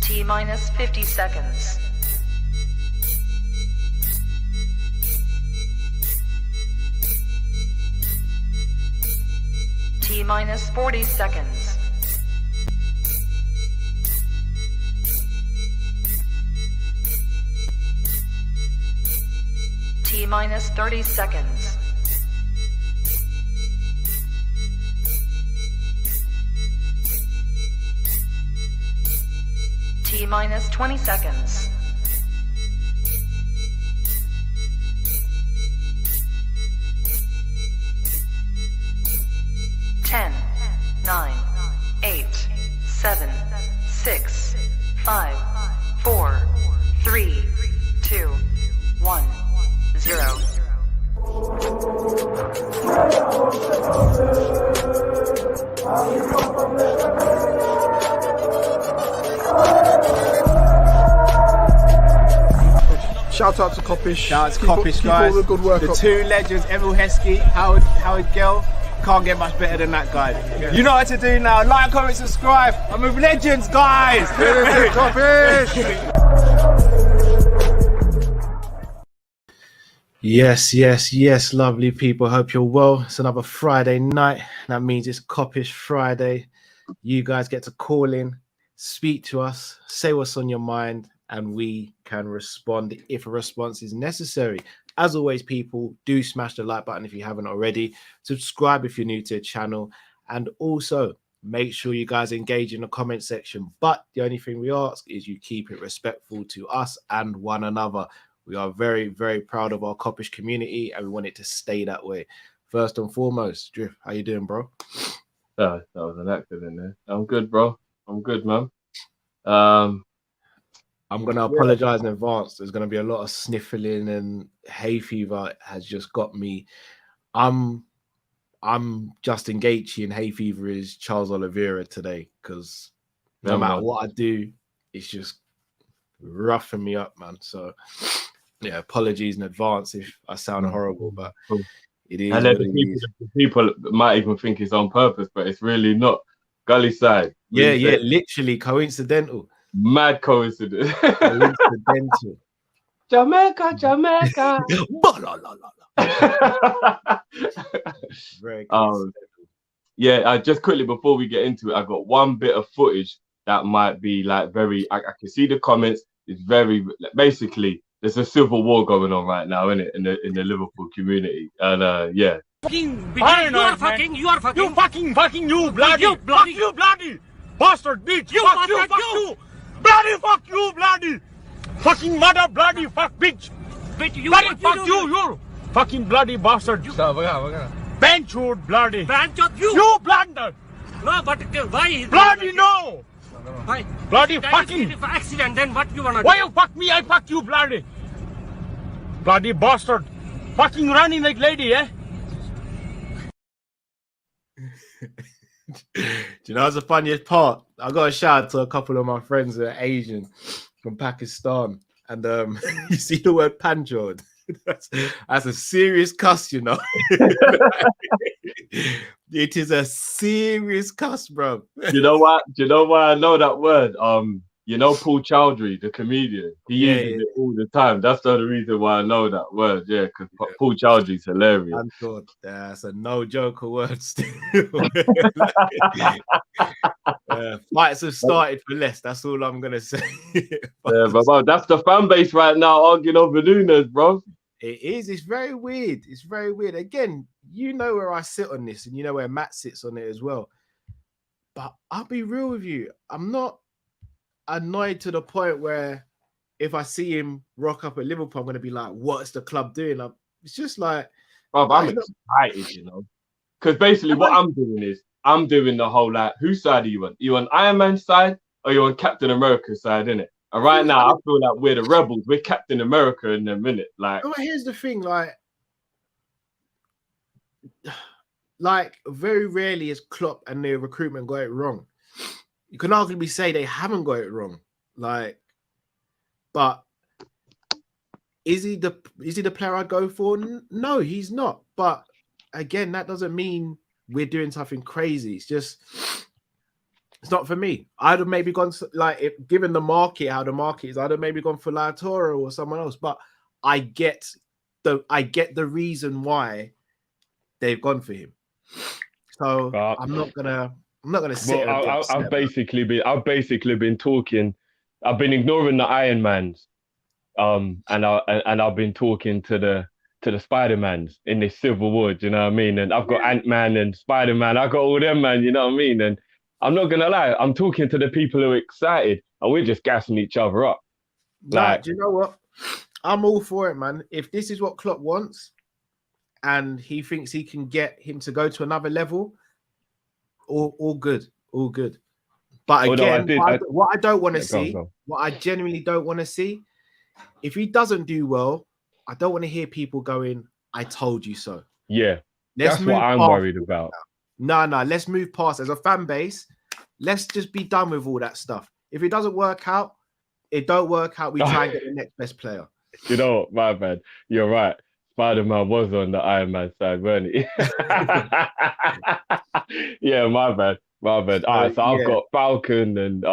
T-minus 50 seconds. T-minus 40 seconds. T-minus 30 seconds. T-minus 20 seconds. Ten, 9, 8, 7, 6, 5, 4, 3, 2, 1, 0. Shout out to Kopish. Shout out to Kopish, guys. Keep all the good work the up. two legends, Emil Heskey, Howard Gill. Can't get much better than that, guys. Yeah. You know what to do now. Like, comment, subscribe. I'm with legends, guys. Kopish. Yes, lovely people. Hope you're well. It's another Friday night. That means it's Kopish Friday. You guys get to call in, speak to us, say what's on your mind, and we can respond if a response is necessary. As always, people, do smash the like button if you haven't already. Subscribe if you're new to the channel. And also, make sure you guys engage in the comment section. But the only thing we ask is you keep it respectful to us and one another. We are very, very proud of our Kopish community, and we want it to stay that way. First and foremost, Drift, how you doing, bro? That was an accident there. I'm good, bro. I'm good, man. I'm going to apologize in advance. There's going to be a lot of sniffling, and hay fever has just got me. I'm Justin Gaethje, and hay fever is Charles Oliveira today, because no matter what I do, it's just roughing me up, man. So, yeah, apologies in advance if I sound horrible, but it is. And then the people might even think it's on purpose, but it's really not. Gully side. Yeah, literally coincidental. Mad coincidence. Coincidental. Jamaica. Very coincidental. Yeah, just quickly before we get into it, I got one bit of footage that might be like very. I can see the comments. It's very basically there's a civil war going on right now, isn't it, in the Liverpool community? And yeah. You are fucking, you bloody bastard bitch, fuck you, fuck you, bloody fucking mother, bloody fuck bitch, you bloody fuck you fucking bloody bastard, benchwood, bloody, you blunder, no, but why, bloody no, why, bloody fucking accident, then what you wanna do? Why you fuck me, I fuck you, bloody bastard, fucking running like lady, eh? Do you know what's the funniest part? I got a shout out to a couple of my friends that are Asian from Pakistan, and you see the word panjod. That's a serious cuss, you know. It is a serious cuss, bro. You know what? Do you know why I know that word? You know Paul Chowdhury, the comedian. He uses it all the time. That's the other reason why I know that word. Yeah, because Paul Chowdhury's hilarious. I thought that's a no joker word still. Fights have started for less. That's all I'm gonna say. But that's the fan base right now arguing over Nunez, bro. It is. It's very weird. It's very weird. Again, you know where I sit on this, and you know where Matt sits on it as well. But I'll be real with you. I'm not annoyed to the point where if I see him rock up at Liverpool, I'm going to be like, what's the club doing? It's just like... Bro, I'm excited, you know. Because basically what I'm doing is, I'm doing the whole, like, whose side are you on? You on Iron Man's side or you on Captain America's side, innit? And right now, I feel like we're the rebels. We're Captain America in a minute. Like, here's the thing, like very rarely has Klopp and their recruitment got it wrong. You can arguably say they haven't got it wrong. Like, but is he the player I'd go for? No, he's not. But again, that doesn't mean we're doing something crazy. It's just, it's not for me. I'd have maybe gone like, given the market, how the market is, I'd have maybe gone for Lautaro or someone else. But I get the reason why they've gone for him. So I'm not gonna sit. Well, I've basically been talking. I've been ignoring the Iron Mans, and I've been talking to the Spider-Mans in this Civil War. Do you know what I mean? And I've got Ant-Man and Spider-Man. I got all them, man. You know what I mean? And I'm not gonna lie, I'm talking to the people who are excited, and we're just gassing each other up. Like, do you know what? I'm all for it, man. If this is what Klopp wants, and he thinks he can get him to go to another level, all good, all good. But again, what I don't want to see, what I genuinely don't want to see, if he doesn't do well, I don't want to hear people going, "I told you so." Yeah, that's what I'm worried about. No, let's move past. As a fan base, let's just be done with all that stuff. If it doesn't work out, it don't work out. We try and get the next best player. You know what, my bad. You're right. Spider-Man was on the Iron Man side, weren't he? Yeah, my bad. All right, so I've got Falcon and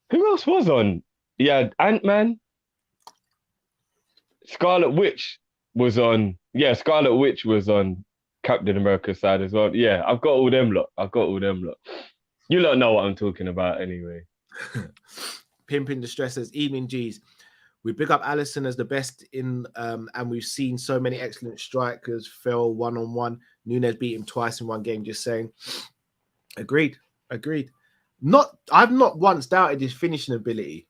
who else was on? Yeah, Ant-Man. Scarlet Witch was on. Yeah, Scarlet Witch was on Captain America's side as well. Yeah, I've got all them lot. You lot know what I'm talking about anyway. Pimping Distress says, evening G's. We big up Alisson as the best in, and we've seen so many excellent strikers fail one-on-one. Nunez beat him twice in one game, just saying. Agreed. I've not once doubted his finishing ability.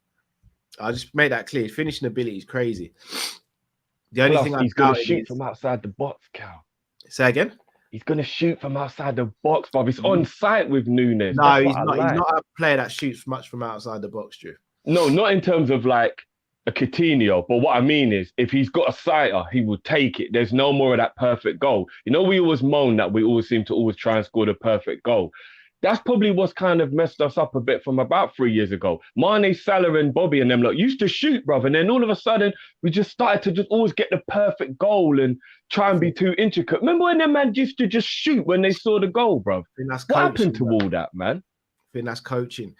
I just made that clear. His finishing ability is crazy. The only thing he's going to shoot from outside the box, Cal. Say again? He's going to shoot from outside the box, Bob. He's on site with Nunez. No, he's not. He's not a player that shoots much from outside the box, Drew. No, not in terms of like a Coutinho, but what I mean is if he's got a sighter, he will take it. There's no more of that perfect goal. You know, we always moan that we always seem to always try and score the perfect goal. That's probably what's kind of messed us up a bit from about 3 years ago. Mane, Salah and Bobby and them lot used to shoot, bruv. And then all of a sudden, we just started to just always get the perfect goal and try and be too intricate. Remember when them man used to just shoot when they saw the goal, bruv? What happened to all that, man? I think that's coaching.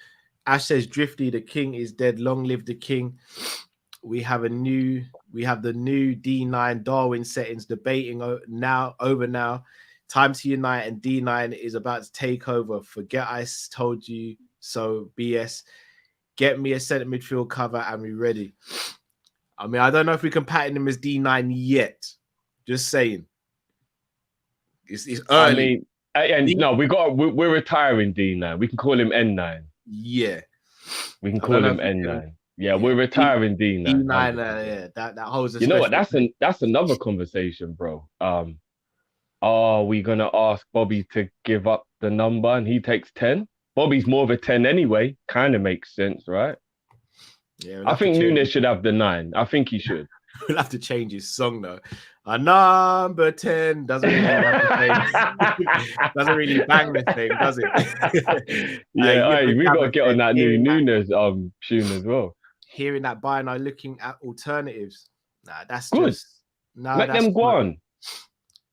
Ash says, Drifty, the king is dead. Long live the king. We have the new D9 Darwin settings debating now. Time to unite, and D9 is about to take over. Forget I told you so. BS. Get me a centre midfield cover and we're ready. I mean, I don't know if we can patent him as D9 yet. Just saying. It's early. I mean, we're retiring D9. We can call him N9. Yeah. We can call him N9. Yeah, we're retiring D9. D9, yeah, that holds. You know what? That's another conversation, bro. Are we gonna ask Bobby to give up the number and he takes 10? Bobby's more of a 10 anyway. Kind of makes sense, right? Yeah, I think Nunez should have the 9. I think he should. We'll have to change his song though. A number 10 doesn't really doesn't really bang the thing, does it? Yeah, we got to get on that new Nunez tune as well. Hearing that by now, looking at alternatives. Nah, that's good. Just let them go on.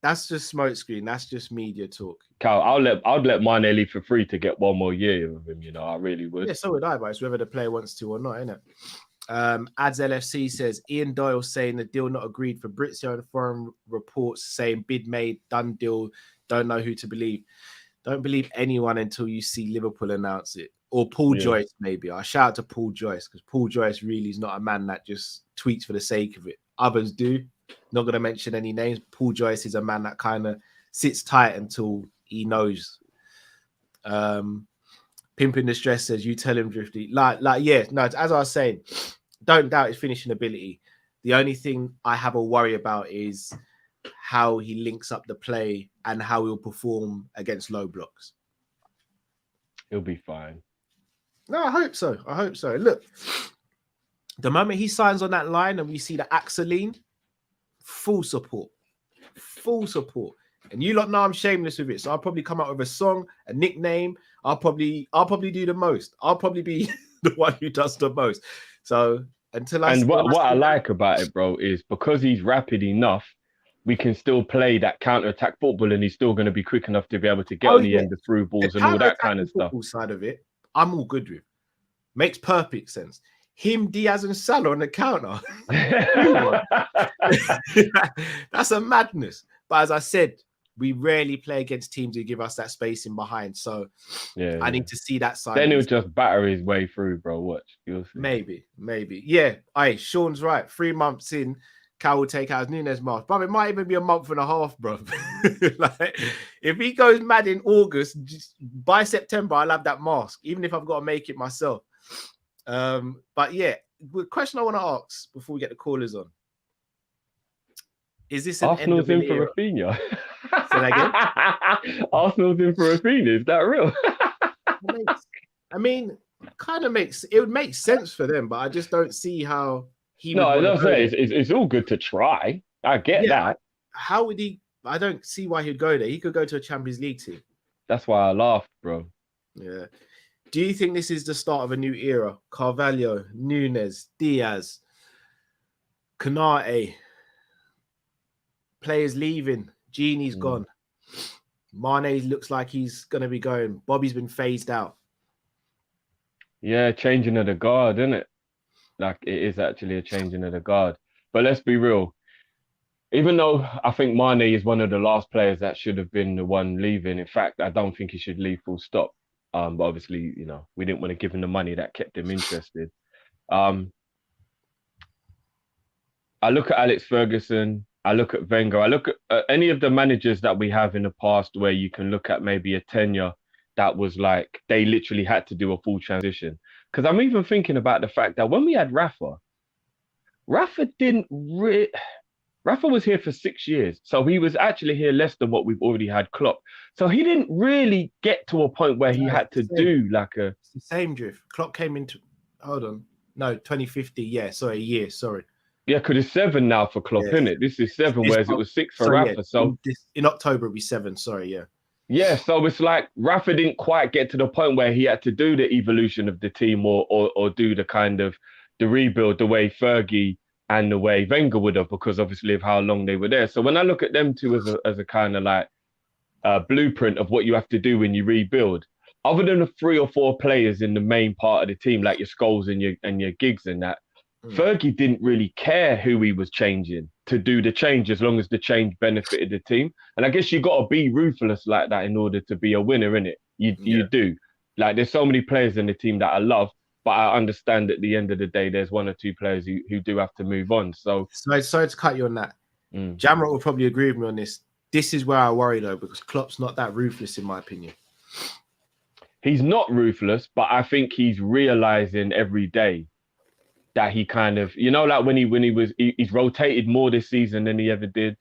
That's just smokescreen. That's just media talk. Cal, I'd let Mane leave for free to get one more year with him. You know, I really would. Yeah, so would I. But it's whether the player wants to or not, isn't it? Ads LFC says Ian Doyle saying the deal not agreed for Brizio, and foreign reports saying bid made, done deal. Don't know who to believe. Don't believe anyone until you see Liverpool announce it. Or Paul Joyce, maybe. I shout out to Paul Joyce because Paul Joyce really is not a man that just tweets for the sake of it. Others do. Not going to mention any names. Paul Joyce is a man that kind of sits tight until he knows. Pimping the Stress says, you tell him, Drifty. Yeah, no, as I was saying, don't doubt his finishing ability. The only thing I have a worry about is how he links up the play and how he'll perform against low blocks. He'll be fine. No, I hope so. Look, the moment he signs on that line and we see the Axeline, full support. And you lot know I'm shameless with it, so I'll probably come out with a song, a nickname. I'll probably do the most. I'll probably be the one who does the most. So what I like about it, bro, is because he's rapid enough, we can still play that counter-attack football, and he's still going to be quick enough to be able to get Oh, on the yeah. end of through balls The and all that kind counter-attacking of stuff. football side of it, I'm all good with. Makes perfect sense. Him, Diaz, and Salah on the counter. That's a madness. But as I said, we rarely play against teams who give us that space in behind. So I need to see that side. Then he'll just batter his way through, bro. Watch. You'll see. Maybe. Yeah. Aye, Sean's right. 3 months in, Cal will take out his Nunez mask. But it might even be a month and a half, bro. Like, if he goes mad in August, by September, I'll have that mask, even if I've got to make it myself. But yeah, the question I want to ask before we get the callers on. Is this an Arsenal's end of in for Rafinha? Say that again? Arsenal's in for Rafinha. Is that real? I mean, it would make sense for them, but I just don't see how he would. No, I don't say it's all good to try. I get that. How would he? I don't see why he'd go there. He could go to a Champions League team. That's why I laughed, bro. Yeah. Do you think this is the start of a new era? Carvalho, Nunez, Diaz, Konate, players leaving. Genie's gone. Mane looks like he's going to be going. Bobby's been phased out. Yeah, changing of the guard, isn't it? Like, it is actually a changing of the guard. But let's be real. Even though I think Mane is one of the last players that should have been the one leaving, in fact, I don't think he should leave full stop. But obviously, you know, we didn't want to give him the money that kept him interested. I look at Alex Ferguson. I look at Wenger. I look at any of the managers that we have in the past where you can look at maybe a tenure that was like they literally had to do a full transition. Because I'm even thinking about the fact that when we had Rafa was here for 6 years. So he was actually here less than what we've already had Klopp. So he didn't really get to a point where he had to do like a... It's the same drift. Klopp came into... Hold on. No, 2050. Yeah, sorry, a year. Sorry. Yeah, because it's 7 now for Klopp, isn't it? This is 7, whereas it was 6 for Rafa. Yeah, so in October, it'll be 7. Sorry, yeah. Yeah, so it's like Rafa didn't quite get to the point where he had to do the evolution of the team or do the kind of the rebuild the way Fergie and the way Wenger would have, because obviously of how long they were there. So when I look at them two as a kind of like blueprint of what you have to do when you rebuild, other than the 3 or 4 players in the main part of the team, like your Scholes and your Giggs and that, Fergie didn't really care who he was changing to do the change as long as the change benefited the team. And I guess you got to be ruthless like that in order to be a winner, innit? You do. Like, there's so many players in the team that I love, but I understand at the end of the day, there's 1 or 2 players who do have to move on. So sorry to cut you on that. Jamrock will probably agree with me on this. This is where I worry, though, because Klopp's not that ruthless, in my opinion. He's not ruthless, but I think he's realizing every day that he kind of, you know, like when he's rotated more this season than he ever did.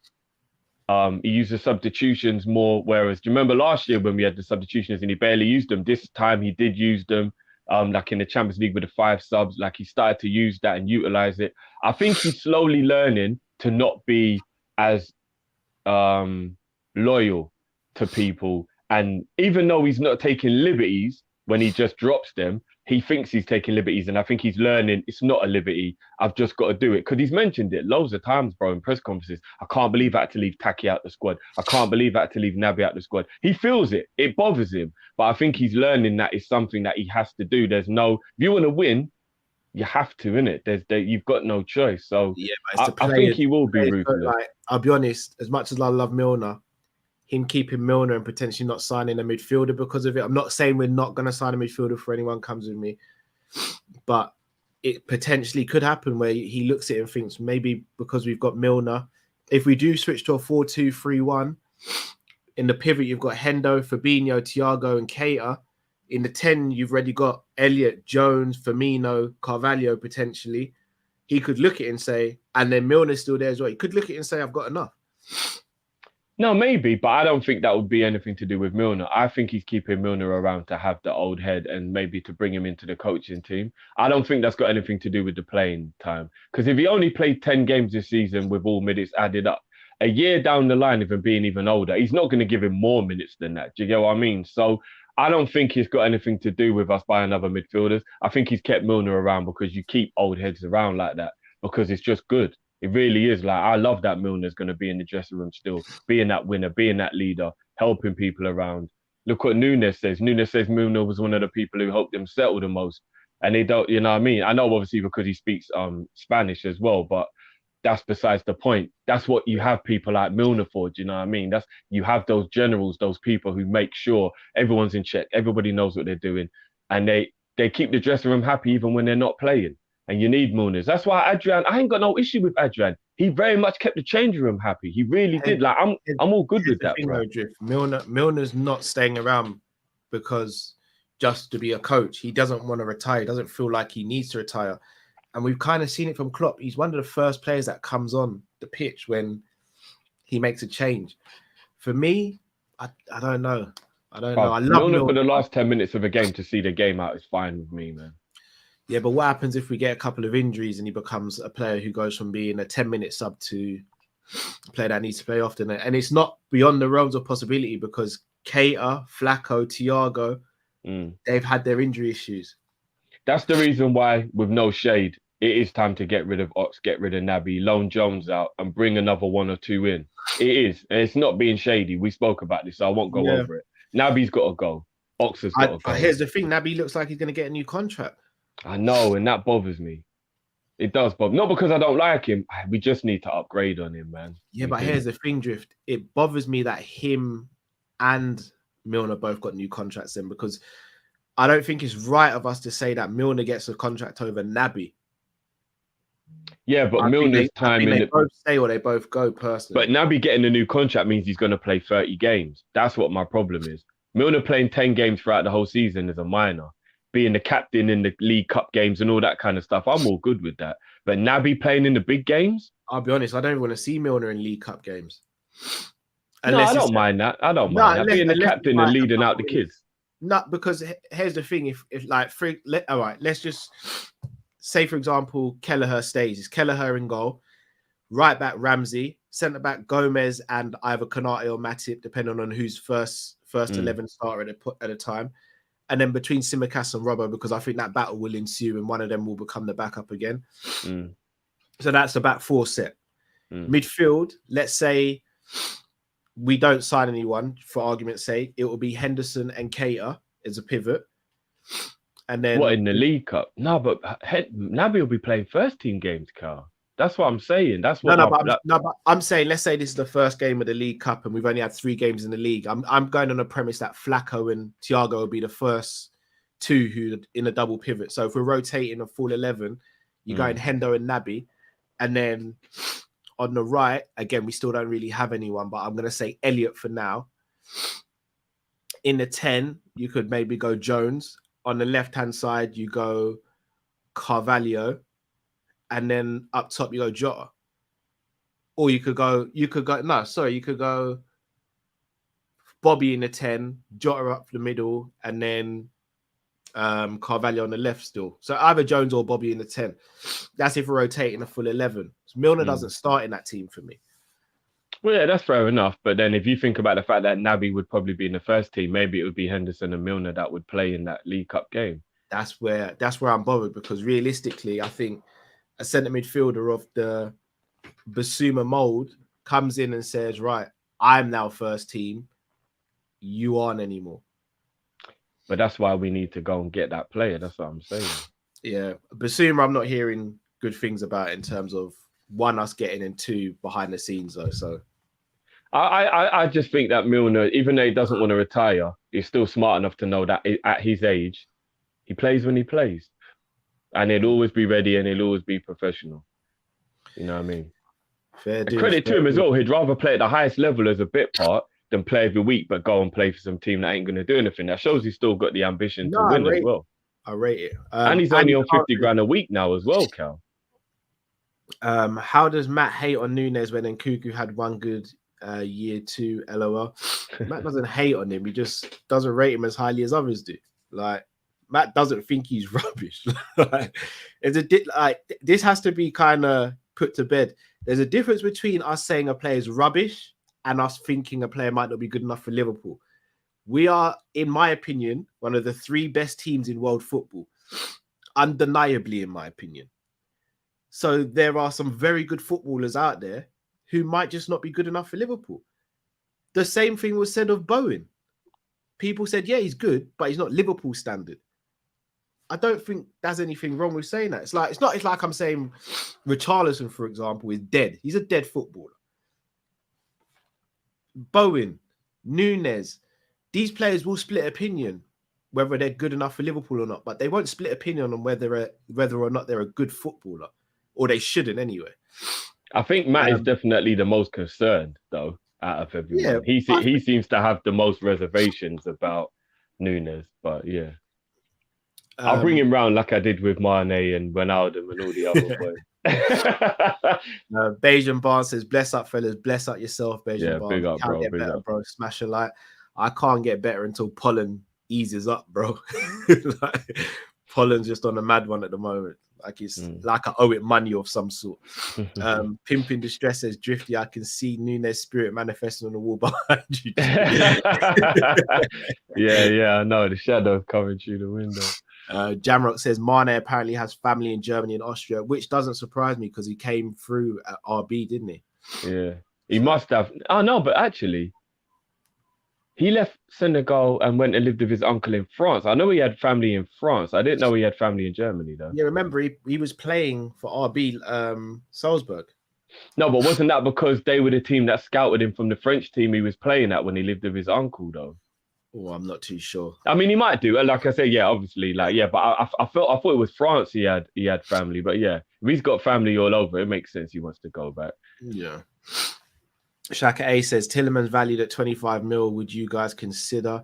He used the substitutions more, whereas do you remember last year when we had the substitutions and he barely used them? This time he did use them, like in the Champions League with the 5 subs, like he started to use that and utilize it. I think he's slowly learning to not be as loyal to people. And even though he's not taking liberties when he just drops them, he thinks he's taking liberties, and I think he's learning it's not a liberty. I've just got to do it. Because he's mentioned it loads of times, bro, in press conferences. I can't believe I had to leave Taki out the squad. I can't believe I had to leave Naby out the squad. He feels it. It bothers him. But I think he's learning that it's something that he has to do. There's no... If you want to win, you have to, innit? You've got no choice. So yeah, I think he will be ruthless. Like, I'll be honest, as much as I love Milner, him keeping Milner and potentially not signing a midfielder because of it. I'm not saying we're not going to sign a midfielder for anyone comes with me, but it potentially could happen where he looks at it and thinks maybe because we've got Milner, if we do switch to a 4-2-3-1, in the pivot you've got Hendo, Fabinho, Thiago and Keita. In the 10 you've already got Elliott, Jones, Firmino, Carvalho potentially. He could look at it and say, and then Milner's still there as well. He could look at it and say, I've got enough. No, maybe, but I don't think that would be anything to do with Milner. I think he's keeping Milner around to have the old head and maybe to bring him into the coaching team. I don't think that's got anything to do with the playing time. Because if he only played 10 games this season with all minutes added up, a year down the line of him being even older, he's not going to give him more minutes than that. Do you get what I mean? So I don't think he's got anything to do with us buying other midfielders. I think he's kept Milner around because you keep old heads around like that because it's just good. It really is. Like, I love that Milner's going to be in the dressing room still, being that winner, being that leader, helping people around. Look what Nunez says. Nunez says Milner was one of the people who helped them settle the most. And they don't, you know what I mean? I know obviously because he speaks Spanish as well, but that's besides the point. That's what you have people like Milner for. Do you know what I mean? That's you have those generals, those people who make sure everyone's in check, everybody knows what they're doing, and they keep the dressing room happy even when they're not playing. And you need Milner. That's why Adrian. I ain't got no issue with Adrian. He very much kept the changing room happy. He really did. Like I'm all good with that, bro. Milner's not staying around because just to be a coach. He doesn't want to retire. He doesn't feel like he needs to retire. And we've kind of seen it from Klopp. He's one of the first players that comes on the pitch when he makes a change. For me, I don't know. I love Milner for the last 10 minutes of a game to see the game out is fine with me, man. Yeah, but what happens if we get a couple of injuries and he becomes a player who goes from being a 10-minute sub to a player that needs to play often? And it's not beyond the realms of possibility because Keita, Flacco, Thiago, they've had their injury issues. That's the reason why, with no shade, it is time to get rid of Ox, get rid of Naby, loan Jones out, and bring another one or two in. It is. And it's not being shady. We spoke about this, so I won't go over it. Naby's got to go. Ox has got to go. Here's the thing. Naby looks like he's going to get a new contract. I know, and that bothers me. It does bother. Not because I don't like him. We just need to upgrade on him, man. Yeah, but here's the thing, Drift. It bothers me that him and Milner both got new contracts in because I don't think it's right of us to say that Milner gets a contract over Naby. Yeah, but Milner's time in they both stay or they both go personally. But Naby getting a new contract means he's going to play 30 games. That's what my problem is. Milner playing 10 games throughout the whole season is a minor. Being the captain in the League Cup games and all that kind of stuff, I'm all good with that. But Naby playing in the big games? I'll be honest, I don't want to see Milner in League Cup games. No, I don't mind that. I don't mind that. Being the captain and leading out the kids. No, because here's the thing. If like, all right, let's just say, for example, Kelleher stays. Is Kelleher in goal? Right back, Ramsey. Centre back, Gomez and either Konate or Matip, depending on who's first 11 starter at a time. And then between Tsimikas and Robbo, because I think that battle will ensue and one of them will become the backup again. So that's the back four set. Midfield, let's say we don't sign anyone, for argument's sake, it will be Henderson and Keita as a pivot. And then what, in the League Cup? No, but Naby will be playing first team games, Carl. That's what I'm saying. That's what. But I'm saying, let's say this is the first game of the League Cup, and we've only had 3 games in the league. I'm going on the premise that Flacco and Thiago will be the first two who in a double pivot. So if we're rotating a full 11, you're going Hendo and Naby, and then on the right again, we still don't really have anyone, but I'm going to say Elliott for now. In the 10, you could maybe go Jones. On the left-hand side, you go Carvalho. And then up top, you go Jota. Or you could go Bobby in the 10, Jota up the middle, and then Carvalho on the left still. So either Jones or Bobby in the 10. That's if we're rotating a full 11. So Milner doesn't start in that team for me. Well, yeah, that's fair enough. But then if you think about the fact that Naby would probably be in the first team, maybe it would be Henderson and Milner that would play in that League Cup game. That's where I'm bothered, because realistically, I think a centre midfielder of the Basuma mold comes in and says, right, I'm now first team. You aren't anymore. But that's why we need to go and get that player. That's what I'm saying. Yeah. Basuma, I'm not hearing good things about in terms of, 1, us getting, and 2, behind the scenes though. So I just think that Milner, even though he doesn't want to retire, he's still smart enough to know that at his age, he plays when he plays. And he'll always be ready and he'll always be professional. You know what I mean? Fair dues, credit to him as well. He'd rather play at the highest level as a bit part than play every week, but go and play for some team that ain't going to do anything. That shows he's still got the ambition to win as well. I rate it. And he's only on 50 grand a week now as well, Cal. How does Matt hate on Nunez when Nkunku had one good year 2? LOL. Matt doesn't hate on him. He just doesn't rate him as highly as others do. Like, Matt doesn't think he's rubbish. This has to be kind of put to bed. There's a difference between us saying a player is rubbish and us thinking a player might not be good enough for Liverpool. We are, in my opinion, one of the 3 best teams in world football. Undeniably, in my opinion. So there are some very good footballers out there who might just not be good enough for Liverpool. The same thing was said of Bowen. People said, yeah, he's good, but he's not Liverpool standard. I don't think there's anything wrong with saying that. It's like I'm saying Richarlison, for example, is dead. He's a dead footballer. Bowen, Nunez, these players will split opinion whether they're good enough for Liverpool or not, but they won't split opinion on whether or not they're a good footballer, or they shouldn't anyway. I think Matt is definitely the most concerned, though, out of everyone. Yeah, he seems to have the most reservations about Nunez, but yeah. I'll bring him round like I did with Mane and Ronaldo and all the other boys. Bajan Barn says, bless up, fellas. Bless up yourself, Bajan Barn. Big up, bro. Get better, bro. Smash a like. I can't get better until Pollen eases up, bro. Like, Pollen's just on a mad one at the moment. Like it's like I owe it money of some sort. Pimp in Distress says, Drifty, I can see Nunez' spirit manifesting on the wall behind you. yeah, I know. The shadow's coming through the window. Jamrock says Mane apparently has family in Germany and Austria, which doesn't surprise me because he came through at RB, didn't he? Yeah, he must have. Oh no, but actually, he left Senegal and went and lived with his uncle in France. I know he had family in France. I didn't know he had family in Germany though. Yeah, remember he was playing for RB Salzburg. No, but wasn't that because they were the team that scouted him from the French team he was playing at when he lived with his uncle though? Oh, I'm not too sure. I mean, he might do. Like I said, yeah, obviously, like, yeah, but I thought it was France he had family. But yeah, if he's got family all over, it makes sense he wants to go back. Yeah. Shaka A says Tillemans valued at 25 mil. Would you guys consider?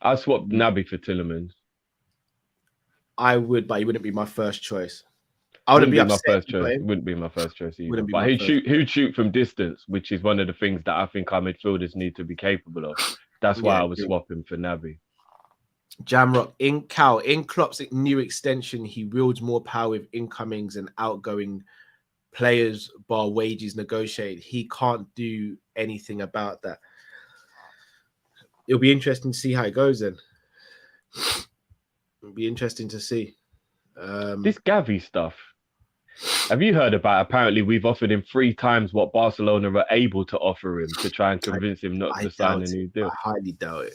I'd swap Naby for Tillemans. I would, but he wouldn't be my first choice. I wouldn't be upset. My first choice. It wouldn't be my first choice either. But he'd shoot from distance, which is one of the things that I think our midfielders need to be capable of. That's why I was swapping for Naby. Jamrock, in Klopp's new extension, he wields more power with incomings and outgoing players, bar wages negotiated. He can't do anything about that. It'll be interesting to see how it goes then. It'll be interesting to see. This Gavi stuff. Have you heard about? Apparently, we've offered him 3 times what Barcelona are able to offer him to try and convince him not to sign a new deal. I highly doubt it.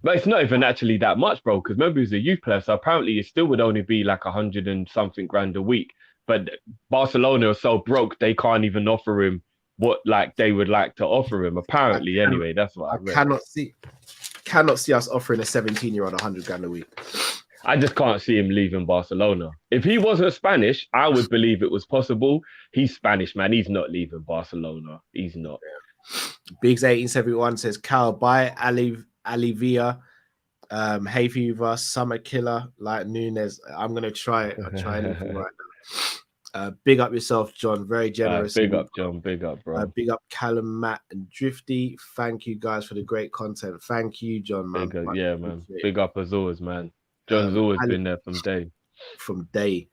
But it's not even actually that much, bro, because remember he's a youth player, so apparently it still would only be like 100 and something grand a week. But Barcelona are so broke they can't even offer him what like they would like to offer him. Apparently, anyway, that's what I read. Cannot see us offering a 17-year-old 100 grand a week. I just can't see him leaving Barcelona. If he wasn't Spanish, I would believe it was possible. He's Spanish, man. He's not leaving Barcelona. He's not. Biggs 1871 says, Cal, buy Alivia, Hay Fever, Summer Killer, like Nunez. I'm going to try it. I'll try anything right now. Big up yourself, John. Very generous. Big up, John. Big up, bro. Big up, Callum, Matt, and Drifty. Thank you, guys, for the great content. Thank you, John, man. Yeah, man. Big up as always, man. John's always been there from day.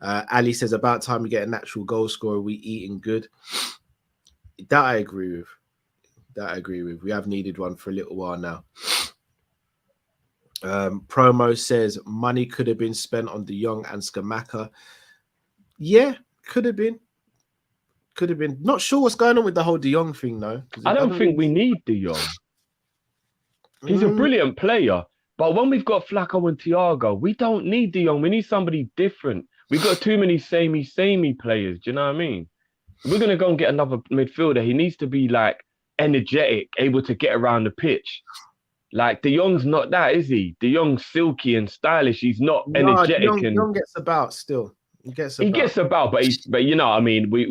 Ali says, about time we get a natural goal scorer. We eating good. That I agree with. We have needed one for a little while now. Promo says money could have been spent on De Jong and Skamaka. Yeah, could have been. Not sure what's going on with the whole De Jong thing, though. I don't think we need De Jong. He's a brilliant player. But when we've got Flacco and Thiago, we don't need De Jong. We need somebody different. We've got too many samey players. Do you know what I mean? If we're going to go and get another midfielder, he needs to be like energetic, able to get around the pitch. Like De Jong's not that, is he? De Jong's silky and stylish. He's not energetic. De Jong gets about still. He gets about, but you know what I mean? We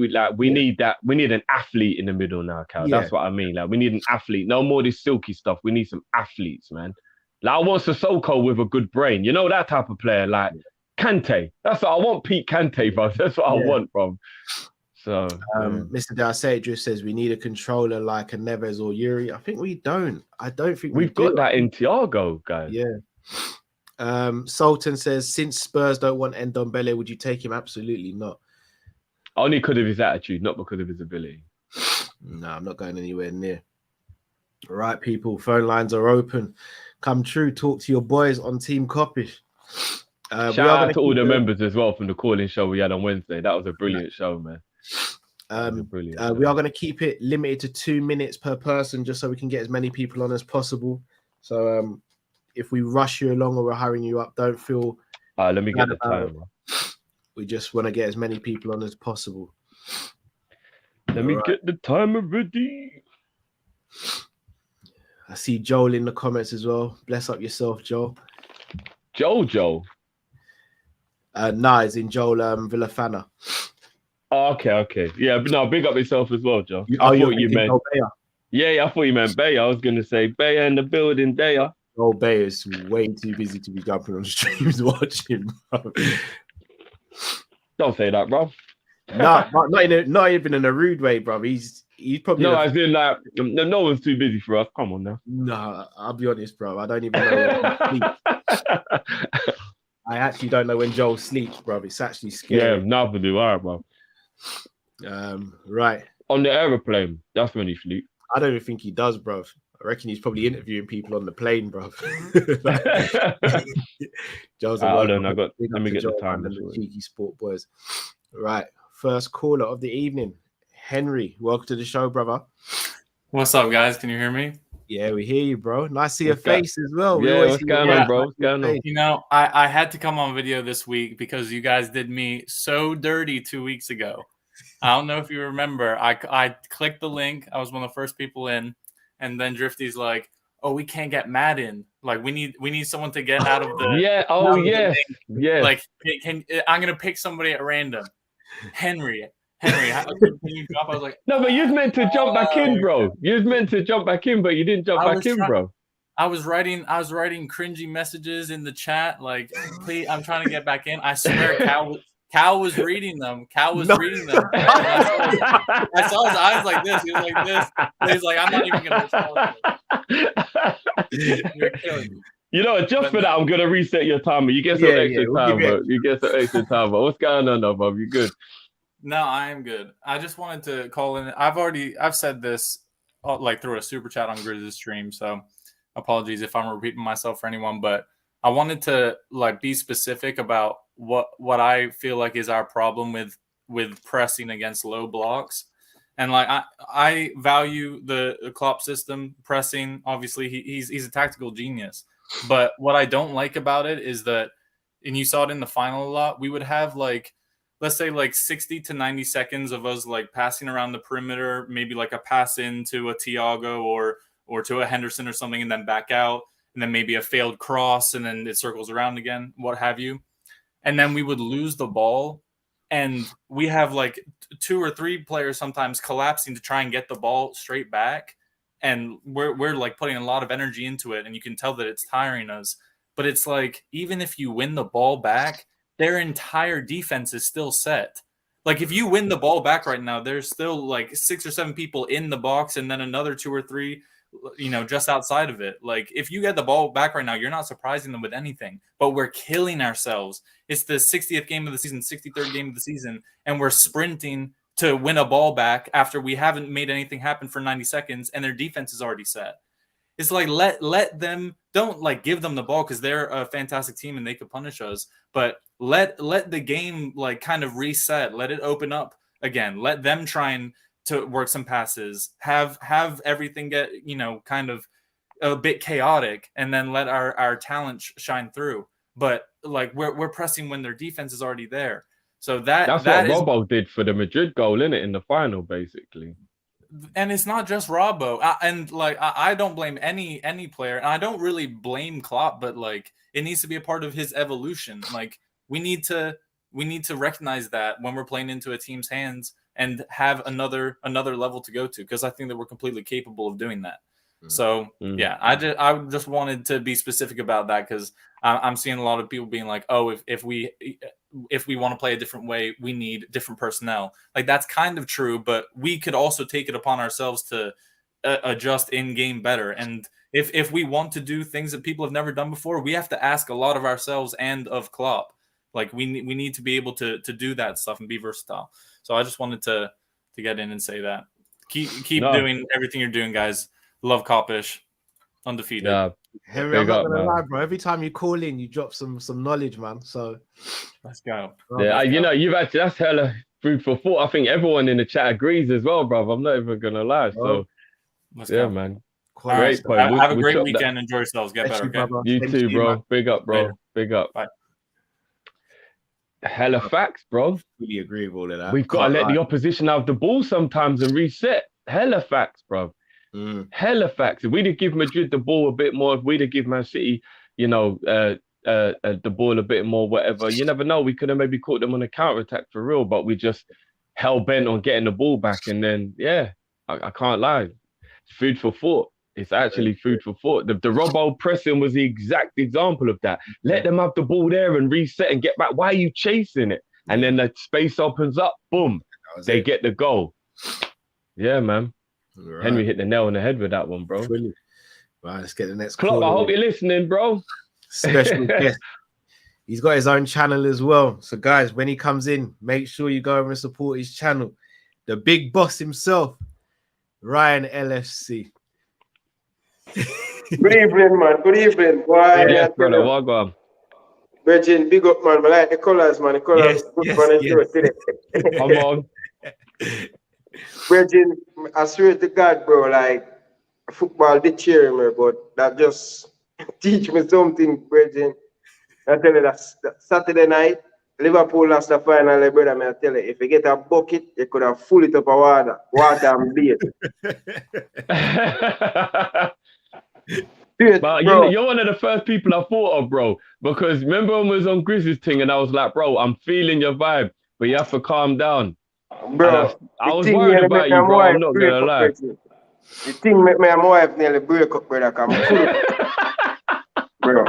need that. We need an athlete in the middle now, Cal. Yeah. That's what I mean. Like we need an athlete. No more this silky stuff. We need some athletes, man. Like I want Sissoko with a good brain. You know that type of player, like Kante. That's what I want. Pete Kante, bro. That's what I want from. So, Mr. Darcedrius says we need a controller like a Neves or Yuri. I think we don't. I don't think we've got that in Thiago, guys. Yeah. Sultan says since Spurs don't want Ndombele, would you take him? Absolutely not. Only because of his attitude, not because of his ability. No, I'm not going anywhere near. All right, people. Phone lines are open. Come true. Talk to your boys on Team Kop-Ish. Shout out to all the members as well from the Call-In show we had on Wednesday. That was a brilliant show, man. We are going to keep it limited to 2 minutes per person, just so we can get as many people on as possible. So if we rush you along or we're hurrying you up, don't feel. Let me get the timer. We just want to get as many people on as possible. Let me get the timer ready. I see Joel in the comments as well. Bless up yourself, Joel. Joel. Nah, it's in Joel Villafana. Oh, okay. Yeah, but no, big up yourself as well, Joe. I thought you meant Bayer. Yeah, I thought you meant Bayer. I was going to say Bayer in the building, Bayer. Oh, Bayer is way too busy to be jumping on streams watching, bro. Don't say that, bro. Nah, not even in a rude way, bro. He's probably as in like no one's too busy for us. Come on now. No, I'll be honest, bro. I don't even know. I actually don't know when Joel sleeps, bro. It's actually scary. Yeah, nothing do. All right, bro. Right. On the aeroplane, that's when he sleeps. I don't even think he does, bro. I reckon he's probably interviewing people on the plane, bro. Joel's let me get the time. And the cheeky sport boys. Right. First caller of the evening. Henry, welcome to the show, brother. What's up, guys? Can you hear me? Yeah, we hear you, bro. Nice to see your face as well. Yeah, what's going on, bro? What's going on? You know, I had to come on video this week because you guys did me so dirty 2 weeks ago. I don't know if you remember. I clicked the link. I was one of the first people in, and then Drifty's like, "Oh, we can't get Matt in. Like, we need someone to get out of the yeah. Like, I'm gonna pick somebody at random. Henry, how can you drop?" I was like, "No, but you're meant to jump back in, bro. You're meant to jump back in, but you didn't jump back in, bro." I was writing cringy messages in the chat, like, "Please, I'm trying to get back in." I swear, Cal was reading them. Reading them. I saw his eyes like this. He was like this. And he's like, "I'm not even gonna respond." You're killing me. You know, just for that, I'm gonna reset your timer. You get some extra time, bro. You get some extra time, bro. What's going on, bro? You good? No, I am good. I just wanted to call in. I've said this like through a super chat on Grizz's stream, so apologies if I'm repeating myself for anyone, but I wanted to like be specific about what I feel like is our problem with pressing against low blocks. And like I value the Klopp system, pressing. Obviously, he's a tactical genius. But what I don't like about it is that, and you saw it in the final a lot, we would have like, let's say like 60 to 90 seconds of us like passing around the perimeter, maybe like a pass into a Thiago or to a Henderson or something, and then back out, and then maybe a failed cross, and then it circles around again, what have you. And then we would lose the ball, and we have like 2 or 3 players sometimes collapsing to try and get the ball straight back. And we're like putting a lot of energy into it, and you can tell that it's tiring us. But it's like, even if you win the ball back, their entire defense is still set. Like, if you win the ball back right now, there's still like 6 or 7 people in the box, and then another 2 or 3, you know, just outside of it. Like, if you get the ball back right now, you're not surprising them with anything. But we're killing ourselves. It's the 60th game of the season, 63rd game of the season, and we're sprinting to win a ball back after we haven't made anything happen for 90 seconds, and their defense is already set. It's like, let them, don't like give them the ball because they're a fantastic team and they could punish us, but let the game like kind of reset, let it open up again, let them try and to work some passes, have everything get, you know, kind of a bit chaotic, and then let our talent shine through. But like we're pressing when their defense is already there. So that's what Robbo did for the Madrid goal, innit, in the final, basically. And it's not just Robbo. And like I don't blame any player, and I don't really blame Klopp, but like it needs to be a part of his evolution. Like we need to recognize that when we're playing into a team's hands and have another level to go to, because I think that we're completely capable of doing that. So yeah, I just wanted to be specific about that, because I'm seeing a lot of people being like, oh, if we want to play a different way, we need different personnel. Like, that's kind of true, but we could also take it upon ourselves to adjust in game better. And if we want to do things that people have never done before, we have to ask a lot of ourselves and of Klopp. Like we need to be able to do that stuff and be versatile. So I just wanted to get in and say that. Keep doing everything you're doing, guys. Love Kop-Ish. undefeated. Yeah, Henry, I'm big not up, gonna man. lie, bro. Every time you call in, you drop some knowledge, man. So Let's go. Yeah, Let's you go. know, you've actually that's hella food for thought. I think everyone in the chat agrees as well, bro. I'm not even gonna lie. So Let's yeah, go. man. All right. Great point. Have a We'll great chop weekend. that. Enjoy yourselves. Get better. you, Okay. brother. You Same too, to you, bro. man. Big up, bro. Later. Big up. Bye. Hella facts, bro. Really agree with all of that. We've got to Can't let lie. the opposition have the ball sometimes and reset. Hella facts, bro. Hella facts. If we'd have given Madrid the ball a bit more, if we'd have given Man City, you know, the ball a bit more, whatever, you never know. We could have maybe caught them on a counter attack for real, but we just hell bent on getting the ball back. And then, yeah, I can't lie. It's food for thought. It's actually food for thought. The Robbo pressing was the exact example of that. Let them have the ball there and reset and get back. Why are you chasing it? And then the space opens up. Boom. They get the goal. Yeah, man. Right. Henry hit the nail on the head with that one, bro. Really? Right, let's get the next Klopp, call. I hope you're listening, bro. Special guest. He's got his own channel as well. So, guys, when he comes in, make sure you go over and support his channel. The big boss himself, Ryan LFC. Good evening, man. Good evening. Why? Yes, brother. Welcome. Virgin, big up, man. I like the colors, man. The colors good man. Today. Come on. Virgin, I swear to God, bro, like football did cheer me, but that just teach me something, Virgin. I tell you that Saturday night, Liverpool lost the final, brother. I tell you, if you get a bucket, you could have full it up of water and beer. But you're one of the first people I thought of, bro. Because remember when we was on Grizzlies thing and I was like, bro, I'm feeling your vibe, but you have to calm down. Bro, I was worried about you, bro. I'm not gonna lie. The thing make my wife nearly break up, brother. Bro.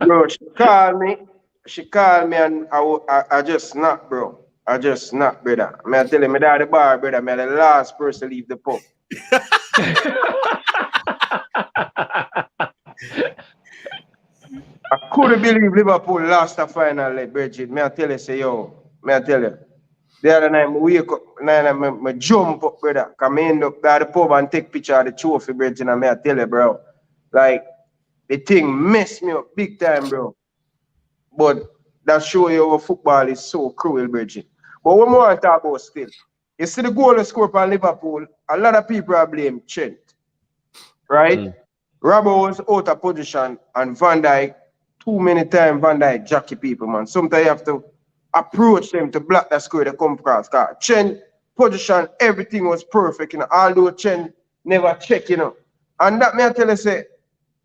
Bro, she called me and I just snapped, bro. I just snapped, brother. I tell him, at the bar, brother, I'm the last person to leave the pub. I couldn't believe Liverpool lost the final, like Bridget. I tell you, say, yo, I tell you. The other night, I wake up, I jump up, brother. Because I end up at the pub and take picture of the trophy, Bridget. And I tell you, bro, like, the thing messed me up big time, bro. But that show you how football is so cruel, Bridget. But what more I talk about still? You see the goal score for Liverpool, a lot of people are blame Trent. Right? Robbo was out of position and Van Dijk, too many times Van Dijk jockey people, man. Sometimes you have to approach them to block that score to come across. Trent position, everything was perfect, you know, although Trent never check, you know. And that me I tell you, say,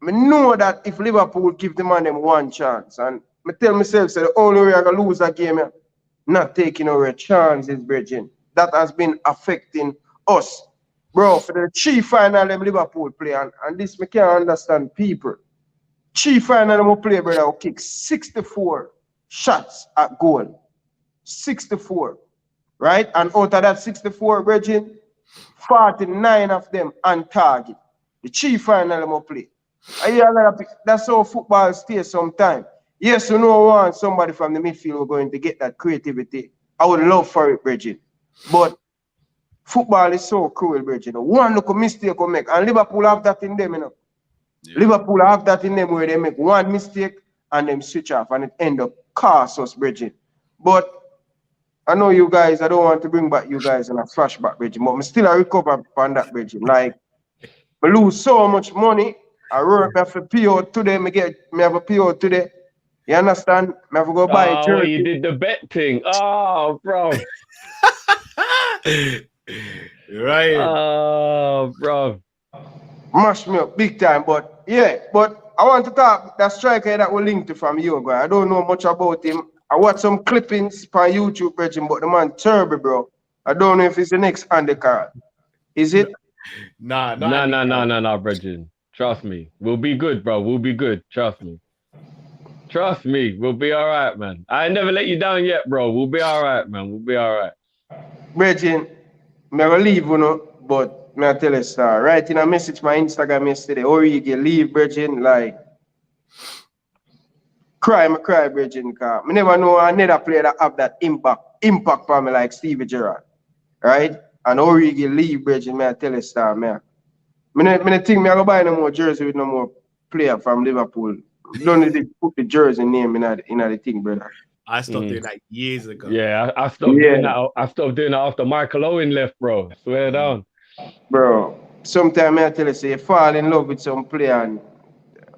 I know that if Liverpool give the man them one chance, and I tell myself, say, the only way I can lose that game, not taking our chances, Bridging. That has been affecting us. Bro, for the chief final them Liverpool play, and this me can't understand people. Chief final them play, brother, will kick 64 shots at goal. 64. Right? And out of that 64, Bridging, 49 of them on target. The chief final them will play. That's how football stays sometimes. Yes, you know, want somebody from the midfield who's going to get that creativity. I would love for it, Bridget. But football is so cruel, Bridget. One little mistake will make, and Liverpool have that in them, you know. Yeah. Liverpool have that in them where they make one mistake and them switch off, and it end up cost us, Bridget. But I know you guys, I don't want to bring back you guys in a flashback, Bridget, but I still recover from that, Bridget. Like, I lose so much money. I work, I have a PO today, I have a PO today. You understand? I have to go buy a jersey. You did the bet thing. Oh, bro. Right. Oh, bro. Mash me up big time, but yeah, but I want to talk that striker that will link to from Uruguay. I don't know much about him. I watch some clippings on YouTube, Bridget, but the man terrible, bro. I don't know if it's the next undercard. Is it? Nah, Bridget. Trust me. We'll be good, bro. We'll be good. Trust me. Trust me. We'll be all right, man. I never let you down yet, bro. We'll be all right, man. We'll be all right. Bridget, I'm going to leave, you know, but I'm going to tell you, sir. Writing a message my Instagram yesterday. Origi, leave, Bridget, like, cry, Bridget, because I never know another player that have that impact for me like Stevie Gerrard, right? And Origi, leave, Bridget, I tell you, sir, man. I think me I go buy no more jersey with no more player from Liverpool. Don't need to put the jersey name in the thing, brother. I stopped doing that years ago. Yeah, I stopped doing that. I stopped doing that after Michael Owen left, bro. Swear down. Bro, sometimes I tell you, say you fall in love with some player,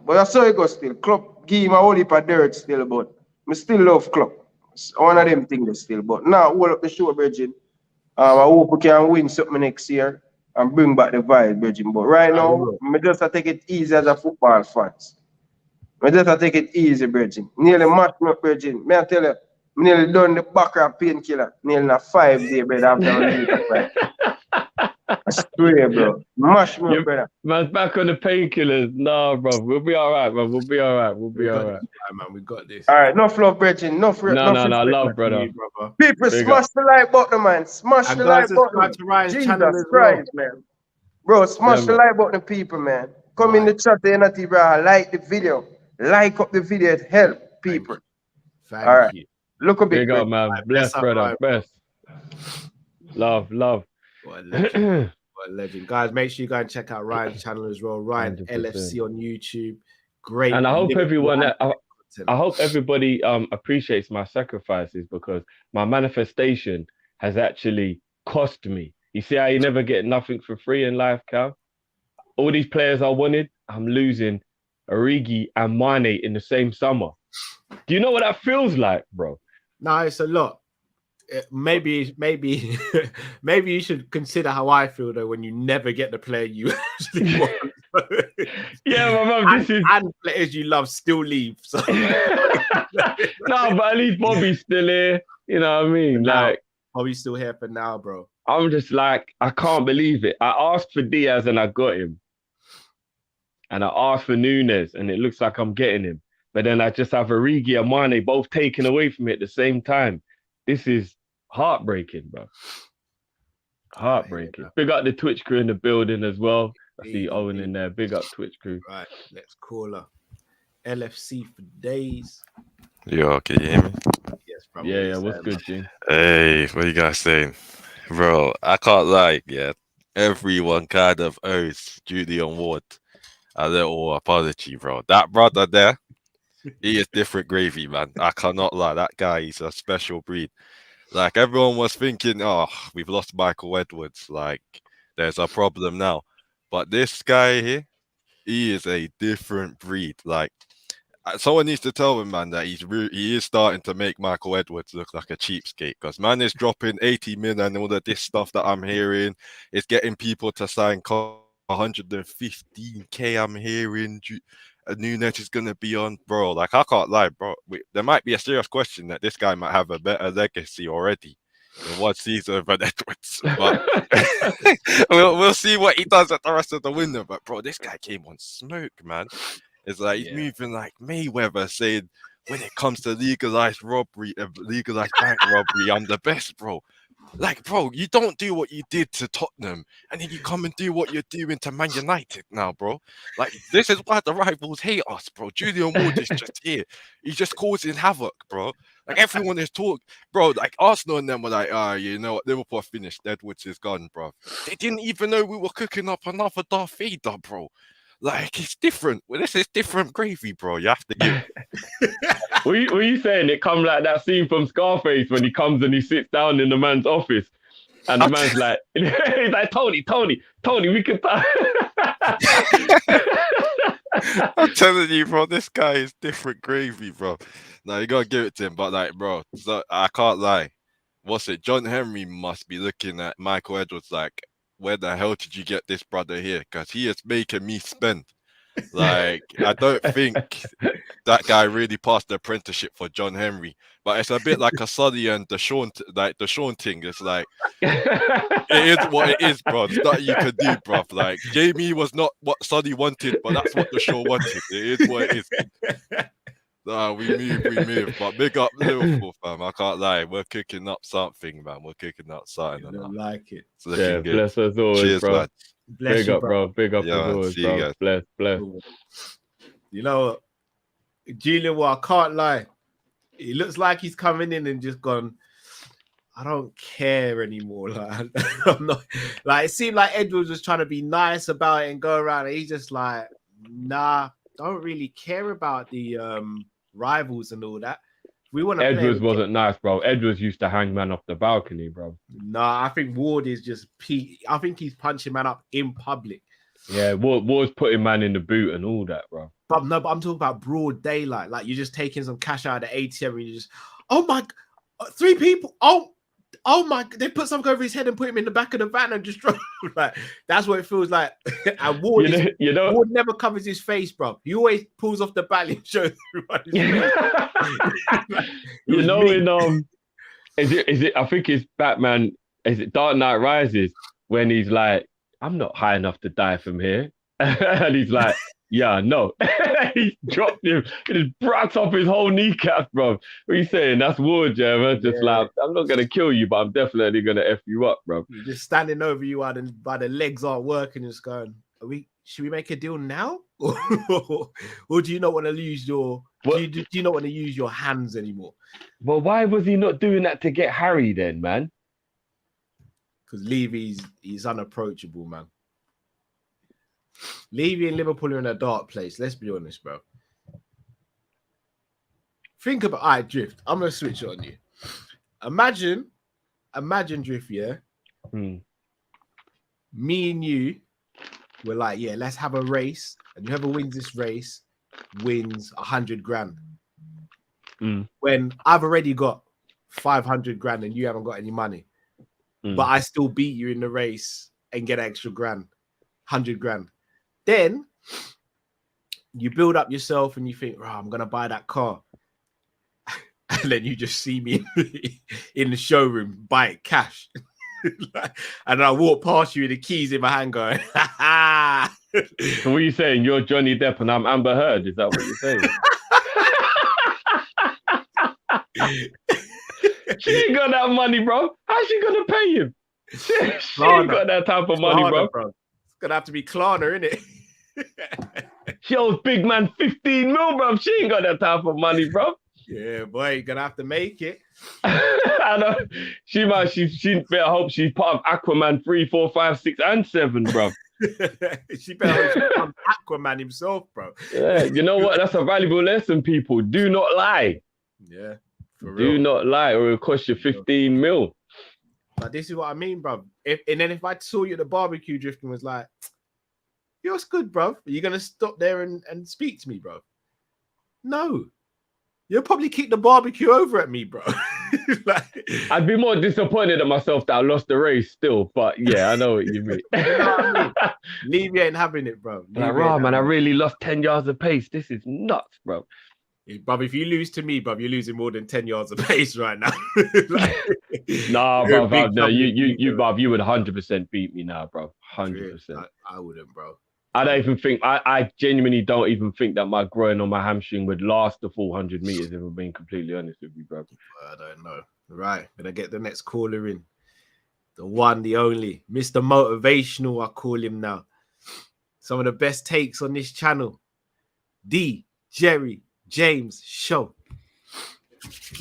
but that's how it goes still. Club give him a whole heap of dirt still, but I still love club. It's one of them things still. But now, hold up the show, Virgin. I hope we can win something next year and bring back the vibe, Virgin. But right now, I just take it easy as a football fans. I just take it easy, Virgin. Nearly matched me up, Virgin. May I tell you, I nearly done the background painkiller. Nearly a 5 day, brother, after I leave the I swear, bro. Mash me up, brother. Man's back on the painkillers. No, bro. We'll be all right, bro. We'll be all right. We'll be all right. Man, we got this. All right, no love, Virgin. No love, brother. People, smash the like button, man. Smash the like button. Jesus Christ, man. Bro, smash the like button, people, man. Come in the chat, NT, bro. Like the video. Like up the video. It help people. Thank you. Look a bit. Big up, man. Bless, brother. Best. Love. What a legend. What a legend. Guys, make sure you go and check out Ryan's channel as well. Ryan 100%. LFC on YouTube. Great. And I hope I hope everybody appreciates my sacrifices, because my manifestation has actually cost me. You see how you never get nothing for free in life, Cal? All these players I wanted, I'm losing Origi and Mane in the same summer. Do you know what that feels like, bro? No, it's a lot. Maybe you should consider how I feel though when you never get the player you actually want. Yeah, my mum, and players you love still leave. So. No, but at least Bobby's still here. You know what I mean? Like, Bobby's still here for now, bro. I'm just like, I can't believe it. I asked for Diaz and I got him. And I asked for Nunez and it looks like I'm getting him. But then I just have Origi and Mane both taken away from me at the same time. This is heartbreaking, bro. Heartbreaking. Big up the Twitch crew in the building as well. I see Owen in there. Big up Twitch crew. Right, let's call her. LFC for days. Yo, can you hear me? Yes, bro. Yeah, what's good, G? Hey, what are you guys saying? Bro, I can't lie, yeah. Everyone kind of owes Julian Ward a little apology, bro. That brother there, he is different gravy, man. I cannot lie. That guy is a special breed. Like, everyone was thinking, oh, we've lost Michael Edwards. Like, there's a problem now. But this guy here, he is a different breed. Like, someone needs to tell him, man, that he is starting to make Michael Edwards look like a cheapskate. Because man is dropping 80 million and all of this stuff that I'm hearing. It's getting people to sign 115k. I'm hearing Nunez is going to be on, bro. Like, I can't lie, bro. There might be a serious question that this guy might have a better legacy already in one season than Edwards. But we'll see what he does at the rest of the window. But, bro, this guy came on smoke, man. It's like he's moving like Mayweather, saying when it comes to legalized robbery, legalized bank robbery, I'm the best, bro. Like, bro, you don't do what you did to Tottenham, and then you come and do what you're doing to Man United now, bro. Like, this is why the rivals hate us, bro. Julian Ward is just here. He's just causing havoc, bro. Like, everyone is talking, bro. Like, Arsenal and them were like, you know what, Liverpool finished. Edwards is gone, bro. They didn't even know we were cooking up another Darth Vader, bro. Like, it's different. Well, this is different gravy, bro. You have to give. What are you saying? It comes like that scene from Scarface when he comes and he sits down in the man's office, and the man's like, he's like, Tony, we can. I'm telling you, bro, this guy is different gravy, bro. Now you gotta give it to him, but like, bro, so I can't lie. What's it? John Henry must be looking at Michael Edwards like, where the hell did you get this brother here? Because he is making me spend. Like, I don't think that guy really passed the apprenticeship for John Henry. But it's a bit like a Sully and Deshaun thing. It's like, it is what it is, bro. There's nothing you can do, bro. Like, Jamie was not what Sully wanted, but that's what Deshaun wanted. It is what it is. Nah, we move. But big up Liverpool, fam. I can't lie. We're cooking up something, man. We're cooking up something. I don't like it. It's looking good. Bless us always, cheers, bro. lad. Big up, bro. Big up as always, bro. Bless. You know, Julian, well, I can't lie. It looks like he's coming in and just gone, I don't care anymore. Like, I'm not like it seemed like Edwards was trying to be nice about it and go around. And he's just like, nah, don't really care about the rivals and all that. We want to. Edwards wasn't nice, bro. Edwards used to hang man off the balcony, bro. Nah, I think Ward is just I think he's punching man up in public. Yeah, Ward's putting man in the boot and all that, bro. But no, but I'm talking about broad daylight. Like you're just taking some cash out of the ATM and you just, oh my, 3 people. Oh my, they put something over his head and put him in the back of the van and just drove. Like that's what it feels like. And Ward, Ward never covers his face, bro. He always pulls off the belly and shows everyone his face. You know, is it? I think it's Batman. Is it Dark Knight Rises when he's like, I'm not high enough to die from here, and he's like, yeah, no. He dropped him. He just brought off his whole kneecap, bro. What are you saying? That's Ward, yeah, man. Just like, I'm not going to kill you, but I'm definitely going to F you up, bro. You're just standing over you while the legs aren't working, just going, should we make a deal now? Or do you not want to lose your, do you not want to use your hands anymore? Well, why was he not doing that to get Harry then, man? Because he's unapproachable, man. Levy and Liverpool are in a dark place. Let's be honest, bro. Think about, all right, Drift. I'm going to switch it on you. Imagine Drift, yeah? Me and you were like, yeah, let's have a race. And whoever wins this race wins 100 grand. When I've already got 500 grand and you haven't got any money. But I still beat you in the race and get extra grand, 100 grand. Then you build up yourself and you think, oh, I'm going to buy that car. And then you just see me in the showroom, buy it cash. And I walk past you with the keys in my hand going, So what are you saying? You're Johnny Depp and I'm Amber Heard. Is that what you're saying? She ain't got that money, bro. How's she going to pay him? She ain't got that type of money, bro. It's going to have to be Klarna, innit? She owes big man 15 mil, bro. She ain't got that type of money, bro. Yeah, boy, you're gonna have to make it. I know. She better hope she's part of Aquaman 3, 4, 5, 6, and 7, bro. She better hope she becomes Aquaman himself, bro. Yeah, you know what? That's a valuable lesson, people. Do not lie. Yeah, for real. Do not lie, or it'll cost you 15 mil. But this is what I mean, bro. And then if I saw you at the barbecue drifting was like, yo, what's good, bro? Are you gonna stop there and speak to me, bro? No. You'll probably keep the barbecue over at me, bro. I'd be more disappointed at myself that I lost the race still, but yeah, I know what you mean. You know what I mean? Levy ain't having it, bro. Like, right, man, I really lost 10 yards of pace. This is nuts, bro. Bruv, if you lose to me, bruv, you're losing more than 10 yards of pace right now. Nah, bruv, no, you would 100% beat me now, bro. 100%. I wouldn't, bro. I don't even think, I genuinely don't even think that my groin on my hamstring would last the full 100 meters, if I'm being completely honest with you, bro. I don't know. Right, gonna get the next caller in. The one, the only, Mr. Motivational, I call him now. Some of the best takes on this channel. D. Jerry James Show.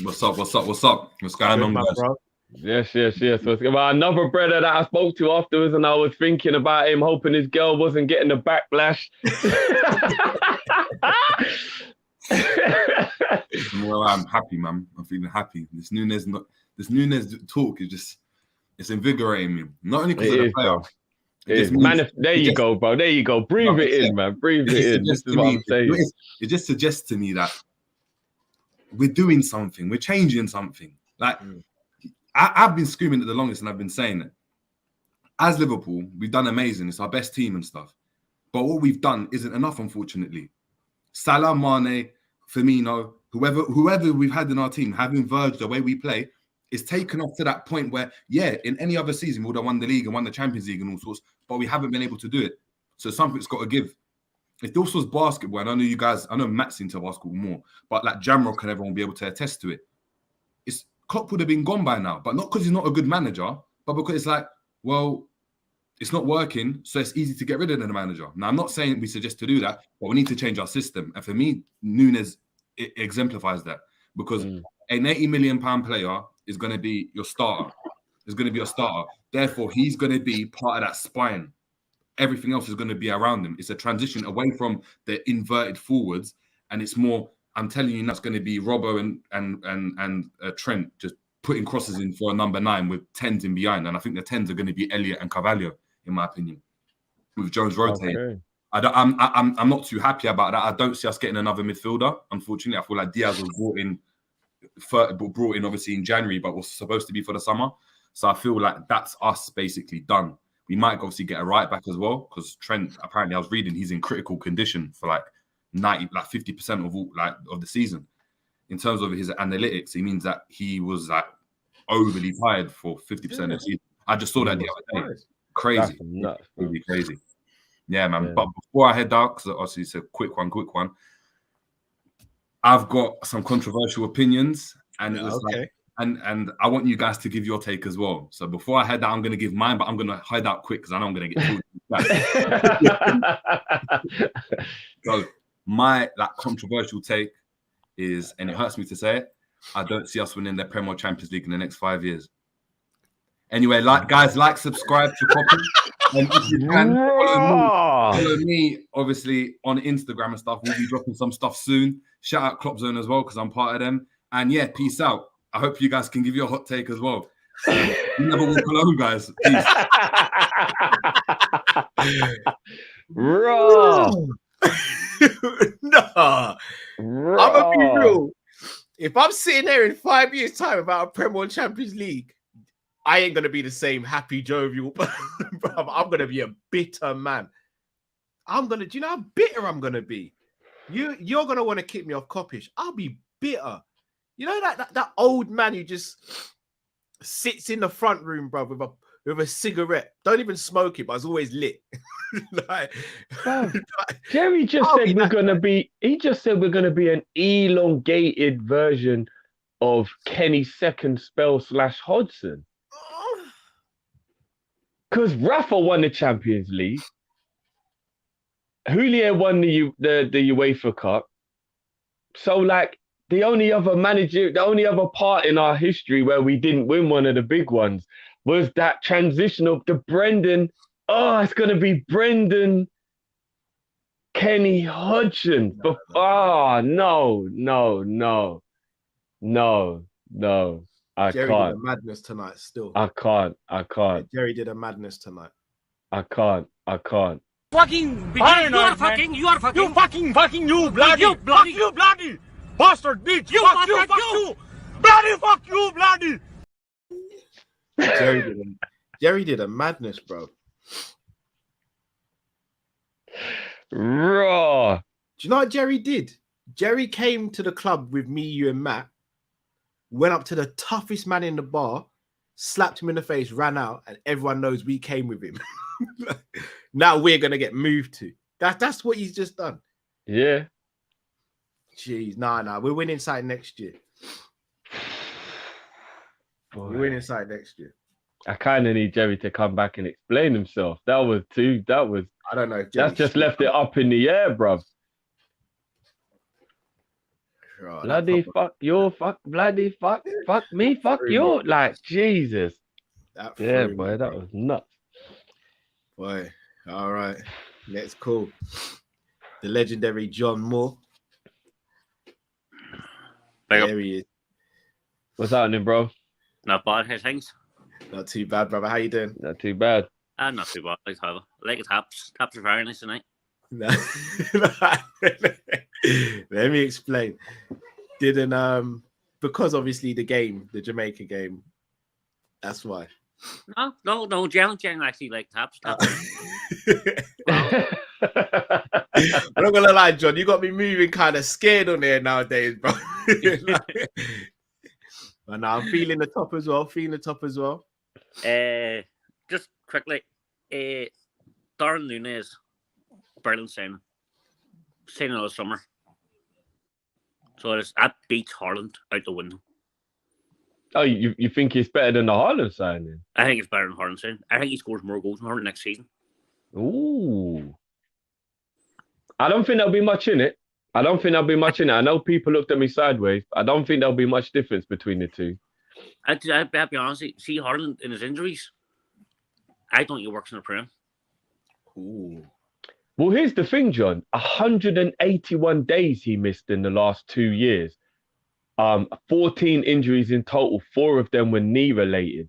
What's up? What's going on, guys? Bro? Yes. Well, another brother that I spoke to afterwards, and I was thinking about him, hoping his girl wasn't getting the backlash. Well, I'm happy, man. I'm feeling happy. This Nunez talk is it's invigorating me. Not only because of the player. There you go, bro. There you go. Breathe it in, man. Breathe it in. This is what I'm saying. It just suggests to me that we're doing something. We're changing something. Like, I've been screaming it the longest, and I've been saying it. As Liverpool, we've done amazing. It's our best team and stuff. But what we've done isn't enough, unfortunately. Salah, Mane, Firmino, whoever we've had in our team, having verged the way we play, is taken off to that point where, yeah, in any other season, we would have won the league and won the Champions League and all sorts, but we haven't been able to do it. So something's got to give. If this was basketball, and I know Matt's into basketball more, but like Jamrock and everyone will be able to attest to it. Klopp would have been gone by now, but not because he's not a good manager, but because it's like, well, it's not working, so it's easy to get rid of the manager. Now, I'm not saying we suggest to do that, but we need to change our system. And for me, Nunez exemplifies that, because an £80 million player is going to be your starter. Is going to be your starter. Therefore, he's going to be part of that spine. Everything else is going to be around him. It's a transition away from the inverted forwards, and it's more. I'm telling you, that's going to be Robbo and Trent just putting crosses in for a number 9 with 10s in behind, and I think the 10s are going to be Elliott and Carvalho, in my opinion, with Jones rotating. Okay. I'm not too happy about that. I don't see us getting another midfielder. Unfortunately, I feel like Diaz was brought in obviously in January, but was supposed to be for the summer. So I feel like that's us basically done. We might obviously get a right back as well, because Trent, apparently I was reading, he's in critical condition for like 50% of all of the season. In terms of his analytics, he means that he was like overly tired for 50% of the season. I just saw that the other day. Crazy. Really crazy. Yeah, man. Yeah. But before I head out, because obviously it's a quick one. I've got some controversial opinions, and it was like, and I want you guys to give your take as well. So before I head out, I'm going to give mine, but I'm going to head out quick because I know I'm going to get So my controversial take is, and it hurts me to say it, I don't see us winning the Premier Champions League in the next 5 years. Anyway, subscribe to Kopish. And if you can, follow me, obviously, on Instagram and stuff. We'll be dropping some stuff soon. Shout out Klopp Zone as well, because I'm part of them. And yeah, peace out. I hope you guys can give your hot take as well. You never walk alone, guys. Peace. Raw. Nah. I'm going to be real. If I'm sitting there in 5 years' time about a Premier Champions League, I ain't going to be the same happy, jovial. I'm going to be a bitter man. Do you know how bitter I'm going to be? You're going to want to kick me off Kopish. I'll be bitter. You know that old man who just sits in the front room, bro, with a cigarette. Don't even smoke it, but it's always lit. Jerry just said we're going to be. He just said we're going to be an elongated version of Kenny's second spell / Hodgson. Because Rafa won the Champions League. Julia won the UEFA Cup. So, the only other part in our history where we didn't win one of the big ones was that transition of the Brendan. Oh, it's going to be Brendan, Kenny, Hodgson. No. I Jerry can't. did a madness tonight still. I can't. Jerry did a madness tonight. I can't. Fucking beginner, you are fucking, you bloody bastard bitch, fuck you, bloody. Jerry did a madness, bro. Raw. Do you know what Jerry did? Jerry came to the club with me, you, and Matt, went up to the toughest man in the bar, slapped him in the face, ran out, and everyone knows we came with him. Now we're gonna get moved to. That's what he's just done. Yeah. Jeez, nah. We're winning side next year. Boy. We're winning side next year. I kind of need Jerry to come back and explain himself. I don't know. That's just left it up in the air, bruv. Oh, bloody fuck you, bloody fuck me, fuck you. Jesus. Yeah, boy, that was nuts. Boy, all right. Let's call the legendary John Moore. There he is. What's happening, bro? Not bad, hey, things. Not too bad, brother. How you doing? Not too bad. Not too bad. Like taps. Taps are very nice tonight. No. Let me explain. Didn't because obviously the Jamaica game. That's why. No. Jen actually like taps. I'm not gonna lie, John. You got me moving kind of scared on there nowadays, bro. But now I'm feeling the top as well. Just quickly, Darwin Nunez, Berlin signing of the summer. So that beats Haaland out the window. Oh, you think he's better than the Haaland signing? I think it's better than Haaland signing. I think he scores more goals than Haaland next season. Ooh. I don't think there'll be much in it. I know people looked at me sideways. I don't think there'll be much difference between the two. I'll be honest. See Haaland in his injuries. I don't think he works in the Prem. Ooh. Well, here's the thing, John. 181 days he missed in the last 2 years. 14 injuries in total. 4 of them were knee related.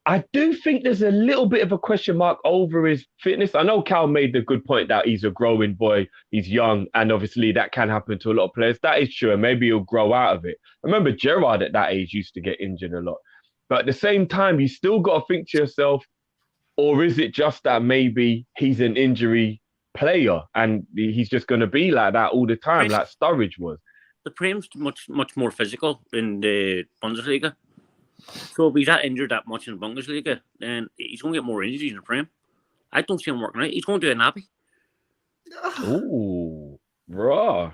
I do think there's a little bit of a question mark over his fitness. I know Cal made the good point that he's a growing boy, he's young, and obviously that can happen to a lot of players. That is true, and maybe he'll grow out of it. I remember Gerrard at that age used to get injured a lot. But at the same time, you still got to think to yourself, or is it just that maybe he's an injury player and he's just going to be like that all the time, like Sturridge was? The Prem's much more physical in the Bundesliga. So if he's that injured that much in the Bundesliga, then he's going to get more injuries in the Prem. I don't see him working out. He's going to do a nappy. Ooh, raw.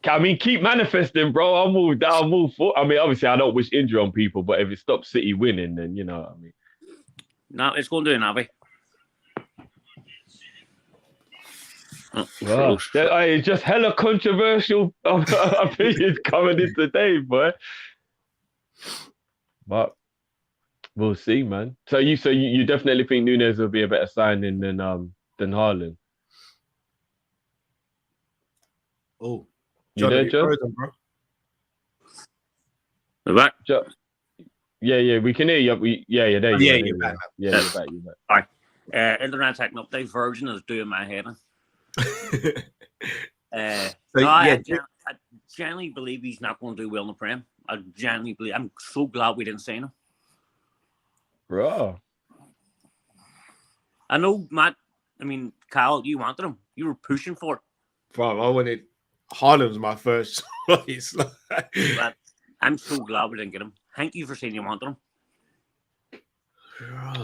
I mean, keep manifesting, bro. I'll move down, move forward. I mean, obviously, I don't wish injury on people, but if it stops City winning, then you know what I mean. No, it's going to do a nappy. Wow. It's just hella controversial opinions coming in today, boy. But we'll see, man. So you definitely think Nunez will be a better signing than Haaland? Oh, you there, Joe? Back? Yeah, we can hear you. There you are. You're back. Yeah, you're back. All right. Internet taking update. Virgin is doing my head in. I genuinely believe he's not going to do well in the Prem. I genuinely believe. I'm so glad we didn't sign him. Bro. I know, Matt. I mean, Kyle, you wanted him. You were pushing for it. Bro, I wanted Haaland was my first choice. But I'm so glad we didn't get him. Thank you for saying you wanted him.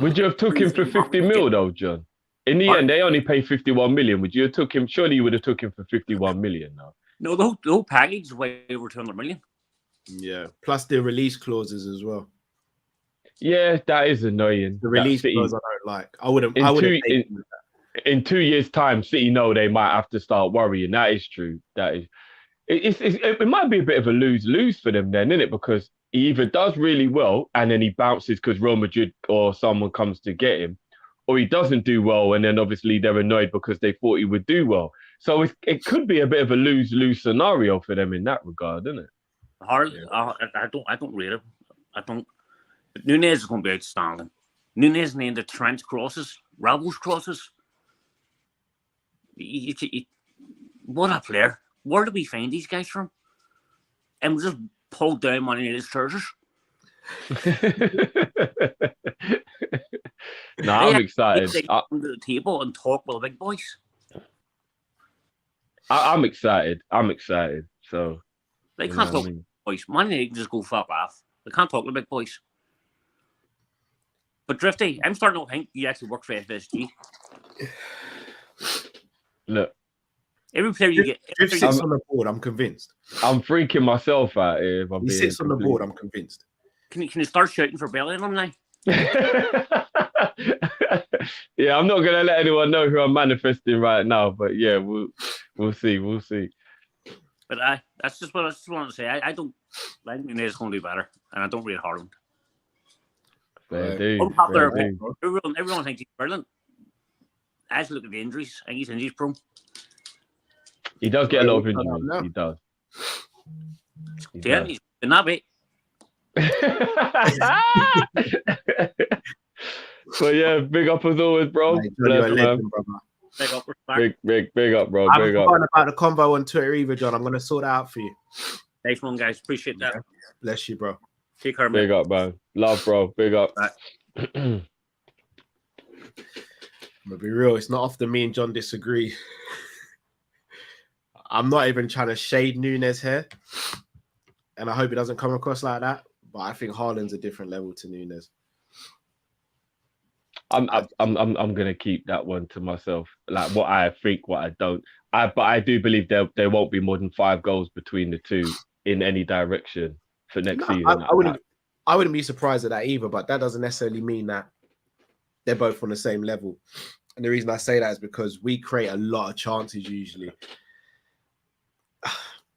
Would you have took him for 50 mil though, John? In the end, they only pay 51 million. Would you have took him? Surely you would have took him for 51 million now. No, the whole package is way over 200 million. Yeah, plus the release clauses as well. Yeah, that is annoying. The release clause I don't like. I wouldn't. In 2 years' time, City know they might have to start worrying. That is true. That is. It might be a bit of a lose-lose for them then, isn't it? Because he either does really well and then he bounces because Real Madrid or someone comes to get him, or he doesn't do well and then obviously they're annoyed because they thought he would do well. So it could be a bit of a lose-lose scenario for them in that regard, isn't it? I don't rate it. I don't. But Nunez is going to be outstanding. Nunez named the Trent crosses, Ramos crosses. What a player! Where do we find these guys from? And we just pulled down one of his trousers. No, I'm excited. They come to the table and talk with the big boys. I'm excited. So they can't talk to the boys. Man, they can just go fuck off. They can't talk to the big boys. But Drifty, I'm starting to think you actually work for FSG. Look. Every player you get. Drift sits on the board, I'm convinced. I'm freaking myself out here. He sits on the board, I'm convinced. Can you start shouting for Bellingham now? Yeah, I'm not gonna let anyone know who I'm manifesting right now, but yeah, we'll see. But that's just what I just wanted to say. I think Nunez is going to do better, and I don't rate Haaland. Everyone thinks he's brilliant. I just look at the injuries. I think he's injuries prone. He does get a lot of injuries. He does. He's in that bit. So yeah, big up as always, bro. Big up, big up, bro. I haven't forgotten about the combo on Twitter either, John. I'm gonna sort it out for you. Thanks, one guys. Appreciate that. Bless you, bro. Take care, man. Big up, man. Love, bro. Big up. I'm gonna be real. It's not often me and John disagree. I'm not even trying to shade Nunez here, and I hope it doesn't come across like that. But I think Haaland's a different level to Nunez. I'm gonna keep that one to myself. Like what I think, what I don't. But I do believe there won't be more than 5 goals between the two in any direction for next season. I wouldn't be surprised at that either. But that doesn't necessarily mean that they're both on the same level. And the reason I say that is because we create a lot of chances usually.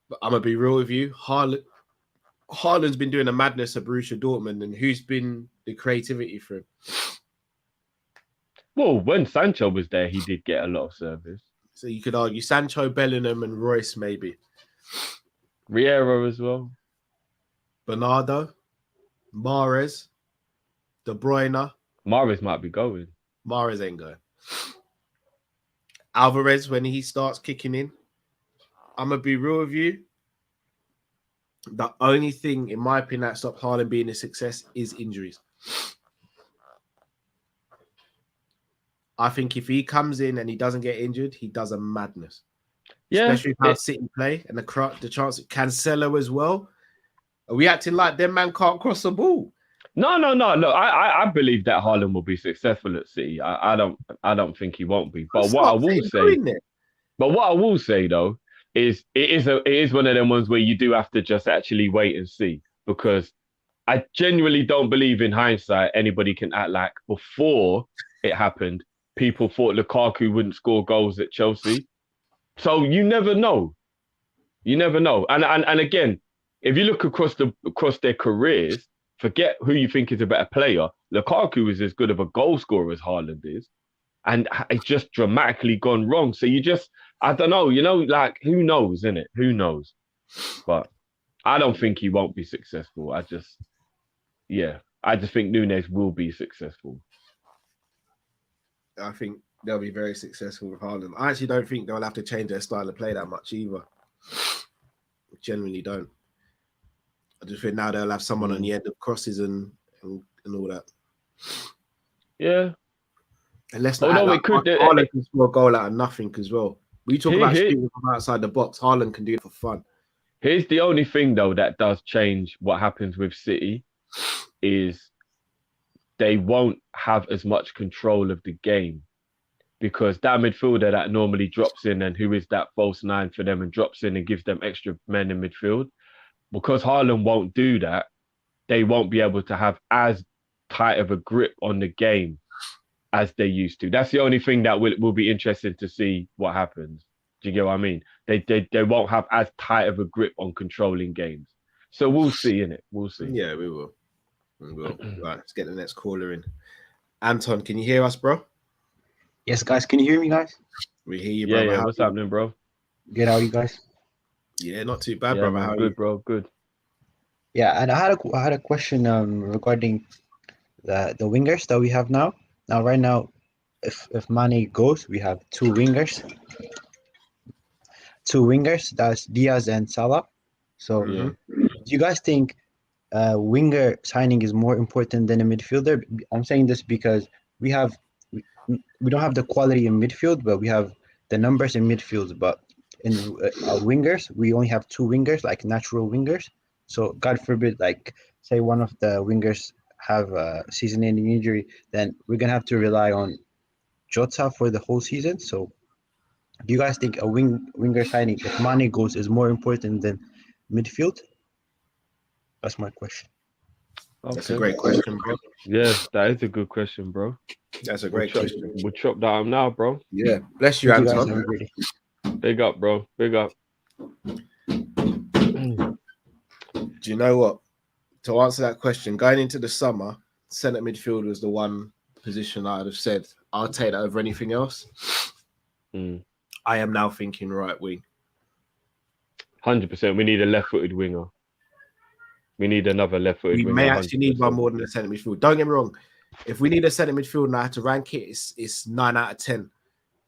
But I'm gonna be real with you, Haaland. Haaland's been doing a madness at Borussia Dortmund, and who's been the creativity for him? Well, when Sancho was there, he did get a lot of service. So you could argue Sancho, Bellingham, and Royce maybe. Riera as well. Bernardo, Mahrez, De Bruyne. Mahrez might be going. Mahrez ain't going. Alvarez, when he starts kicking in, I'm going to be real with you. The only thing, in my opinion, that stopped Haaland being a success is injuries. I think if he comes in and he doesn't get injured, he does a madness. Yeah. Especially how City play and the chance of Cancelo as well. Are we acting like them man can't cross the ball? No. Look, I believe that Haaland will be successful at City. I don't think he won't be. But what I will say though is it is one of them ones where you do have to just actually wait and see, because I genuinely don't believe in hindsight anybody can act like before it happened people thought Lukaku wouldn't score goals at Chelsea. So you never know. You never know. And again, if you look across their careers, forget who you think is a better player. Lukaku is as good of a goal scorer as Haaland is. And it's just dramatically gone wrong. So I don't know, like, who knows, innit? Who knows? But I don't think he won't be successful. I just think Nunez will be successful. I think they'll be very successful with Haaland. I actually don't think they'll have to change their style of play that much either. I genuinely don't. I just think now they'll have someone on the end of crosses and all that. Yeah. And let's not Haaland can score a goal out of nothing as well. We talk about shooting from outside the box. Haaland can do it for fun. Here's the only thing, though, that does change what happens with City is they won't have as much control of the game, because that midfielder that normally drops in and who is that false nine for them and drops in and gives them extra men in midfield, because Haaland won't do that, they won't be able to have as tight of a grip on the game as they used to. That's the only thing that will be interesting to see what happens. Do you get what I mean? They won't have as tight of a grip on controlling games. So we'll see, innit? We'll see. Yeah, we will. Right, let's get the next caller in. Anton, can you hear us, bro? Yes, guys. Can you hear me, guys? We hear you, bro. Yeah. What's happening, bro? Good. How are you guys? Yeah, not too bad, bro. How are you? Bro. Good. Yeah, and I had a question regarding the wingers that we have now. Now, right now, if Mane goes, we have two wingers. That's Diaz and Salah. So, do you guys think winger signing is more important than a midfielder? I'm saying this because we don't have the quality in midfield, but we have the numbers in midfield. But in wingers, we only have two wingers, like natural wingers. So God forbid, like say one of the wingers have a season-ending injury, then we're gonna have to rely on Jota for the whole season. So do you guys think a winger signing, if Mane goes, is more important than midfield? That's my question. Okay. That's a great question, bro. Yeah, that is a good question, bro. That's a great question. We'll chop that up now, bro. Yeah. Bless you, Anton. Big up, bro. Big up. Do you know what? To answer that question, going into the summer, centre midfield was the one position I'd have said I'll take that over anything else. I am now thinking right wing. 100%. We need a left-footed winger. We need another left-footed winger. We may actually need one more than a centre midfield. Don't get me wrong. If we need a centre midfield and I had to rank it, it's 9 out of 10.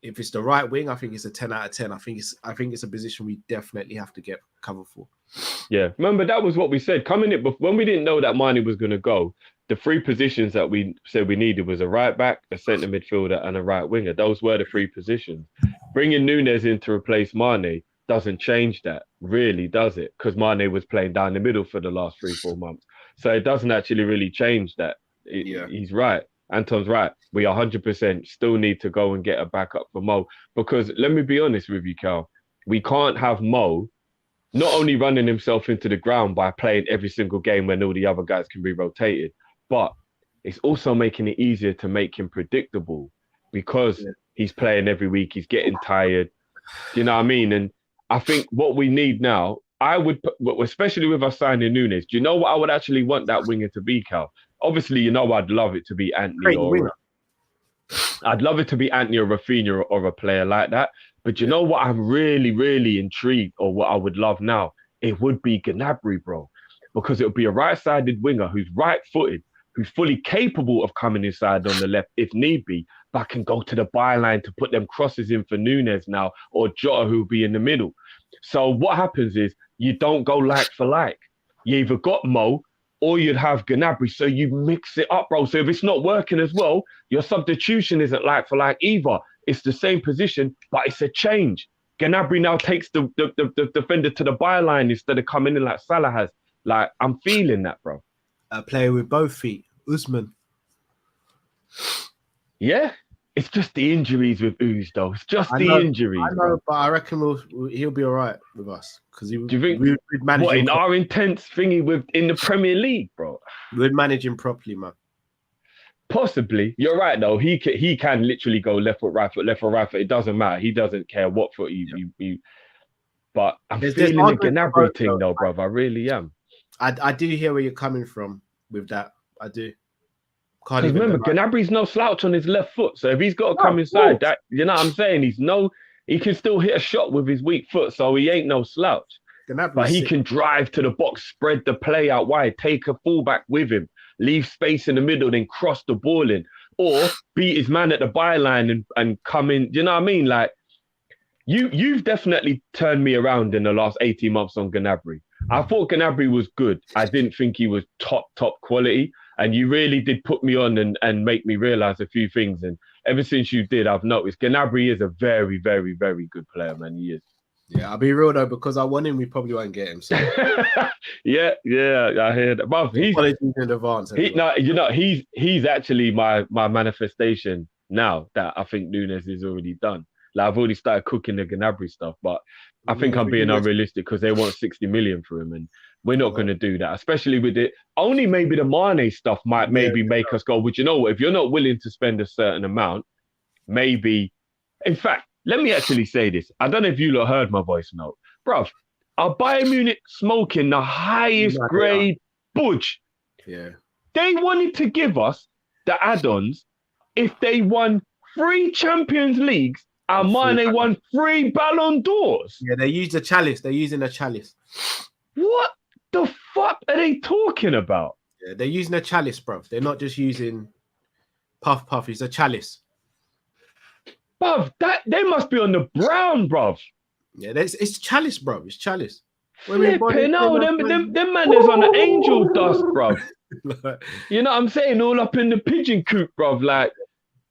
If it's the right wing, I think it's a 10 out of 10. I think it's a position we definitely have to get cover for. Yeah, remember that was what we said coming in when we didn't know that Mane was going to go. The three positions that we said we needed was a right back, a centre midfielder, and a right winger. Those were the three positions. Bringing Nunez in to replace Mane doesn't change that, really, does it? Because Mane was playing down the middle for the last 3-4 months, so it doesn't actually really change that. He's right. Anton's right. We 100% still need to go and get a backup for Mo, because let me be honest with you, Cal. We can't have Mo not only running himself into the ground by playing every single game when all the other guys can be rotated, but it's also making it easier to make him predictable, because he's playing every week, he's getting tired. Do you know what I mean? And I think what we need now I would, especially with us signing Nunez. Do you know what I would actually want that winger to be, Cal? Obviously, you know I'd love it to be Anthony or I'd love it to be Anthony or Rafinha or a player like that. But you know what I'm really, really intrigued, or what I would love now? It would be Gnabry, bro. Because it would be a right-sided winger who's right-footed, who's fully capable of coming inside on the left if need be, but can go to the byline to put them crosses in for Nunez now, or Jota, who'll be in the middle. So what happens is you don't go like for like. You either got Mo or you'd have Gnabry. So you mix it up, bro. So if it's not working as well, your substitution isn't like for like either. It's the same position, but it's a change. Gnabry now takes the defender to the byline instead of coming in like Salah has. Like, I'm feeling that, bro. A player with both feet, Usman. Yeah, it's just the injuries with Uz, though. It's just the injuries. I know, bro. but I reckon he'll be all right with us because Do you think what in our intense thingy in the Premier League, bro? We'd manage him properly, man. Possibly, you're right though. He can literally go left foot, right foot. It doesn't matter. He doesn't care what foot you. But I'm feeling the Gnabry thing though, bro. I really am. I do hear where you're coming from with that. I do. Because remember, Gnabry's no slouch on his left foot. So if he's got to come inside, that you know what I'm saying? He can still hit a shot with his weak foot, so he ain't no slouch. But he can drive to the box, spread the play out wide, take a fullback with him, leave space in the middle, then cross the ball in, or beat his man at the byline and come in. You know what I mean? Like you've definitely turned me around in the last 18 months on Gnabry. I thought Gnabry was good. I didn't think he was top quality. And you really did put me on and make me realize a few things. And ever since you did, I've noticed Gnabry is a very, very, very good player, man. He is. Yeah, I'll be real though, because I want him, we probably won't get him. So. yeah, I hear that. But he's in advance. He's actually my manifestation now that I think Nunez is already done. Like I've already started cooking the Gnabry stuff, but I think I'm being unrealistic because they want 60 million for him, and we're not going to do that. Especially with it, only maybe the Mane stuff might make us go. But you know what? If you're not willing to spend a certain amount, maybe. In fact, let me actually say this. I don't know if you lot heard my voice note, bruv. Are Bayern Munich smoking the highest grade budge? Yeah. They wanted to give us the add-ons if they won 3 Champions Leagues. And Mane won 3 Ballon d'Ors. Yeah, they used a chalice. They're using a chalice. What the fuck are they talking about? Yeah, they're using a chalice, bro. They're not just using puff. It's a chalice. Bruv, they must be on the brown, bruv. Yeah, it's chalice, bro. It's chalice. Flipping no, them man is on the angel dust, bruv. You know what I'm saying? All up in the pigeon coop, bruv. Like,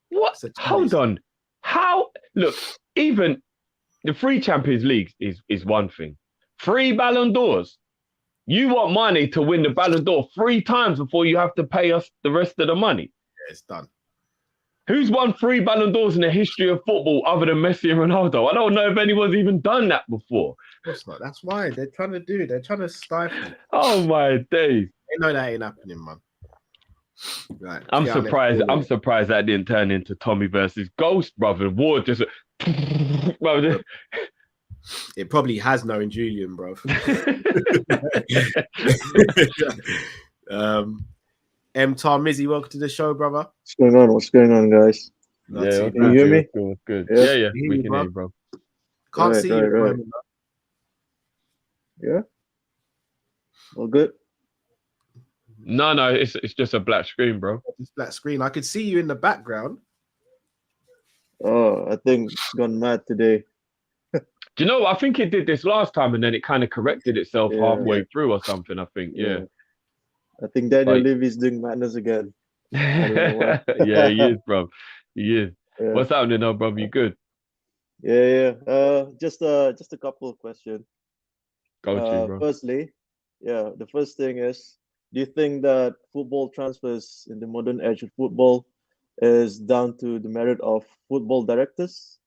what? Hold on. How? Look, even the 3 Champions Leagues is one thing. 3 Ballon d'Ors. You want Mane to win the Ballon d'Or 3 times before you have to pay us the rest of the money. Yeah, it's done. Who's won 3 Ballon d'Ors in the history of football other than Messi and Ronaldo? I don't know if anyone's even done that before. Of course not. That's why they're trying to do it. They're trying to stifle. Oh my days. They know that ain't happening, man. Right. I'm surprised. I'm surprised that didn't turn into Tommy versus Ghost, brother. War just. It probably has knowing Julian, bro. M. Tarmizi, welcome to the show, brother. What's going on, guys? Yeah, can you hear me? Good. Yeah. We can hear you, bro. Can't see you. Right. Yeah. All good. No, it's just a black screen, bro. It's black screen. I could see you in the background. Oh, I think it's gone mad today. Do you know? I think it did this last time, and then it kind of corrected itself halfway through or something. I think, yeah. I think Daniel Levy's doing madness again. Yeah, he is, bro. He is. Yeah. What's happening now, bro? You good? Yeah. Just a couple of questions. Go to, bro. Firstly, the first thing is, do you think that football transfers in the modern age of football is down to the merit of football directors?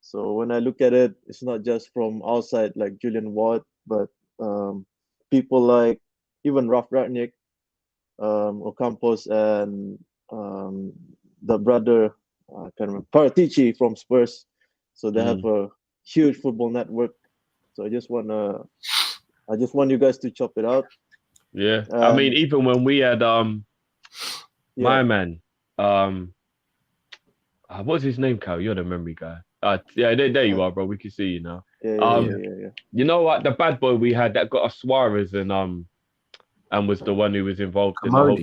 So when I look at it, it's not just from outside like Julian Ward, but people like even Ralf Rangnick, Ocampos, and the brother, I can't remember, Paratici from Spurs. So they have a huge football network. So I just want to I just want you guys to chop it out. Yeah. I mean, even when we had my man, what's his name, Cal? You're the memory guy. Yeah, there you are, bro. We can see you now. Yeah. You know what? The bad boy we had that got us Suarez and was the one who was involved in the whole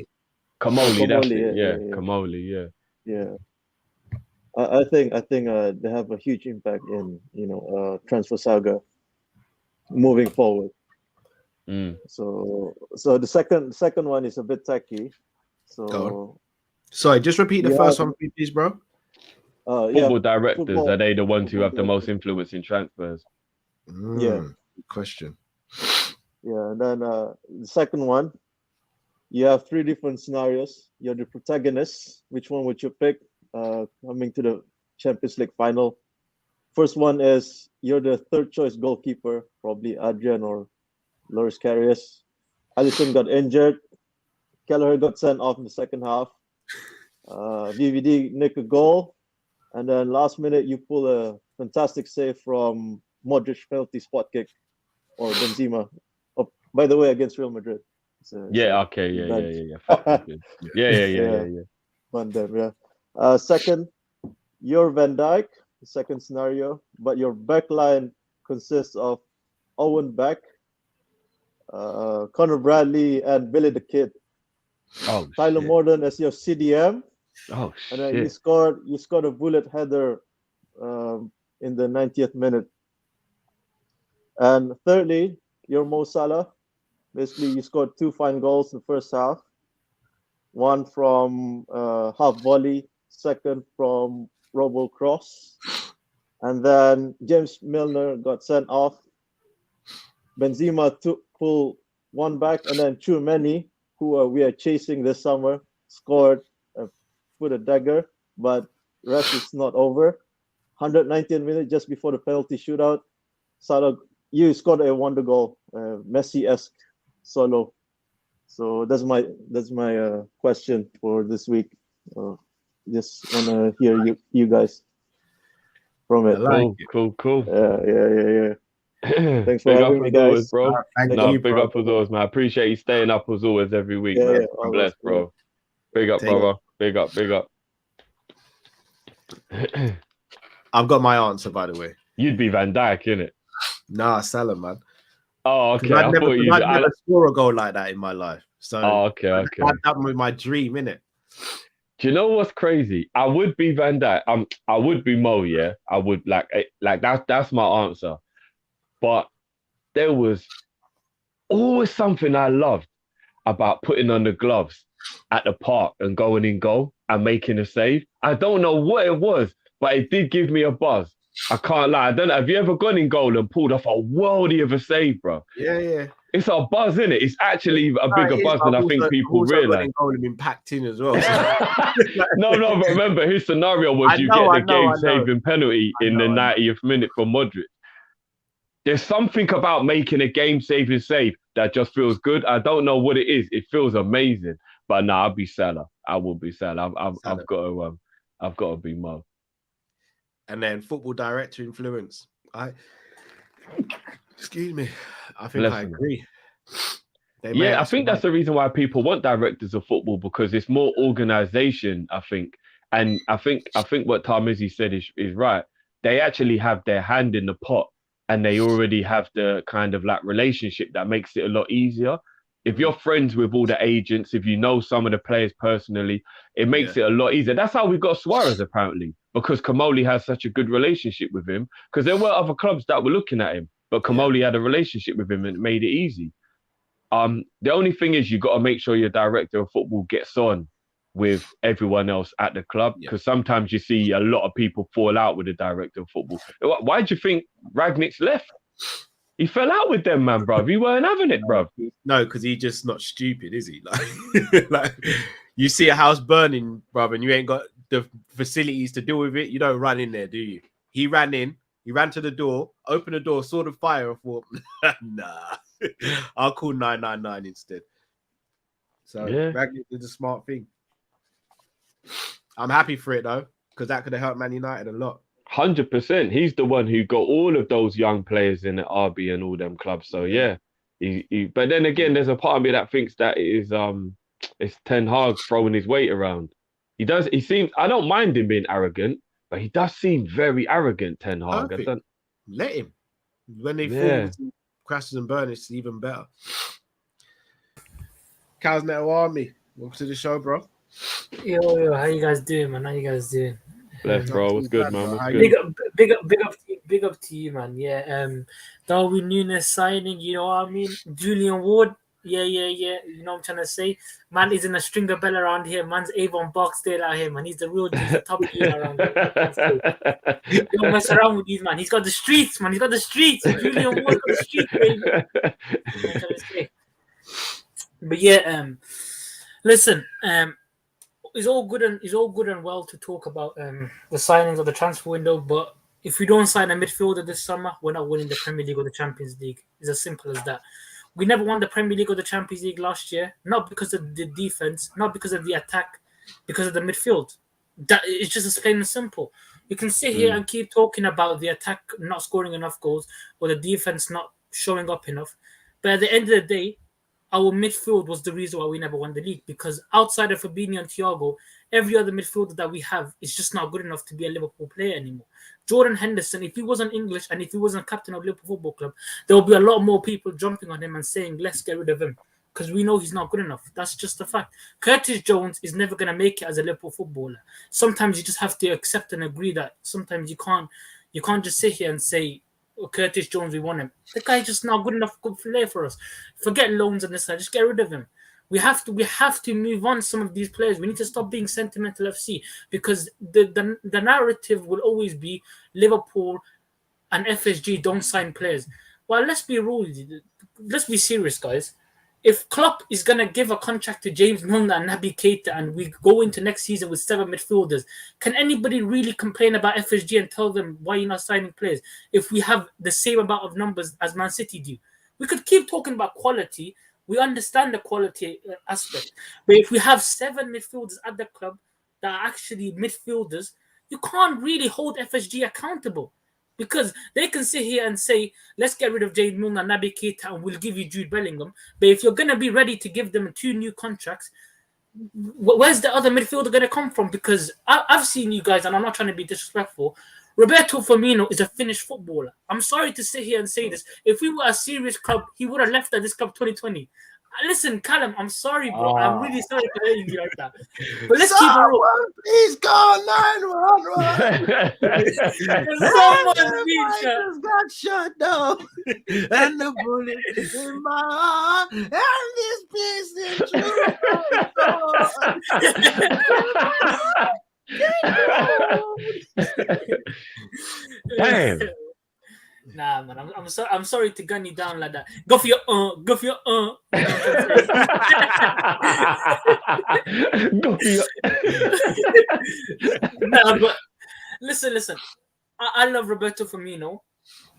Kamoli. That's it. Yeah, Kamoli. Yeah. I think they have a huge impact in transfer saga moving forward. So the second one is a bit tacky. So sorry, just repeat the first one, please, bro. Football directors, are they the ones who have the most influence in transfers? Good question. Yeah, and then the second one, you have 3 different scenarios. You're the protagonist. Which one would you pick coming to the Champions League final? First one is you're the third choice goalkeeper, probably Adrian or Loris Karius. Alisson got injured. Kelleher got sent off in the second half. VVD nick a goal. And then last minute, you pull a fantastic save from Modric penalty spot kick or Benzema. Oh, by the way, against Real Madrid. Yeah. Fun them, yeah. Second, you're Van Dijk, the second scenario, but your back line consists of Owen Beck, Conor Bradley, and Billy the Kid. Tyler Morden as your CDM. Oh, and then you scored a bullet header in the 90th minute. And thirdly, you're Mo Salah. Basically, you scored 2 fine goals in the first half. One from half volley, second from robo cross. And then James Milner got sent off. Benzema pulled one back, and then Tchouameni, who we are chasing this summer, scored, put a dagger, but rest is not over. 119th minute, just before the penalty shootout, Salah, you scored a wonder goal, Messi-esque solo. So that's my question for this week. Just wanna hear you guys from it. Cool. Yeah. Thanks for having me, guys. Always, bro. Big bro. up as always, man. I appreciate you staying up as always every week, Yeah, man. yeah, I'm always, blessed, bro. Big up, brother. Big up. I've got my answer, by the way. You'd be Van Dijk, innit? Nah, Salah, man. Oh, okay. I'd never score a goal like that in my life. So okay. That was my dream, innit? Do you know what's crazy? I would be Van Dijk. I would be Mo, yeah. I would like that's my answer. But there was always something I loved about putting on the gloves at the park and going in goal and making a save. I don't know what it was, but it did give me a buzz. I can't lie. I don't know. Have you ever gone in goal and pulled off a worldie of a save, bro? Yeah. It's a buzz, isn't it? It's actually a bigger buzz than I think people realize. Goal and been packed in as well. No, but remember his scenario was you get the game-saving penalty in the 90th minute from Modric. There's something about making a game-saving save that just feels good. I don't know what it is. It feels amazing. But nah, I'll be Salah. I will be Salah. I've got to be Mo. And then football director influence. Excuse me. I think I agree. I think that's the reason why people want directors of football, because it's more organization, I think. And I think what Tarmizi said is right. They actually have their hand in the pot, and they already have the kind of like relationship that makes it a lot easier. If you're friends with all the agents, if you know some of the players personally, it makes it a lot easier. That's how we got Suarez, apparently, because Kamoli has such a good relationship with him, because there were other clubs that were looking at him, but Kamoli had a relationship with him and it made it easy. The only thing is you got to make sure your director of football gets on with everyone else at the club, because sometimes you see a lot of people fall out with the director of football. Why do you think Ragnick's left? He fell out with them, man, bruv. He weren't having it, bruv. No, because he's just not stupid, is he? Like you see a house burning, bruv, and you ain't got the facilities to deal with it. You don't run in there, do you? He ran to the door, opened the door, saw the fire, and thought, nah, I'll call 999 instead. So Ragnick did the smart thing. I'm happy for it, though, because that could have helped Man United a lot. 100%. He's the one who got all of those young players in at RB and all them clubs. So, yeah, But then again, there's a part of me that thinks that it's Ten Hag throwing his weight around. He seems, I don't mind him being arrogant, but he does seem very arrogant, Ten Hag. Perfect. Let him. When they fall crashes and burn, it's even better. Cal's Metal Army, welcome to the show, bro. Yo, how you guys doing, man? How you guys doing? Bless, bro. What's good, man? What's good? Big up to you, man. Yeah. Darwin Nunez signing, you know what I mean? Julian Ward. Yeah. You know what I'm trying to say? Man is in a stringer bell around here. Man's Avon Barksdale out here, man. He's the real the top gear around here. You don't mess around with these, man. He's got the streets, man. He's got the streets. Julian Ward got the streets, baby. You know what I'm trying to say? But yeah, listen, it's all good and well to talk about the signings of the transfer window, but if we don't sign a midfielder this summer, we're not winning the Premier League or the Champions League. It's as simple as that. We never won the Premier League or the Champions League last year, not because of the defense, not because of the attack, because of the midfield. That it's just as plain and simple. You can sit here and keep talking about the attack not scoring enough goals or the defense not showing up enough, but at the end of the day, our midfield was the reason why we never won the league, because outside of Fabinho and Thiago, every other midfielder that we have is just not good enough to be a Liverpool player anymore. Jordan Henderson, if he wasn't English and if he wasn't captain of Liverpool Football Club, there will be a lot more people jumping on him and saying, let's get rid of him, because we know he's not good enough. That's just a fact. Curtis Jones is never going to make it as a Liverpool footballer. Sometimes you just have to accept and agree that sometimes you can't just sit here and say, Curtis Jones, we want him. The guy's just not good enough to play for us. Forget loans on this side. Just get rid of him. We have to move on some of these players. We need to stop being sentimental FC, because the narrative will always be Liverpool and FSG don't sign players. Well, let's be real. Let's be serious, guys. If Klopp is going to give a contract to James Milner and Naby Keita and we go into next season with 7 midfielders, can anybody really complain about FSG and tell them why you're not signing players if we have the same amount of numbers as Man City do? We could keep talking about quality. We understand the quality aspect. But if we have 7 midfielders at the club that are actually midfielders, you can't really hold FSG accountable. Because they can sit here and say, let's get rid of James Milner and Naby Keita and we'll give you Jude Bellingham. But if you're going to be ready to give them 2 new contracts, where's the other midfielder going to come from? Because I've seen you guys, and I'm not trying to be disrespectful, Roberto Firmino is a finished footballer. I'm sorry to sit here and say this. If we were a serious club, he would have left at this club 2020. Listen, Callum, I'm sorry, bro. I'm really sorry for letting you like that. But let's keep it real. Please call 911. Someone's been shot. Got shot down. And the bullet in my heart. And this piece is true. Damn. Nah, man, I'm sorry to gun you down like that. Go for your go for your Go for your Nah, but listen. I love Roberto Firmino,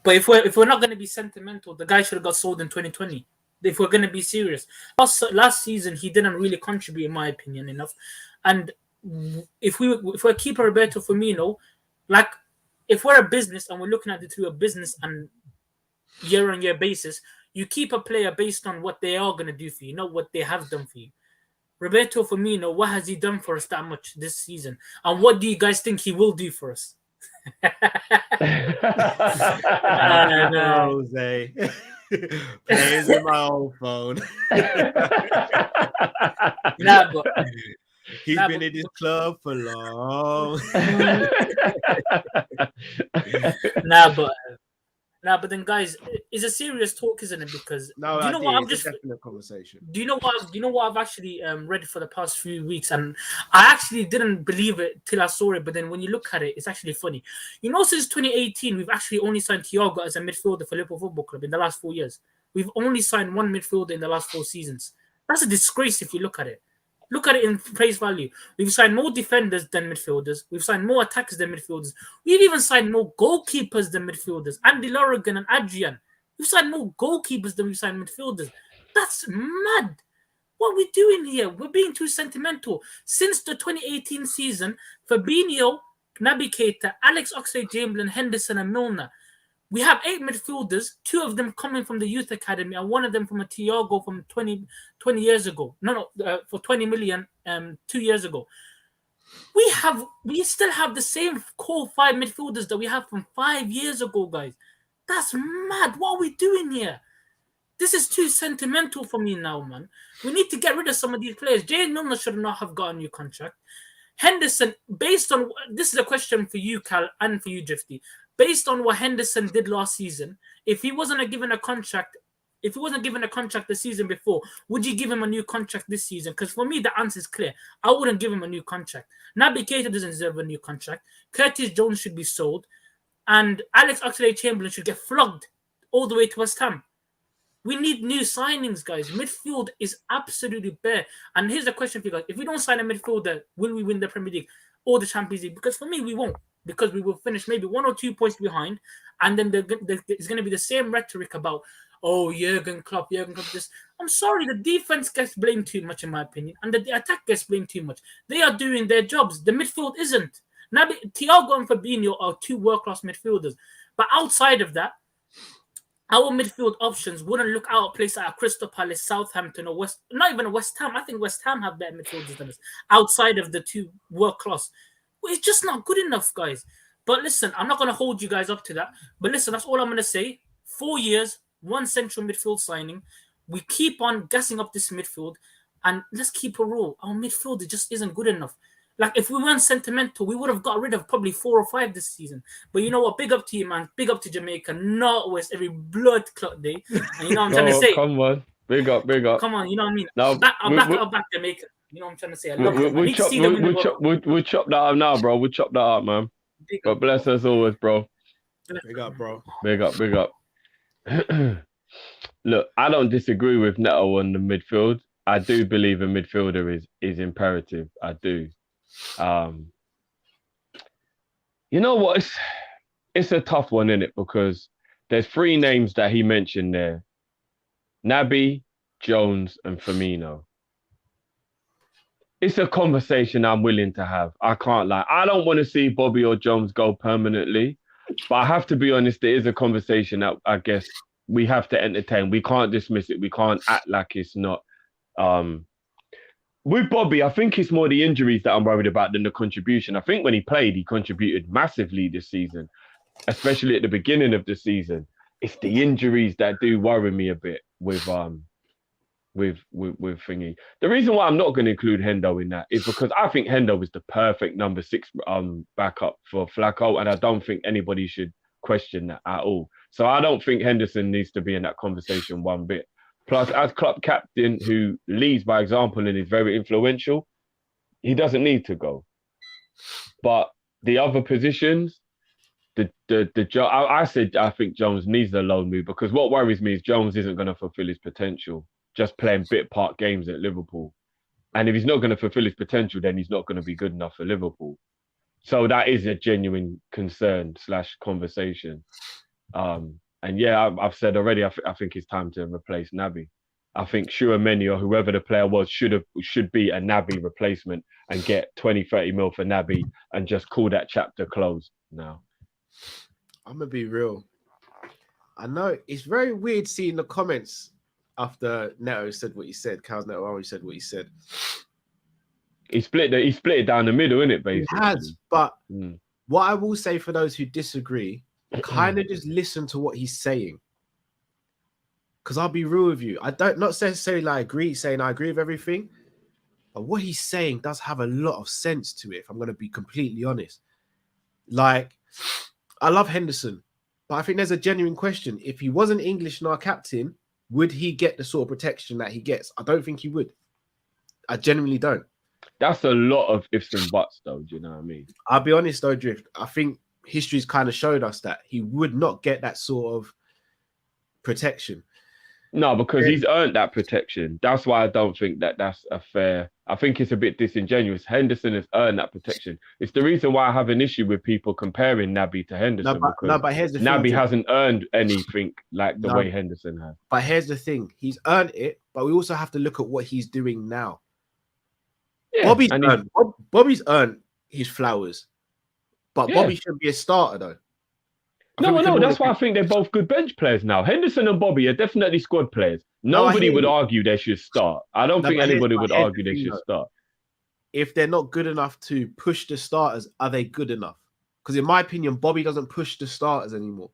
but if we're not going to be sentimental, the guy should have got sold in 2020. If we're going to be serious, last season he didn't really contribute, in my opinion, enough. And if we're keeping Roberto Firmino, like, if we're a business and we're looking at it through a business and year-on-year basis, you keep a player based on what they are going to do for you, not what they have done for you. Roberto Firmino, what has he done for us that much this season? And what do you guys think he will do for us? Jose. Plays in my old phone. He's been in this club for long. But then, guys, it's a serious talk, isn't it? Because no, do you know what I'm just definite conversation. Do you know what I've actually read for the past few weeks, and I actually didn't believe it till I saw it. But then when you look at it, it's actually funny. You know, since 2018, we've actually only signed Thiago as a midfielder for Liverpool Football Club in the last 4 years. We've only signed 1 midfielder in the last 4 seasons. That's a disgrace if you look at it. Look at it in face value. We've signed more defenders than midfielders. We've signed more attackers than midfielders. We've even signed more goalkeepers than midfielders. Andy Lorigan and Adrian. We've signed more goalkeepers than we've signed midfielders. That's mad. What are we doing here? We're being too sentimental. Since the 2018 season, Fabinho, Naby Keita, Alex Oxlade-Chamberlain, Henderson and Milner, We have 8 midfielders, 2 of them coming from the youth academy, and 1 of them from a Thiago from 20 years ago. For 20 million 2 years ago. We still have the same core 5 midfielders that we have from 5 years ago, guys. That's mad. What are we doing here? This is too sentimental for me now, man. We need to get rid of some of these players. Jay Nunez should not have got a new contract. Henderson, based on this is a question for you, Cal, and for you, Drifty. Based on what Henderson did last season, if he wasn't given a contract the season before, would you give him a new contract this season? Because for me, the answer is clear. I wouldn't give him a new contract. Naby Keita doesn't deserve a new contract. Curtis Jones should be sold. And Alex Oxlade-Chamberlain should get flogged all the way to West Ham. We need new signings, guys. Midfield is absolutely bare. And here's the question for you guys. If we don't sign a midfielder, will we win the Premier League or the Champions League? Because for me, we won't. Because we will finish maybe 1 or 2 points behind. And then it's going to be the same rhetoric about, oh, Jurgen Klopp, this. I'm sorry, the defense gets blamed too much, in my opinion. And the attack gets blamed too much. They are doing their jobs. The midfield isn't. Now, Thiago and Fabinho are 2 world-class midfielders. But outside of that, our midfield options wouldn't look out of place at Crystal Palace, Southampton, or not even West Ham. I think West Ham have better midfielders than us outside of the 2 world-class. It's just not good enough, guys. But listen, I'm not going to hold you guys up to that. But listen, that's all I'm going to say. 4 years, 1 central midfield signing. We keep on gassing up this midfield, and let's keep a rule. Our midfield just isn't good enough. Like, if we weren't sentimental, we would have got rid of probably 4 or 5 this season. But you know what? Big up to you, man. Big up to Jamaica. Not always every blood clot day. And you know what I'm trying to say? Come on. Big up. Come on, you know what I mean? Now, I'll back Jamaica. You know what I'm trying to say? I love them. We'll chop that up now, bro. We'll chop that up, man. God bless us always, bro. Big up, bro. Big up. Look, I don't disagree with Neto on the midfield. I do believe a midfielder is imperative. I do. You know what? It's a tough one, isn't it? Because there's 3 names that he mentioned there: Naby, Jones, and Firmino. It's a conversation I'm willing to have. I can't lie. I don't want to see Bobby or Jones go permanently, but I have to be honest, there is a conversation that I guess we have to entertain. We can't dismiss it. We can't act like it's not. With Bobby, I think it's more the injuries that I'm worried about than the contribution. I think when he played, he contributed massively this season, especially at the beginning of the season. It's the injuries that do worry me a bit with Thingy. The reason why I'm not going to include Hendo in that is because I think Hendo is the perfect number 6 backup for Flacco, and I don't think anybody should question that at all. So I don't think Henderson needs to be in that conversation one bit. Plus, as club captain who leads by example and is very influential, he doesn't need to go. But the other positions, I said I think Jones needs a loan move, because what worries me is Jones isn't going to fulfill his potential just playing bit part games at Liverpool. And if he's not going to fulfill his potential, then he's not going to be good enough for Liverpool. So that is a genuine concern / conversation. And yeah, I've said already, I think it's time to replace Naby. I think Tchouaméni or whoever the player was should be a Naby replacement and get 20-30 mil for Naby and just call that chapter closed now. I'm going to be real. I know it's very weird seeing the comments after Neto said what he said. Carl's Neto already said what he said. He split it down the middle, innit, basically? He has, but what I will say for those who disagree, kind of just listen to what he's saying. Because I'll be real with you. I don't not necessarily I agree with everything, but what he's saying does have a lot of sense to it, if I'm going to be completely honest. Like, I love Henderson, but I think there's a genuine question. If he wasn't English and our captain, would he get the sort of protection that he gets? I don't think he would. I genuinely don't. That's a lot of ifs and buts, though. Do you know what I mean? I'll be honest, though, Drift. I think history's kind of showed us that he would not get that sort of protection. No, because he's earned that protection. That's why I don't think that's a fair. I think it's a bit disingenuous. Henderson has earned that protection. It's the reason why I have an issue with people comparing Naby to Henderson. But here's the thing, Naby hasn't earned anything like the way Henderson has. But here's the thing. He's earned it, but we also have to look at what he's doing now. Yeah, Bobby's earned his flowers, but Bobby should be a starter, though. No, that's why I think they're both good bench players now. Henderson and Bobby are definitely squad players. Nobody would argue they should start. I don't think anybody would argue they should start. If they're not good enough to push the starters, are they good enough? Because in my opinion, Bobby doesn't push the starters anymore.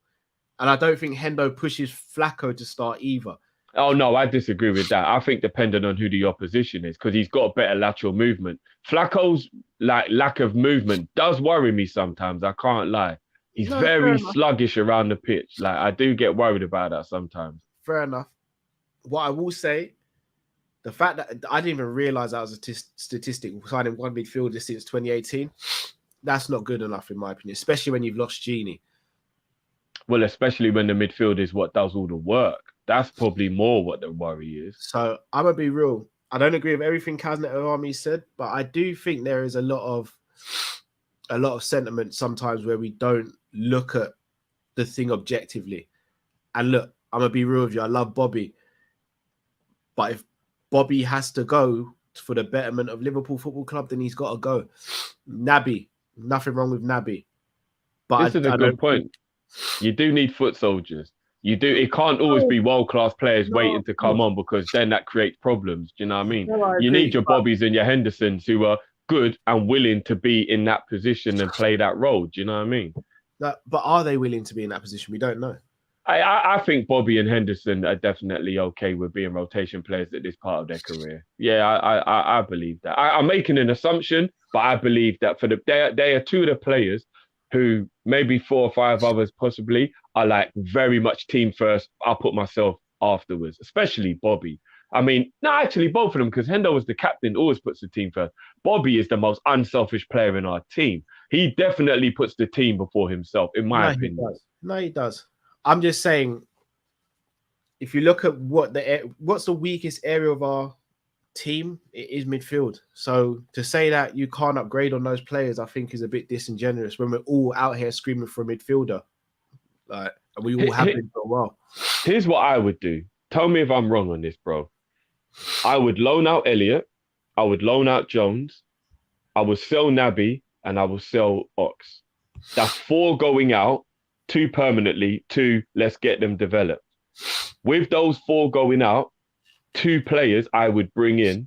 And I don't think Hendo pushes Flacco to start either. Oh, no, I disagree with that. I think depending on who the opposition is, because he's got better lateral movement. Flacco's lack of movement does worry me sometimes. I can't lie. He's very sluggish around the pitch. Like, I do get worried about that sometimes. Fair enough. What I will say, the fact that I didn't even realize that was a statistic, signing one midfielder since 2018, that's not good enough, in my opinion, especially when you've lost Genie. Well, especially when the midfield is what does all the work. That's probably more what the worry is. So I'm going to be real. I don't agree with everything Kaznet Army said, but I do think there is a lot of sentiment sometimes where we don't look at the thing objectively. And look, I'm going to be real with you. I love Bobby. But if Bobby has to go for the betterment of Liverpool Football Club, then he's got to go. Naby, nothing wrong with Naby. But this is a good point. You do need foot soldiers. You do. It can't always be world-class players waiting to come on, because then that creates problems. Do you know what I mean? You need your Bobbies and your Hendersons who are good and willing to be in that position and play that role. Do you know what I mean? But are they willing to be in that position? We don't know. I think Bobby and Henderson are definitely okay with being rotation players at this part of their career. Yeah, I believe that. I'm making an assumption, but I believe that they are two of the players who maybe 4 or 5 others possibly are like very much team first. I'll put myself afterwards, especially Bobby. I mean, no, actually both of them, because Hendo was the captain, always puts the team first. Bobby is the most unselfish player in our team. He definitely puts the team before himself, in my opinion. He does. I'm just saying, if you look at what's the weakest area of our team, it is midfield. So to say that you can't upgrade on those players, I think is a bit disingenuous when we're all out here screaming for a midfielder. And we all have been for a while. Here's what I would do. Tell me if I'm wrong on this, bro. I would loan out Elliott. I would loan out Jones. I would sell Naby, and I will sell Ox. That's 4 going out, 2 permanently, 2 let's get them developed. With those 4 going out, 2 players I would bring in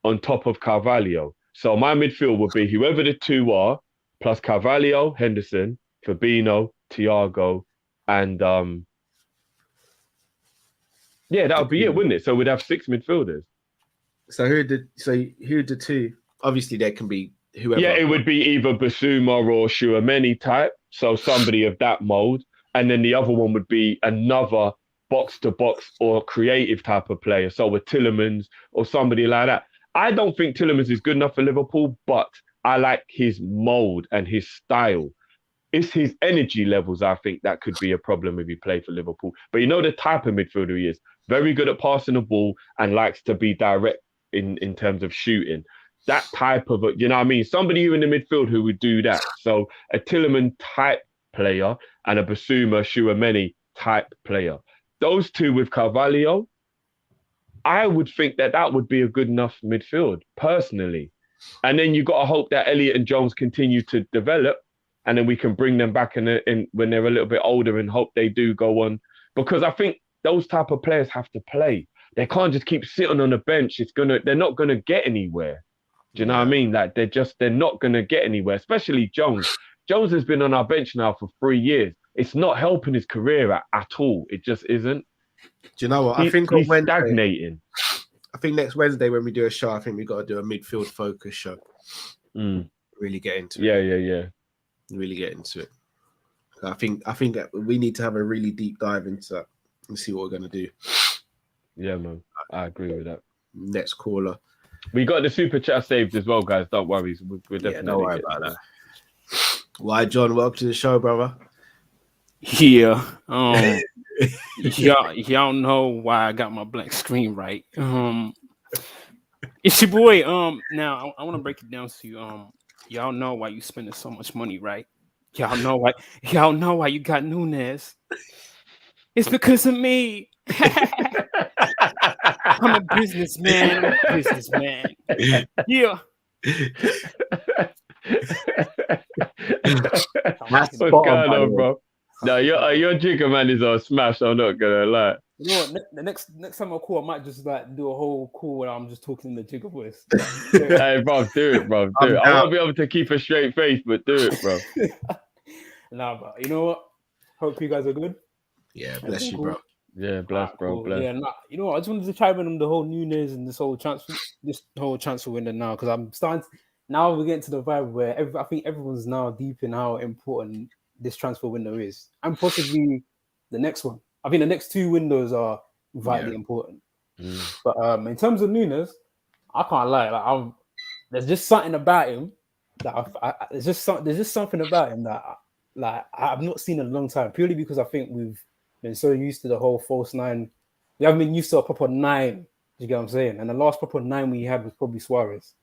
on top of Carvalho. So my midfield would be whoever the 2 are, plus Carvalho, Henderson, Fabinho, Thiago, and yeah, that would be it, wouldn't it? So we'd have 6 midfielders. So who the 2? Obviously, there can be whoever. Yeah, it would be either Basuma or Chouameni type. So somebody of that mold. And then the other one would be another box-to-box or creative type of player. So a Tielemans or somebody like that. I don't think Tielemans is good enough for Liverpool, but I like his mold and his style. It's his energy levels, I think, that could be a problem if he played for Liverpool. But you know the type of midfielder he is. Very good at passing the ball and likes to be direct in terms of shooting. That type of, you know what I mean? Somebody in the midfield who would do that. So a Tielemans type player and a Basuma, Chouameni type player. Those 2 with Carvalho, I would think that would be a good enough midfield, personally. And then you got to hope that Elliott and Jones continue to develop, and then we can bring them back in when they're a little bit older and hope they do go on. Because I think those type of players have to play. They can't just keep sitting on the bench. They're not gonna get anywhere. Do you know what I mean? Like they're not gonna get anywhere, especially Jones. Jones has been on our bench now for 3 years. It's not helping his career at all. It just isn't. Do you know what? I think he's stagnating. I think next Wednesday when we do a show, I think we've got to do a midfield focus show. Really get into it. Yeah. Really get into it. I think that we need to have a really deep dive into that and see what we're going to do. Yeah, man. I agree with that. Next caller. We got the super chat saved as well, guys. Don't worry. We're definitely don't worry about that. Why, John? Welcome to the show, brother. Yeah. Y'all know why I got my black screen right. It's your boy. Now I want to break it down to you. Y'all know why you spending so much money, right? Y'all know why you got Nunez. It's because of me. I'm a businessman. Yeah. What's going on, bro? No, your Jigger man is on smash. I'm not gonna lie. You know what? The next time I call, I might just like do a whole call where I'm just talking in the Jigger voice. Hey, bro, do it, bro. Do it. I won't be able to keep a straight face, but do it, bro. Nah, but you know what? Hope you guys are good. Yeah, bless you, bro. Yeah, bless, bro. Cool. Bless. Yeah, nah, you know what? I just wanted to chime in on the whole Nunez and this whole transfer window now, because I'm starting. Now we're getting to the vibe where I think everyone's now deep in how important this transfer window is, and possibly the next one. I think the next two windows are vitally important. But in terms of Nunez, I can't lie. Like, there's just something about him that there's just something about him that like I've not seen in a long time. Purely because I think we've been so used to the whole false nine. We haven't been used to a proper nine. You get what I'm saying? And the last proper nine we had was probably Suarez.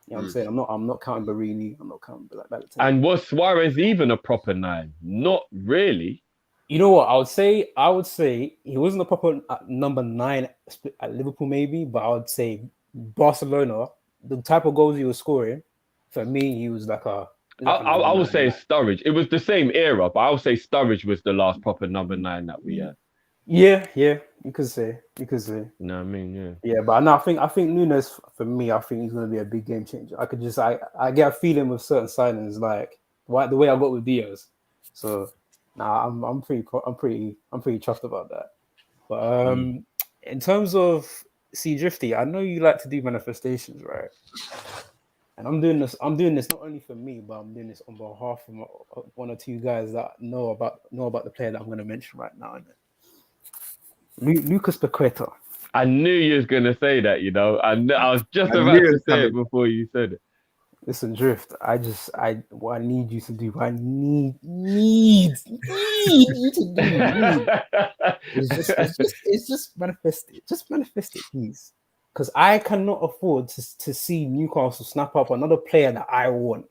You know what I'm saying? I'm not counting Barini. I'm not counting like that. And was Suarez even a proper nine? Not really. You know what? I would say he wasn't a proper number 9 at Liverpool, maybe, but I would say Barcelona, the type of goals he was scoring, for me, he was like a. I would say Sturridge. It was the same era, but I would say Sturridge was the last proper number 9 that we had. Yeah, you could say. You know what I mean? Yeah. Yeah, but no, I think Nunez, for me, I think he's going to be a big game changer. I get a feeling with certain signings, like the way I got with Diaz. So, I'm pretty chuffed about that. But in terms of Drifty, I know you like to do manifestations, right? And I'm doing this not only for me, but I'm doing this on behalf of one or two guys that know about the player that I'm going to mention right now. Lucas Paqueta. I knew you was gonna say that. You know, I was just about to say it before you said it. Listen, Drift. What I need you to do. What I need you to do. It's just manifest it. Just manifest it, please. Because I cannot afford to see Newcastle snap up another player that I want.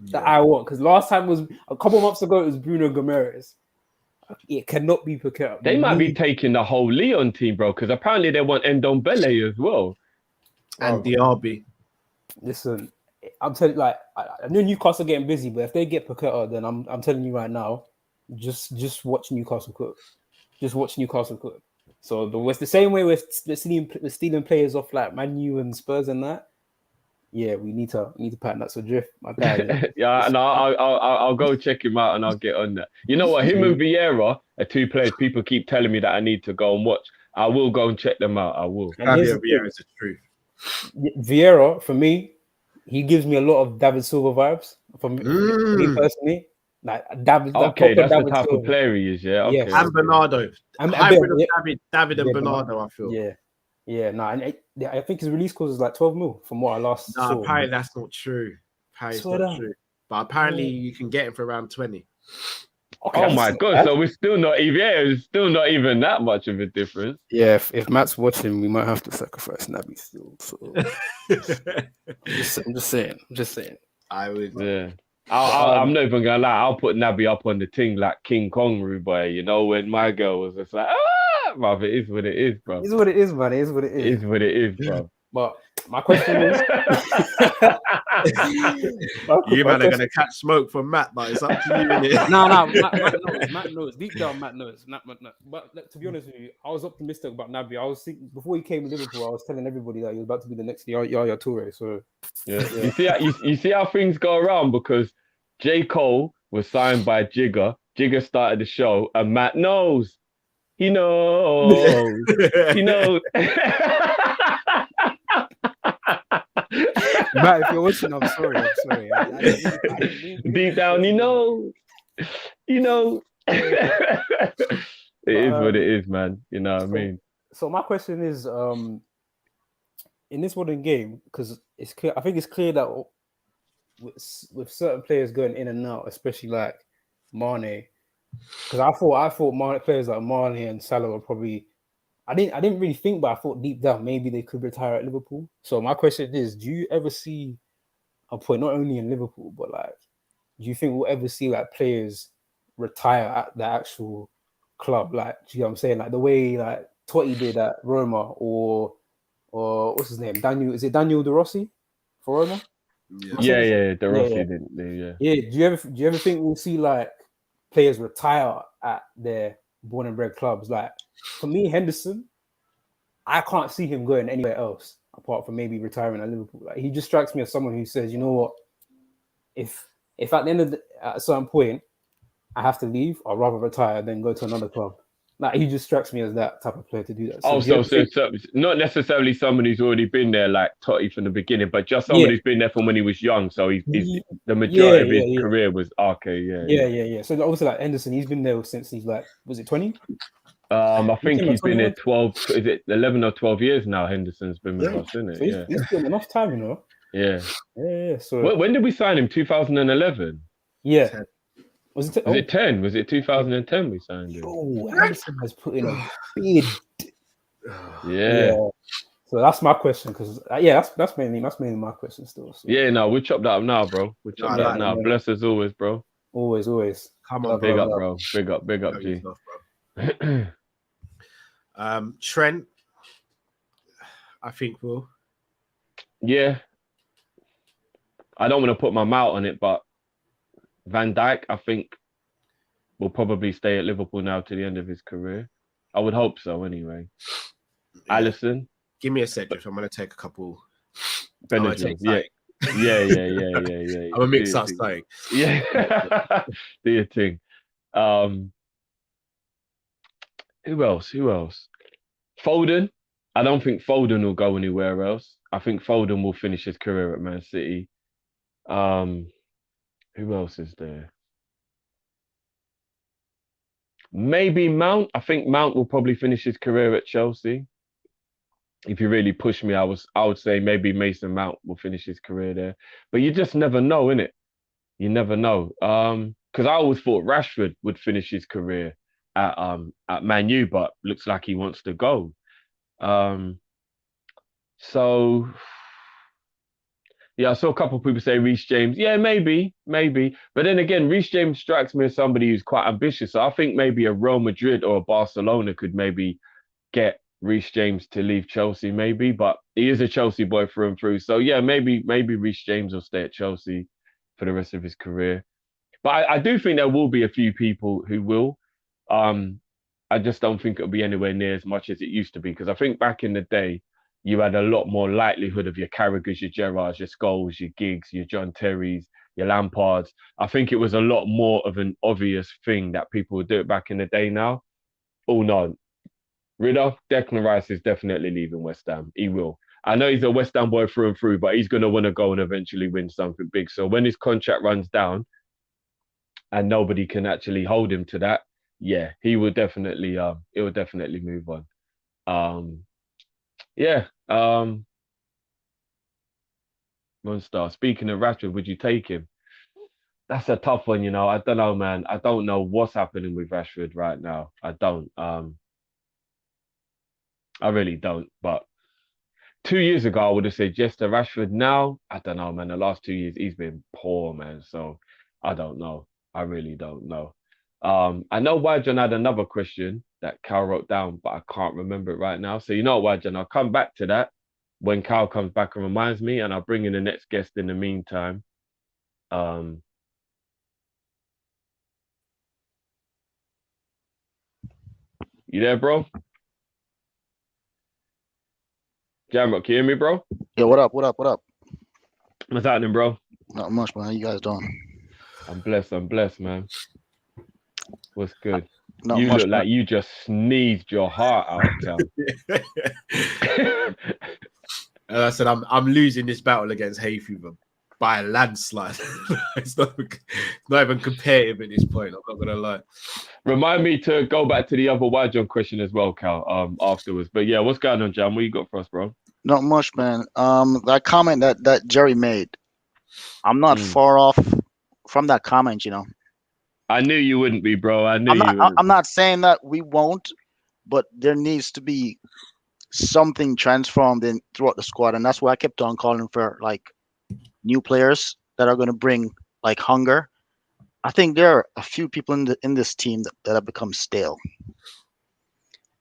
Because last time was a couple months ago. It was Bruno Gomes. It cannot be Paqueta. They might be taking the whole Leon team, bro, because apparently they want Ndombele as well. And Diaby. Listen, I'm telling you, like, I know Newcastle getting busy, but if they get Paqueta, then I'm telling you right now, just watch Newcastle cook. Just watch Newcastle cook. So it's the same way we're stealing players off like Man U and Spurs and that. Yeah, we need to pattern that. So Drift, my guy. Yeah, no, I'll go check him out and I'll get on that. You know what? Him and Vieira are two players people keep telling me that I need to go and watch. I will go and check them out. I will. Vieira is the truth. Vieira, for me, he gives me a lot of David Silva vibes. For me personally, like David. Okay, that's the type of player he is. Yeah. Okay. And Bernardo. Hybrid of David and Bernardo. I feel. Yeah, and I think his release cost is like 12 mil from what I last saw. Apparently that's not true. True. But apparently you can get him for around 20. Okay, oh my god! So we're still not even. Yeah, it's still not even that much of a difference. Yeah, if Matt's watching, we might have to sacrifice Naby still. So I'm just saying. I would. Yeah. I'm not even gonna lie. I'll put Naby up on the thing like King Kong, boy. You know, when my girl was just like, bruv, it is what it is, bro. It's what it is, man. It is what it is. It is what it is, bro. But my question is, you man are gonna catch smoke from Matt, but it's up to you. No, Matt knows. Deep down, Matt knows. But to be honest with you, I was optimistic about Naby. I was thinking before he came to Liverpool, I was telling everybody that he was about to be the next Yaya Toure. So yeah. You see how things go around, because J. Cole was signed by Jigger. Jigger started the show, and Matt knows. He knows. He knows. Matt, if you're watching, I'm sorry. Deep down, he knows. You know. It is what it is, man. You know what I mean? So my question is, in this modern game, because it's clear, I think it's clear that with certain players going in and out, especially like Mane, because I thought players like Mane and Salah were probably. I didn't really think, but I thought deep down maybe they could retire at Liverpool. So my question is, do you ever see a point, not only in Liverpool, but like, do you think we'll ever see like players retire at the actual club? Like, do you know what I'm saying? Like the way like Totti did at Roma, or what's his name? Is it Daniel De Rossi for Roma? Yeah, De Rossi didn't. Yeah. Do you ever think we'll see like players retire at their born and bred clubs. Like for me, Henderson, I can't see him going anywhere else apart from maybe retiring at Liverpool. Like he just strikes me as someone who says, you know what, if at the end of at a certain point I have to leave, I'd rather retire than go to another club. Like he just strikes me as that type of player to do that. So not necessarily someone who's already been there like Totti from the beginning, but just someone who's been there from when he was young. So he's the majority of his career was Yeah. So obviously like Henderson, he's been there since he's like, was it 20? I think he's been there 12, is it 11 or 12 years now? Henderson's been with us, isn't it? So he's been enough time, you know. Yeah. So when did we sign him? 2011. Yeah. Was it 10? Was it 2010 we signed him? Oh, Henderson has put in a bid. Yeah. So that's my question, because that's mainly my question still. So. Yeah, no, we'll chop that up now, bro. We'll chop that up now. Bless as always, bro. Always. Come on, big up, bro. Big up, G. Trent, I think will. Yeah. I don't want to put my mouth on it, but Van Dijk, I think, will probably stay at Liverpool now to the end of his career. I would hope so, anyway. Yeah. Alisson. Give me a second. I'm going to take a couple. Benadryl. Yeah. I'm going to mix up something. Yeah. Do your thing. Who else? Foden. I don't think Foden will go anywhere else. I think Foden will finish his career at Man City. Who else is there? Maybe Mount. I think Mount will probably finish his career at Chelsea. If you really push me, I would say maybe Mason Mount will finish his career there. But you just never know, innit? You never know. Because I always thought Rashford would finish his career at Man U, but looks like he wants to go. So yeah, I saw a couple of people say Reece James. Yeah, maybe. But then again, Reece James strikes me as somebody who's quite ambitious. So I think maybe a Real Madrid or a Barcelona could maybe get Reece James to leave Chelsea, maybe. But he is a Chelsea boy through and through. So yeah, maybe Reece James will stay at Chelsea for the rest of his career. But I do think there will be a few people who will. I just don't think it'll be anywhere near as much as it used to be. Because I think back in the day, you had a lot more likelihood of your Carragher's, your Gerrards, your Scholes, your Giggs, your John Terrys, your Lampards. I think it was a lot more of an obvious thing that people would do it back in the day now. Oh, no. Ridder, Declan Rice is definitely leaving West Ham. He will. I know he's a West Ham boy through and through, but he's going to want to go and eventually win something big. So when his contract runs down and nobody can actually hold him to that, yeah, he will definitely, it will definitely move on. Monster. Speaking of Rashford, would you take him? That's a tough one, you know. I don't know, man. I don't know what's happening with Rashford right now. I don't. I really don't. But 2 years ago, I would have said yes to Rashford. Now, I don't know, man. The last 2 years, he's been poor, man. So I don't know. I really don't know. I know Wajan had another question that Cal wrote down, but I can't remember it right now. So you know what, Wajan, I'll come back to that when Cal comes back and reminds me, and I'll bring in the next guest in the meantime. You there, bro? Jamrock, can you hear me, bro? Yeah, what up? What's happening, bro? Not much, man. How you guys doing? I'm blessed, man. What's good? Not you much, look like you just sneezed your heart out, Cal. I said I'm losing this battle against hay fever by a landslide. It's not even competitive at this point. I'm not gonna lie. Remind me to go back to the other Wajon question as well, Cal. Afterwards. But yeah, what's going on, Jam? What you got for us, bro? Not much, man. That comment that Jerry made, I'm not far off from that comment. You know, I knew you wouldn't be, bro. I'm not saying that we won't, but there needs to be something transformed in throughout the squad, and that's why I kept on calling for like new players that are going to bring like hunger. I think there are a few people in this team that have become stale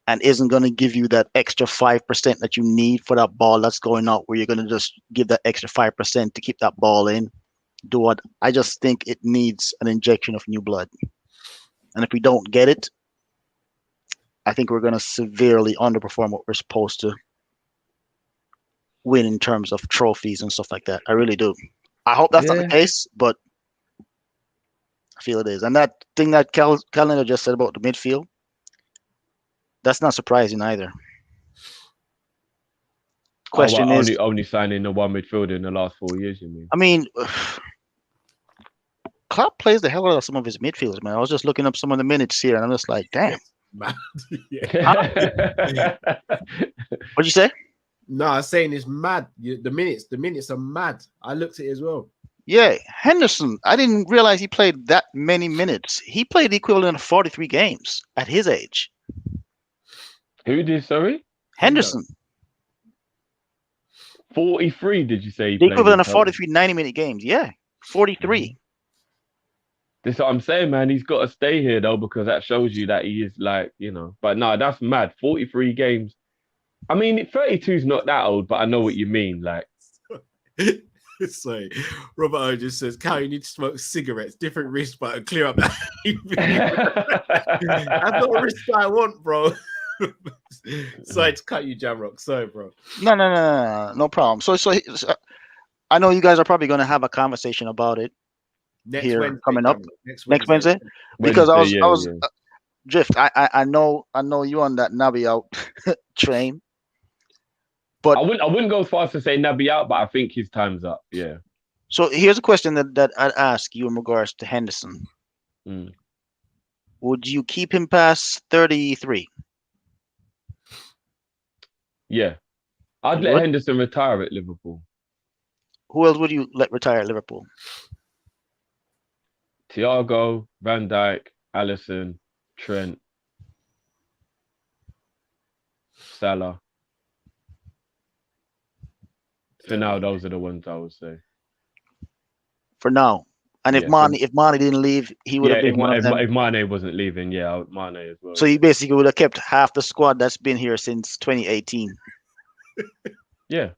and isn't going to give you that extra 5% that you need for that ball that's going out, where you're going to just give that extra 5% to keep that ball in. I just think it needs an injection of new blood. And if we don't get it, I think we're going to severely underperform what we're supposed to win in terms of trophies and stuff like that. I really do. I hope that's not the case, but I feel it is. And that thing that Calendar just said about the midfield, that's not surprising either. Question is only signing the one midfielder in the last 4 years, you mean? I mean, Klopp plays the hell out of some of his midfielders, man. I was just looking up some of the minutes here, and I'm just like, damn. Man. What'd you say? No, I was saying it's mad. The minutes are mad. I looked at it as well. Yeah, Henderson. I didn't realize he played that many minutes. He played the equivalent of 43 games at his age. Who did, sorry? Henderson. 43, did you say? The equivalent of 43 90-minute games. Yeah, 43. This is what I'm saying, man. He's got to stay here, though, because that shows you that he is like, But no, that's mad. 43 games. I mean, 32 is not that old, but I know what you mean. Like, Sorry, Robert O just says, "Cal, you need to smoke cigarettes, different wrist, but clear up that." That's not a wrist I want, bro. Sorry to cut you, Jamrock. Sorry, bro. No problem. So I know you guys are probably going to have a conversation about it coming up next Wednesday. Because I was Drift. I know you on that Naby out train. But I wouldn't go as far as to say Naby out, but I think his time's up. Yeah. So here's a question that I'd ask you in regards to Henderson. Would you keep him past 33? Yeah. I'd let Henderson retire at Liverpool. Who else would you let retire at Liverpool? Thiago, Van Dijk, Alisson, Trent, Salah. For now, those are the ones I would say. For now. And if Mane didn't leave, he would have been one of them. If Mane wasn't leaving, Mane as well. So he basically would have kept half the squad that's been here since 2018. Yeah.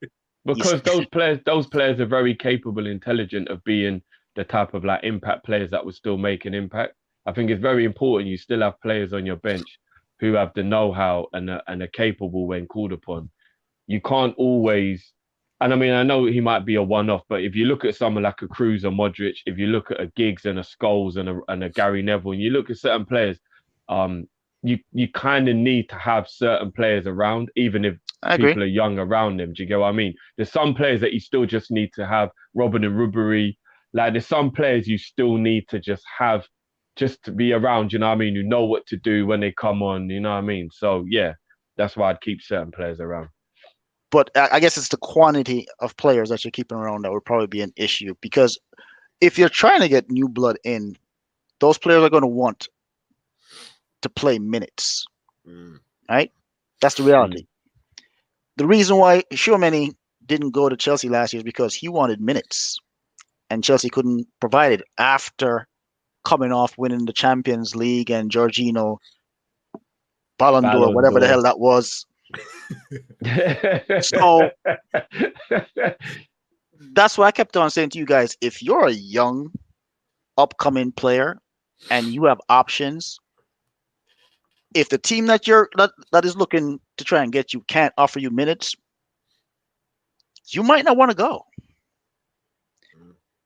Because those players are very capable, intelligent of being the type of like impact players that would still make an impact. I think it's very important you still have players on your bench who have the know-how and are capable when called upon. You can't always... And I mean, I know he might be a one-off, but if you look at someone like a Cruz or Modric, if you look at a Giggs and a Scholes and a Gary Neville, and you look at certain players, you kind of need to have certain players around, even if people are young around them. Do you get what I mean? There's some players that you still just need to have. Robin and Ribery, like there's some players you still need to just have, just to be around. You know what I mean? Who know what to do when they come on. You know what I mean? So yeah, that's why I'd keep certain players around. But I guess it's the quantity of players that you're keeping around that would probably be an issue, because if you're trying to get new blood in, those players are going to want to play minutes, right? That's the reality. The reason why Tchouaméni didn't go to Chelsea last year is because he wanted minutes, and Chelsea couldn't provide it after coming off winning the Champions League and Jorginho Ballon d'Or, whatever the hell that was. So that's why I kept on saying to you guys, if you're a young upcoming player and you have options, if the team that is looking to try and get you can't offer you minutes, you might not want to go.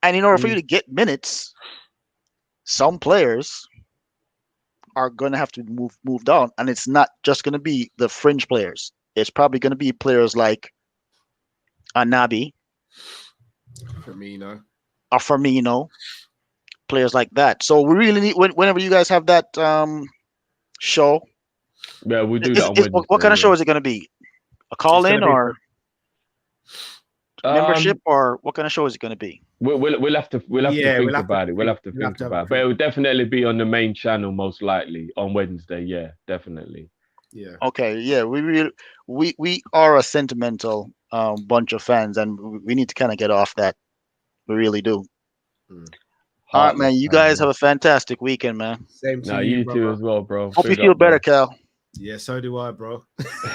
And in order for you to get minutes, some players are going to have to move down, and it's not just going to be the fringe players. It's probably going to be players like Naby, Firmino, players like that. So we really need, whenever you guys have that show. Yeah, we'll do that on Wednesday. What kind of show is it going to be? A call-in or membership, or what kind of show is it going to be? We'll have to think about it. We'll have to think about it. But it will definitely be on the main channel, most likely on Wednesday. Yeah, definitely. Yeah. Okay. Yeah, we are a sentimental bunch of fans, and we need to kind of get off that. We really do. All right, man. You guys have a fantastic weekend, man. Same to you, brother. Too as well, bro. Hope you feel better, Cal. Yeah, so do I, bro. All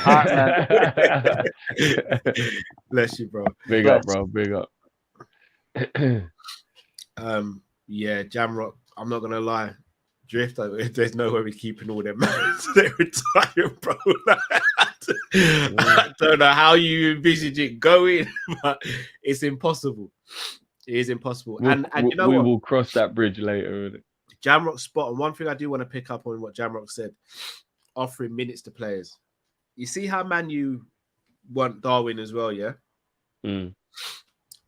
right, man. Bless you, bro. Big up, bro. Big up. Yeah, Jamrock, I'm not gonna lie. Drift, there's no way we're keeping all them man. They're retired, bro. I don't know how you envisage it going, but it's impossible. It is impossible. And you know we what? will cross that bridge later. Jamrock's spot on. One thing I do want to pick up on what Jamrock said, offering minutes to players. You see how you want Darwin as well, yeah?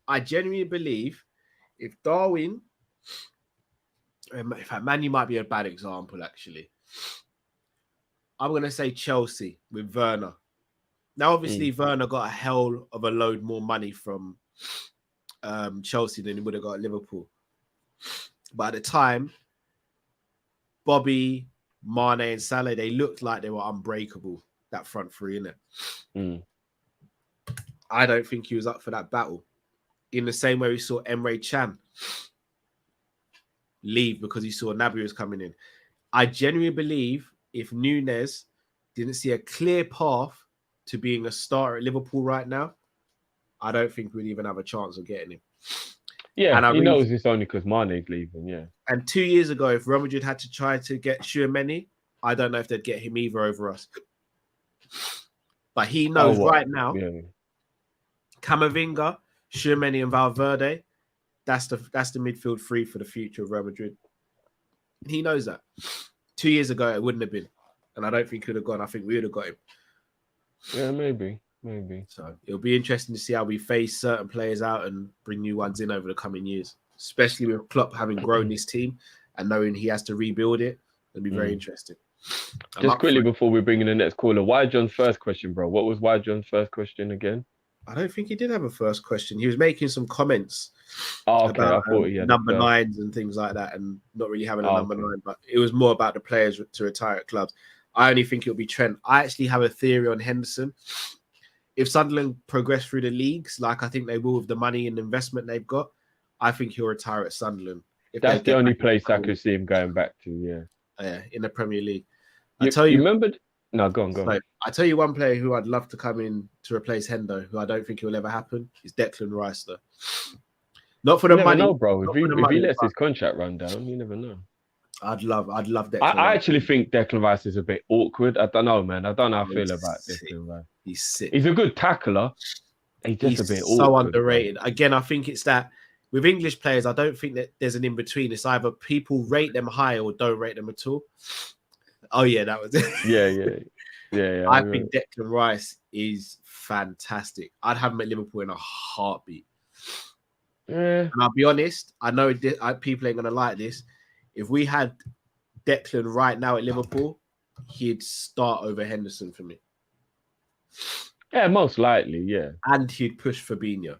I genuinely believe if Darwin, in fact, Man U might be a bad example, actually. I'm going to say Chelsea with Werner. Now, obviously, Werner got a hell of a load more money from Chelsea than he would have got at Liverpool. But at the time, Bobby, Mane, and Salah, they looked like they were unbreakable, that front three, innit? I don't think he was up for that battle. In the same way we saw Emre Can leave because he saw Naby was coming in. I genuinely believe if Nunez didn't see a clear path to being a starter at Liverpool right now, I don't think we'd even have a chance of getting him. Yeah, and he knows it's only because Mane's leaving, yeah. And 2 years ago, if Real Madrid had to try to get Tchouaméni, I don't know if they'd get him either over us. But he knows right now, Camavinga, Tchouaméni and Valverde, that's the midfield three for the future of Real Madrid. He knows that. 2 years ago, it wouldn't have been. And I don't think he would have gone. I think we would have got him. Yeah, maybe. So it'll be interesting to see how we phase certain players out and bring new ones in over the coming years, especially with Klopp having grown his team and knowing he has to rebuild it. It'll be very interesting. Just quickly before we bring in the next caller, why John's first question, bro? What was why John's first question again? I don't think he did have a first question. He was making some comments about I thought he had number nines and things like that, and not really having a number nine, but it was more about the players to retire at clubs. I only think it'll be Trent. I actually have a theory on Henderson. If Sunderland progress through the leagues, like I think they will with the money and investment they've got, I think he'll retire at Sunderland. That's the only place I could see him going back to, yeah. In the Premier League. You remembered? No, go on. So, I tell you one player who I'd love to come in to replace Hendo, who I don't think will ever happen, is Declan Rice, though. Not for the money, know, bro. If he lets his contract run down, you never know. I'd love Declan. I actually think Declan Rice is a bit awkward. I don't know, man. I don't know how I feel about Declan Rice. He's sick. He's a good tackler. He's just a bit awkward. So underrated. Again, I think it's that with English players, I don't think that there's an in between. It's either people rate them high or don't rate them at all. Oh yeah, that was it. Yeah. I think Declan Rice is fantastic. I'd have him at Liverpool in a heartbeat. Yeah. And I'll be honest, I know people ain't gonna like this. If we had Declan right now at Liverpool, he'd start over Henderson for me. Yeah, most likely, yeah. And he'd push Fabinho.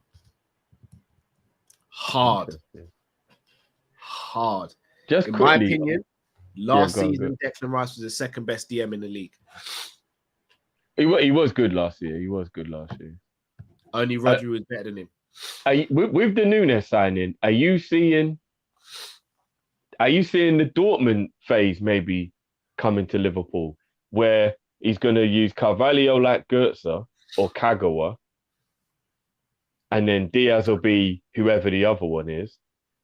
Hard. Just in quickly, my opinion, last go on. season, Declan Rice was the second best DM in the league. He was good last year. Only Rodri was better than him. With the Nunez signing, are you seeing the Dortmund phase maybe coming to Liverpool, where he's going to use Carvalho like Goetze or Kagawa, and then Diaz will be whoever the other one is,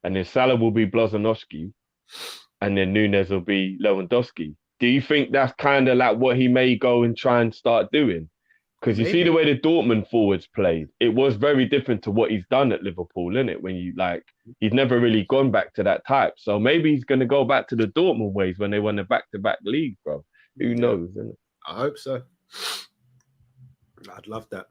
and then Salah will be Blazonowski, and then Nunez will be Lewandowski? Do you think that's kind of like what he may go and try and start doing? Because you see the way the Dortmund forwards played, it was very different to what he's done at Liverpool, isn't it? When he's never really gone back to that type. So maybe he's going to go back to the Dortmund ways when they won the back-to-back league, bro. Who knows, isn't it? I hope so. I'd love that.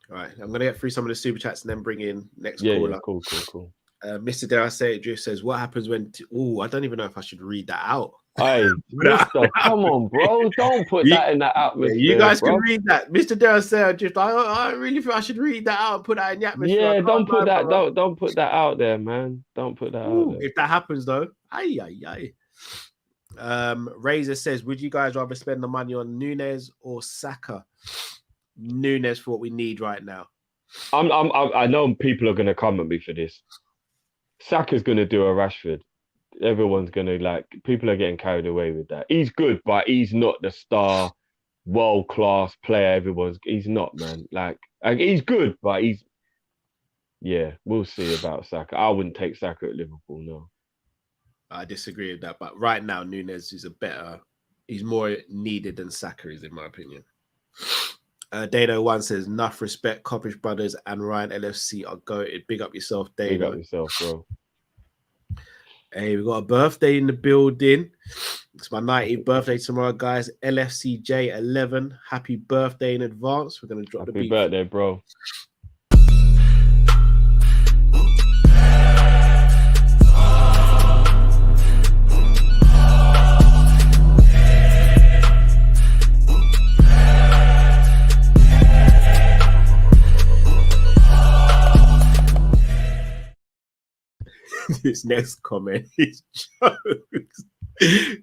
All right, I'm going to get through some of the super chats and then bring in next caller. Yeah, cool. Mr. Dare I Say It, Drift says, what happens when... I don't even know if I should read that out. Hey, Mister, come on, bro. Don't put that in the atmosphere. You guys can read that. Mr. Dare I Say It, Drift, I really think I should read that out and put that in the atmosphere. Yeah, don't put that out there, man. Don't put that out there. If that happens, though, aye. Razor says, would you guys rather spend the money on Nunez or Saka? Nunez for what we need right now. I know people are going to come at me for this. Saka's going to do a Rashford. Everyone's going to people are getting carried away with that. He's good, but he's not the star, world-class player. He's not, man. He's good, but we'll see about Saka. I wouldn't take Saka at Liverpool, no. I disagree with that. But right now, Nunez is he's more needed than Saka is, in my opinion. Dado One says, enough respect, Kopish brothers and Ryan LFC are goated. Big up yourself, Dado. Big up yourself, bro. Hey, we got a birthday in the building. It's my 90th birthday tomorrow, guys. LFCJ11. Happy birthday in advance. We're gonna drop the beat. Happy birthday, bro. This next comment is jokes.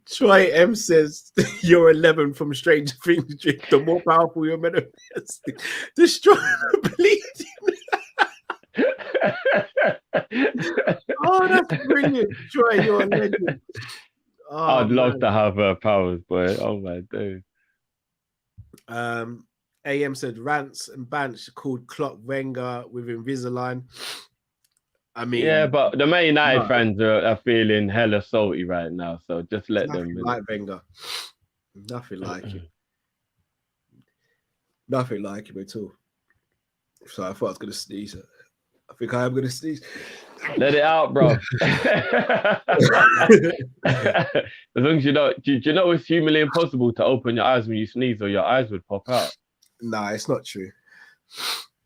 Troy M says, you're 11 from Stranger Things. The more powerful you're manifesting. Destroy the bleeding. Oh, that's brilliant. Troy, you're a legend. Oh, I'd love to have her powers, boy. Oh, my dude. AM said, rants and bants called Klopp Wenger with Invisalign. I mean, yeah, but the Man United fans are feeling hella salty right now, so just let them. Like Wenger, nothing like him, nothing like him at all. So I thought I was gonna sneeze. I think I am gonna sneeze. Let it out, bro. As long as you know, do you know it's humanly impossible to open your eyes when you sneeze, or your eyes would pop out? Nah, it's not true,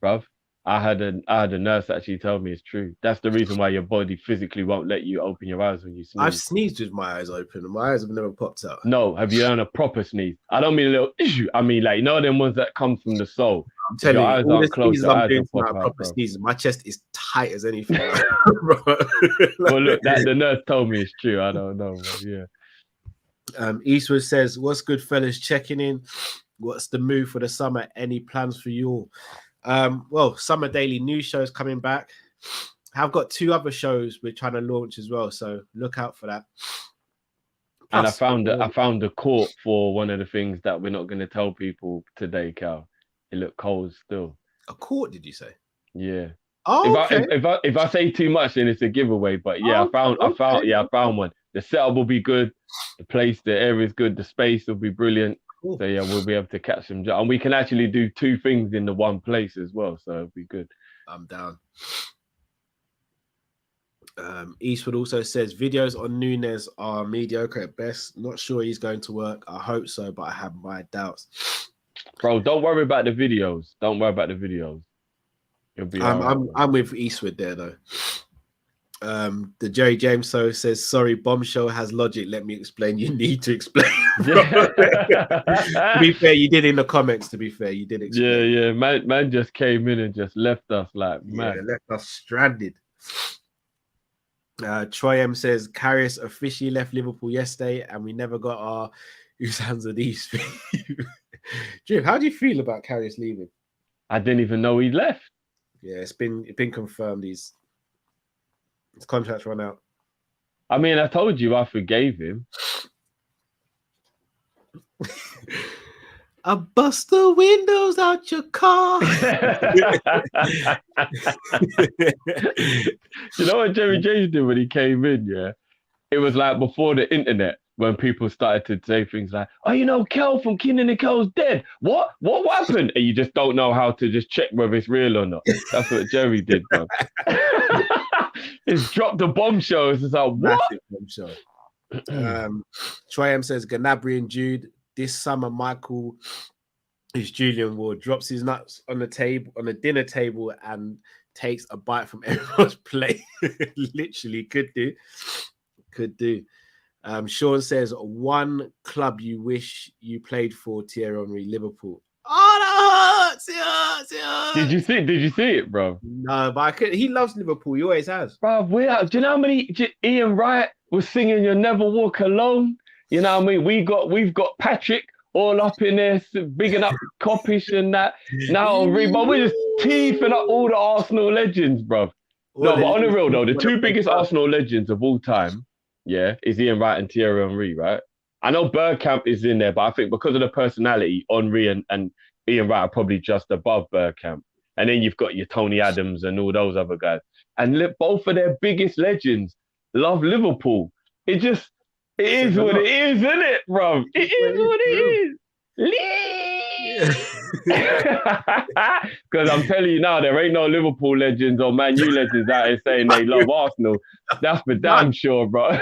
bruv. I had a nurse actually tell me it's true. That's the reason why your body physically won't let you open your eyes when you sneeze. I've sneezed with my eyes open, and my eyes have never popped out. No, have you done a proper sneeze? I don't mean a little issue. I mean, like, you know, them ones that come from the soul. I'm telling you, all the sneezes I'm doing tonight are proper sneezes. My chest is tight as anything. Well, look, the nurse told me it's true. I don't know, but yeah. Eastwood says, "What's good, fellas? Checking in. What's the move for the summer? Any plans for you all?" Well, Summer Daily News shows coming back. I've got 2 other shows we're trying to launch as well, so look out for that. Plus, and I found a court for one of the things that we're not going to tell people today, Cal. It looked cold still. A court, did you say? Yeah. Oh, if I say too much, then it's a giveaway. But yeah, I found one. The setup will be good. The area is good. The space will be brilliant. Cool. So yeah, we'll be able to catch them, and we can actually do 2 things in the one place as well. So it'll be good. I'm down. Eastwood also says videos on Nunez are mediocre at best. Not sure he's going to work. I hope so, but I have my doubts. Bro, don't worry about the videos. Don't worry about the videos. You'll be. I'm with Eastwood there though. The Jerry James says, sorry, Bombshell has logic. Let me explain. You need to explain. To be fair, you did in the comments. To be fair, you did explain. Yeah. Man just came in and just left us like man. Yeah, left us stranded. Troy M says, Karius officially left Liverpool yesterday, and we never got our whose hands are these. Jim, how do you feel about Karius leaving? I didn't even know he left. Yeah, it's been confirmed. His contract's run out. I mean, I told you I forgave him. I bust the windows out your car. You know what Jerry James did when he came in? Yeah, it was like before the internet, when people started to say things like, "Oh, you know, Kel from Kenan and Kel's dead. What happened?" And you just don't know how to just check whether it's real or not. That's what Jerry did, bro. It's dropped a bombshell. It's just like, what? Massive bombshell. Troy M says, Gnabry and Jude. This summer, Michael, who's Julian Ward, drops his nuts on the dinner table and takes a bite from everyone's plate. Literally, could do. Sean says, one club you wish you played for, Thierry Henry, Liverpool. Oh, that hurts. Did you see it, bro? No, but he loves Liverpool. He always has. Bro, do you know how many Ian Wright was singing "You'll Never Walk Alone"? You know what I mean? We've got Patrick all up in there, bigging up Kop-Ish and that. Now, but we're just teething up all the Arsenal legends, bro. No, but on the real though, the 2 biggest Arsenal legends of all time, yeah, is Ian Wright and Thierry Henry, right? I know Bergkamp is in there, but I think because of the personality, Henry and Ian Wright are probably just above Bergkamp. And then you've got your Tony Adams and all those other guys. And both of their biggest legends love Liverpool. It is what it is, isn't it, bro? It is what it is. Because I'm telling you now, there ain't no Liverpool legends or Man U legends out here saying they love Arsenal. That's for damn sure, bro.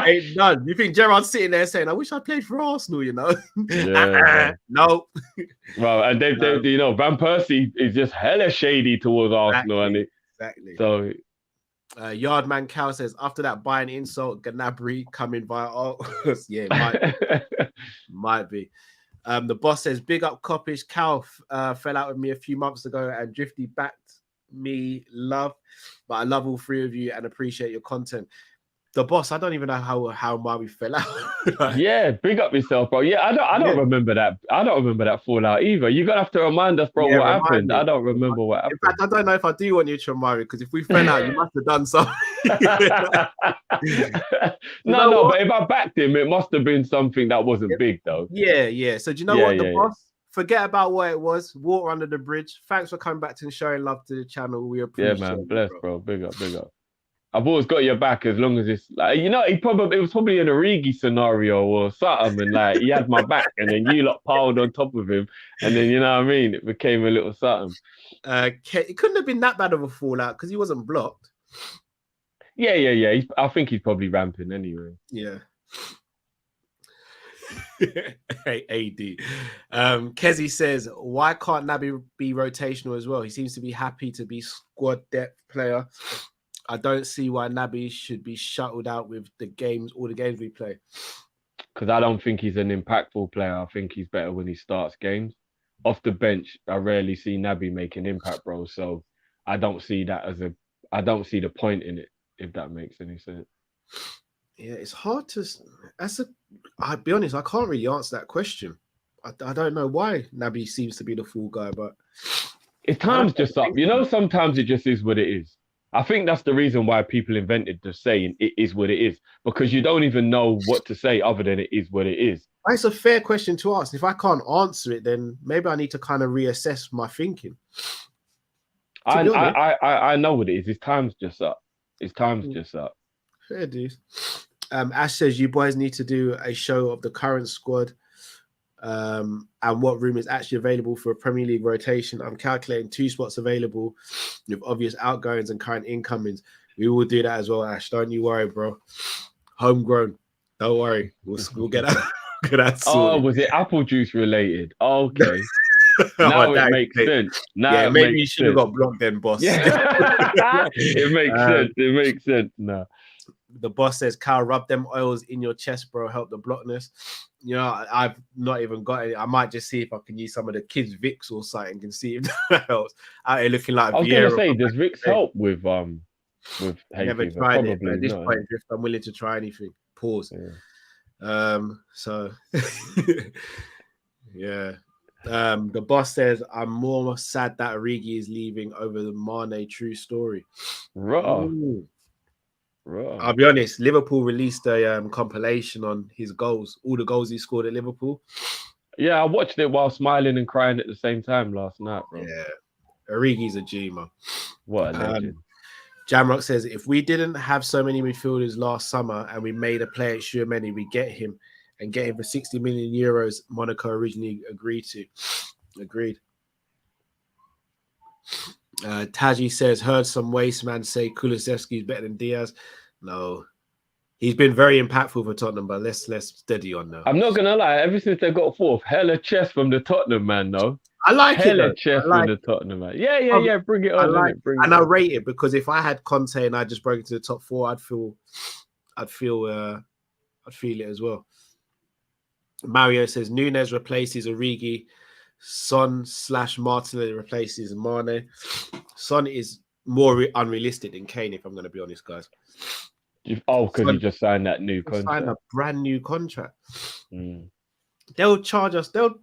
Ain't none. You think Gerrard's sitting there saying, "I wish I played for Arsenal," you know? Yeah, no. Well, and they, you know, Van Persie is just hella shady towards Arsenal, and exactly. So, Yardman Cow says after that Bayern insult, Gnabry coming via yeah, it might be. The boss says big up Kopish. Cal fell out with me a few months ago and Drifty backed me love, but I love all three of you and appreciate your content. The boss, I don't even know how we fell out. Yeah, big up yourself, bro. Yeah, I don't remember that. I don't remember that fallout either. You're gonna have to remind us, bro, what happened. Me. I don't remember what happened. In fact, I don't know if I do want you to remind me, because if we fell out, you must have done something. No, but if I backed him, it must have been something that wasn't big, though. Yeah. So do you know what, the boss? Forget about what it was. Water under the bridge. Thanks for coming back and showing love to the channel. We appreciate it. Yeah, man. Bless, bro. Big up. I've always got your back as long as it's like, you know, it was probably an Origi scenario or something, and like he had my back, and then you lot piled on top of him, and then you know what I mean, it became a little something. It couldn't have been that bad of a fallout because he wasn't blocked. Yeah. I think he's probably ramping anyway. Yeah. Hey, AD. Kezi says, why can't Naby be rotational as well? He seems to be happy to be squad depth player. I don't see why Naby should be shuttled out with all the games we play. Because I don't think he's an impactful player. I think he's better when he starts games. Off the bench, I rarely see Naby make an impact, bro. So I don't see that I don't see the point in it, if that makes any sense. Yeah, it's hard to. I'll be honest, I can't really answer that question. I don't know why Naby seems to be the fool guy, but it's time's just up. You know, sometimes it just is what it is. I think that's the reason why people invented the saying "it is what it is," because you don't even know what to say other than "it is what it is." It's a fair question to ask. If I can't answer it, then maybe I need to kind of reassess my thinking. I know what it is. His time's just up. His time's just up. Fair dues. Ash says you boys need to do a show of the current squad and what room is actually available for a Premier League rotation. I'm calculating 2 spots available with obvious outgoings and current incomings. We will do that as well, Ash. Don't you worry, bro. Homegrown. Don't worry. We'll get that sorted. Oh, was it apple juice related? Okay. Now it makes sense. Now maybe you should have got blocked then, boss. Yeah. It makes sense. It makes sense now. The boss says, Kyle, rub them oils in your chest, bro. Help the blockness. You know, I've not even got it. I might just see if I can use some of the kids' Vicks or something and see if that helps. Out here looking like I was going to say, does Vicks help with hay never fever? tried Probably it, but at this not. point, if I'm willing to try anything. Pause. Yeah. So yeah. The boss says, I'm more sad that Origi is leaving over the Mane true story. Right. I'll be honest, Liverpool released a compilation on his goals, all the goals he scored at Liverpool. Yeah, I watched it while smiling and crying at the same time last night, bro. Yeah, Origi's a G, man. What a legend. Jamrock says, if we didn't have so many midfielders last summer and we made a play at Tchouaméni, we get him and get him for 60 million euros Monaco originally agreed to. Agreed. Taji says, heard some waste man say Kulusevski is better than Diaz. No, he's been very impactful for Tottenham, but let's steady on now. I'm not gonna lie, ever since they got fourth, hella chest from the Tottenham man, though. I like hella it. chest from the Tottenham man. Yeah, bring it on. I rate it because if I had Conte and I just broke into the top 4, I'd feel it as well. Mario says Nunez replaces Origi. Son/Martinelli replaces Mane. Son is more unrealistic than Kane, if I'm going to be honest, guys. Because he just signed that new contract. Signed a brand new contract. They'll charge us. They'll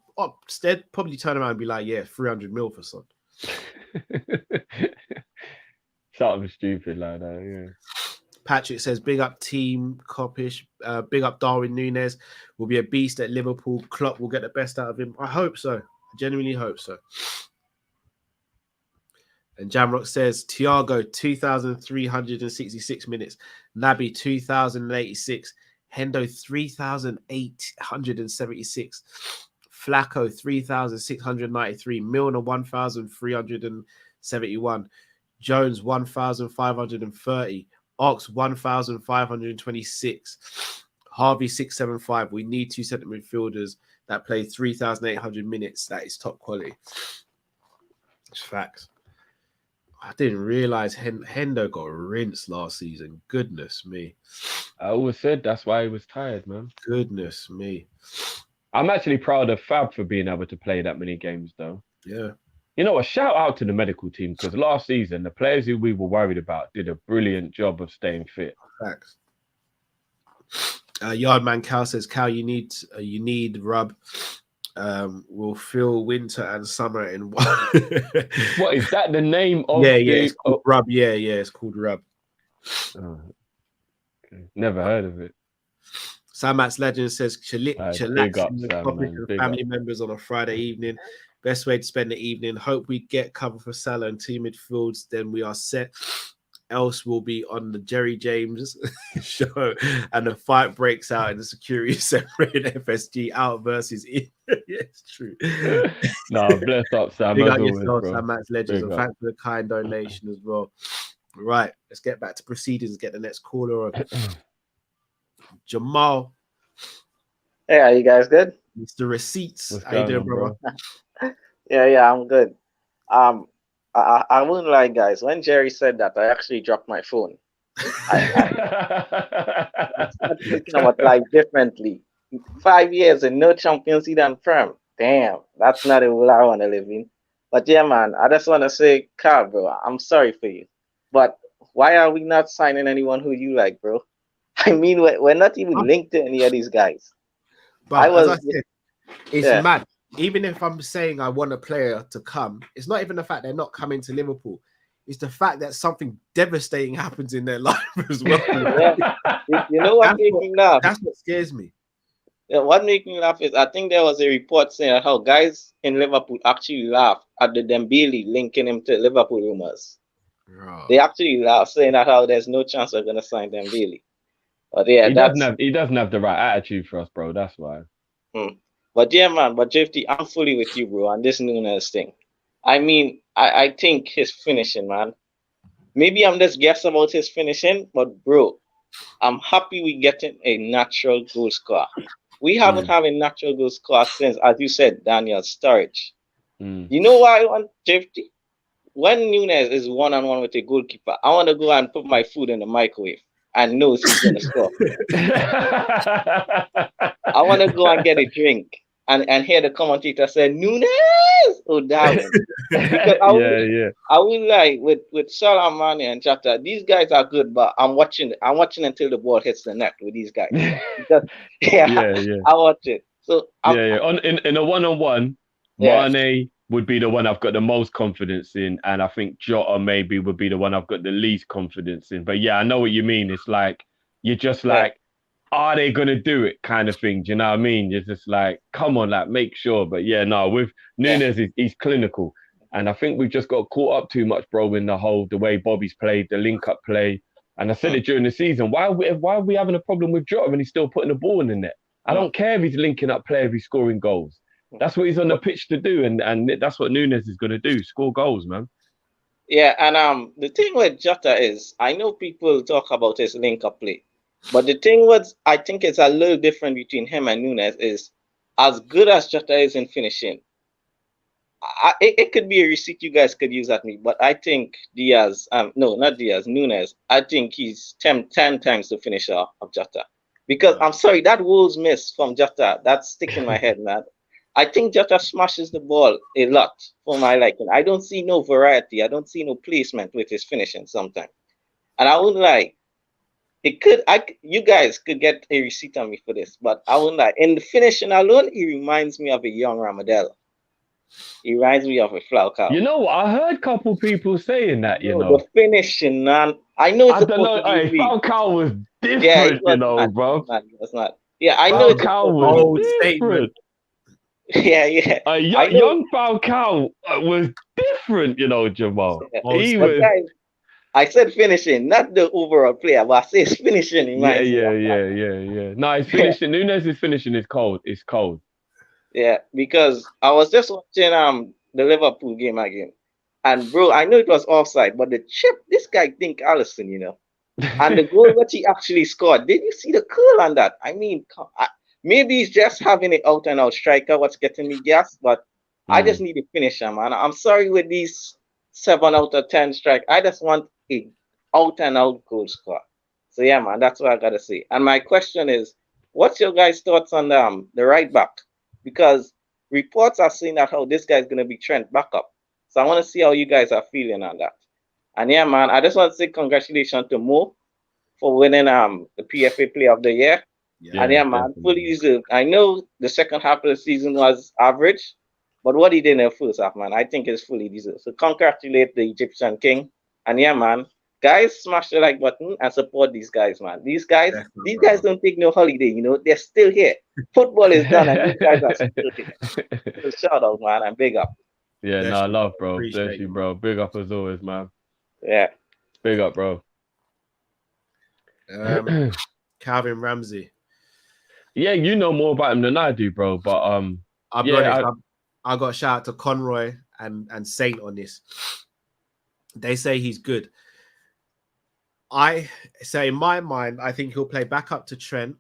probably turn around and be like, yeah, 300 mil for Son. Something stupid like that, yeah. Patrick says, big up team Kop-Ish. Big up Darwin Nunez. Will be a beast at Liverpool. Klopp will get the best out of him. I hope so. I genuinely hope so. And Jamrock says Thiago 2,366 minutes, Naby 2,086, Hendo 3,876, Flacco 3,693, Milner 1,371, Jones 1,530, Ox 1,526, Harvey 675. We need 2 centre midfielders that play 3,800 minutes. That is top quality. It's facts. I didn't realize Hendo got rinsed last season. Goodness me. I always said that's why he was tired, man. Goodness me. I'm actually proud of Fab for being able to play that many games, though. Yeah. You know, a shout out to the medical team, because last season, the players who we were worried about did a brilliant job of staying fit. Facts. Yardman Cal says, Cal, you need rub. We'll fill winter and summer in one. What is that? The name of it's called rub. Yeah, it's called rub. Oh, okay. Never heard of it. Samat's Legend says, chillax up, in the Sam, topic man. of Big family up. members on a Friday evening. Best way to spend the evening. Hope we get cover for Salah and team midfields. Then we are set. Else will be on the Jerry James show, and the fight breaks out in the security separated FSG out versus in. Yeah, it's true. No, bless up, Sam. Big as up always, yourself, bro. Sam Matt's Legends, Big and up. thanks for the kind donation as well. Right, let's get back to proceedings. Get the next caller on. Jamal. Hey, are you guys good? Mr. Receipts. What's How you doing, going on, brother? Yeah, I'm good. I wouldn't lie, guys. When Jerry said that, I actually dropped my phone. I started thinking about life differently. 5 years and no Champions League and Prem. Damn, that's not a world I want to live in. But yeah, man, I just want to say, Carl, bro, I'm sorry for you. But why are we not signing anyone who you like, bro? I mean, we're not even linked to any of these guys. But as I said, it's yeah. mad. Even if I'm saying I want a player to come, it's not even the fact they're not coming to Liverpool. It's the fact that something devastating happens in their life as well. Yeah. You know what makes me laugh? That's what scares me. Yeah, what makes me laugh is I think there was a report saying how guys in Liverpool actually laughed at the Dembele linking him to Liverpool rumors. They actually laughed, saying that how there's no chance we're gonna sign Dembele. But yeah, he doesn't have the right attitude for us, bro. That's why. But yeah, man. But JFT, I'm fully with you, bro, on this Nunez thing. I mean, I think his finishing, man. Maybe I'm just guessing about his finishing, but bro, I'm happy we getting a natural goal scorer. We haven't had a natural goal scorer since, as you said, Daniel Sturridge. You know why I want JFT? When Nunez is one-on-one with a goalkeeper, I want to go and put my food in the microwave and know he's going to score. I want to go and get a drink and hear the commentator say, Nunez! Oh, Darwin. Because I will like with Salah, Mane and Jota, these guys are good, but I'm watching until the ball hits the net with these guys. Because, I watch it. So In a one-on-one, Mane would be the one I've got the most confidence in, and I think Jota maybe would be the one I've got the least confidence in. But yeah, I know what you mean. It's like you're just like, are they gonna do it, kind of thing? Do you know what I mean? You're just like, come on, like make sure. But yeah, no, with Nunez, he's clinical, and I think we've just got caught up too much, bro, in the way Bobby's played, the link-up play. And I said it during the season. Why are we having a problem with Jota when he's still putting the ball in the net? I don't care if he's linking up play, if he's scoring goals. That's what he's on the pitch to do, and that's what Nunez is going to do, score goals, man. Yeah, and the thing with Jota is, I know people talk about his link-up play, but the thing was, I think it's a little different between him and Nunez is, as good as Jota is in finishing, it could be a receipt you guys could use at me, but I think Nunez, I think he's 10 times the finisher of Jota. Because, I'm sorry, that Wolves miss from Jota, that's sticking in my head, man. I think Jota smashes the ball a lot for my liking. I don't see no variety. I don't see no placement with his finishing sometimes. And I wouldn't lie. You guys could get a receipt on me for this, but I wouldn't lie. In the finishing alone, he reminds me of a young Ramadel. He reminds me of a Falcao. You know what? I heard a couple people saying that, you know. The finishing, man. I know it's supposed to be Falcao was different, bro. It was not. Yeah, I know it's Falcao was different. Yeah. Young Falcao was different, you know, Jamal. He But was. guys, I said finishing, not the overall player, but I say it's finishing in my Yeah. No, his finishing. Nunez's finishing is cold. It's cold. Yeah, because I was just watching the Liverpool game again. And bro, I know it was offside, but the chip, this guy think Allison, you know. And the goal that he actually scored, did you see the curl on that? I mean, maybe he's just having an out and out striker, what's getting me gas, but I just need a finisher, man. I'm sorry with these 7 out of 10 strike. I just want a out and out goal score. So yeah, man, that's what I gotta say. And my question is, what's your guys' thoughts on the right back? Because reports are saying that how this guy's gonna be Trent backup. So I want to see how you guys are feeling on that. And yeah, man, I just want to say congratulations to Mo for winning the PFA Player of the Year. And yeah, man, fully deserved. I know the second half of the season was average, but what he did in the first half, man, I think is fully deserved. So congratulate the Egyptian King. And yeah, man, guys, smash the like button and support these guys, man. These guys don't take no holiday, you know, they're still here. Football is done and these guys are still here. So shout out, man, and big up. Yeah, love, bro. Bless you, bro. Big up as always, man. Yeah. Big up, bro. Calvin Ramsey. Yeah, you know more about him than I do, bro. But I'll be honest, I got a shout out to Conroy and Saint on this. They say he's good. I say in my mind, I think he'll play back up to Trent,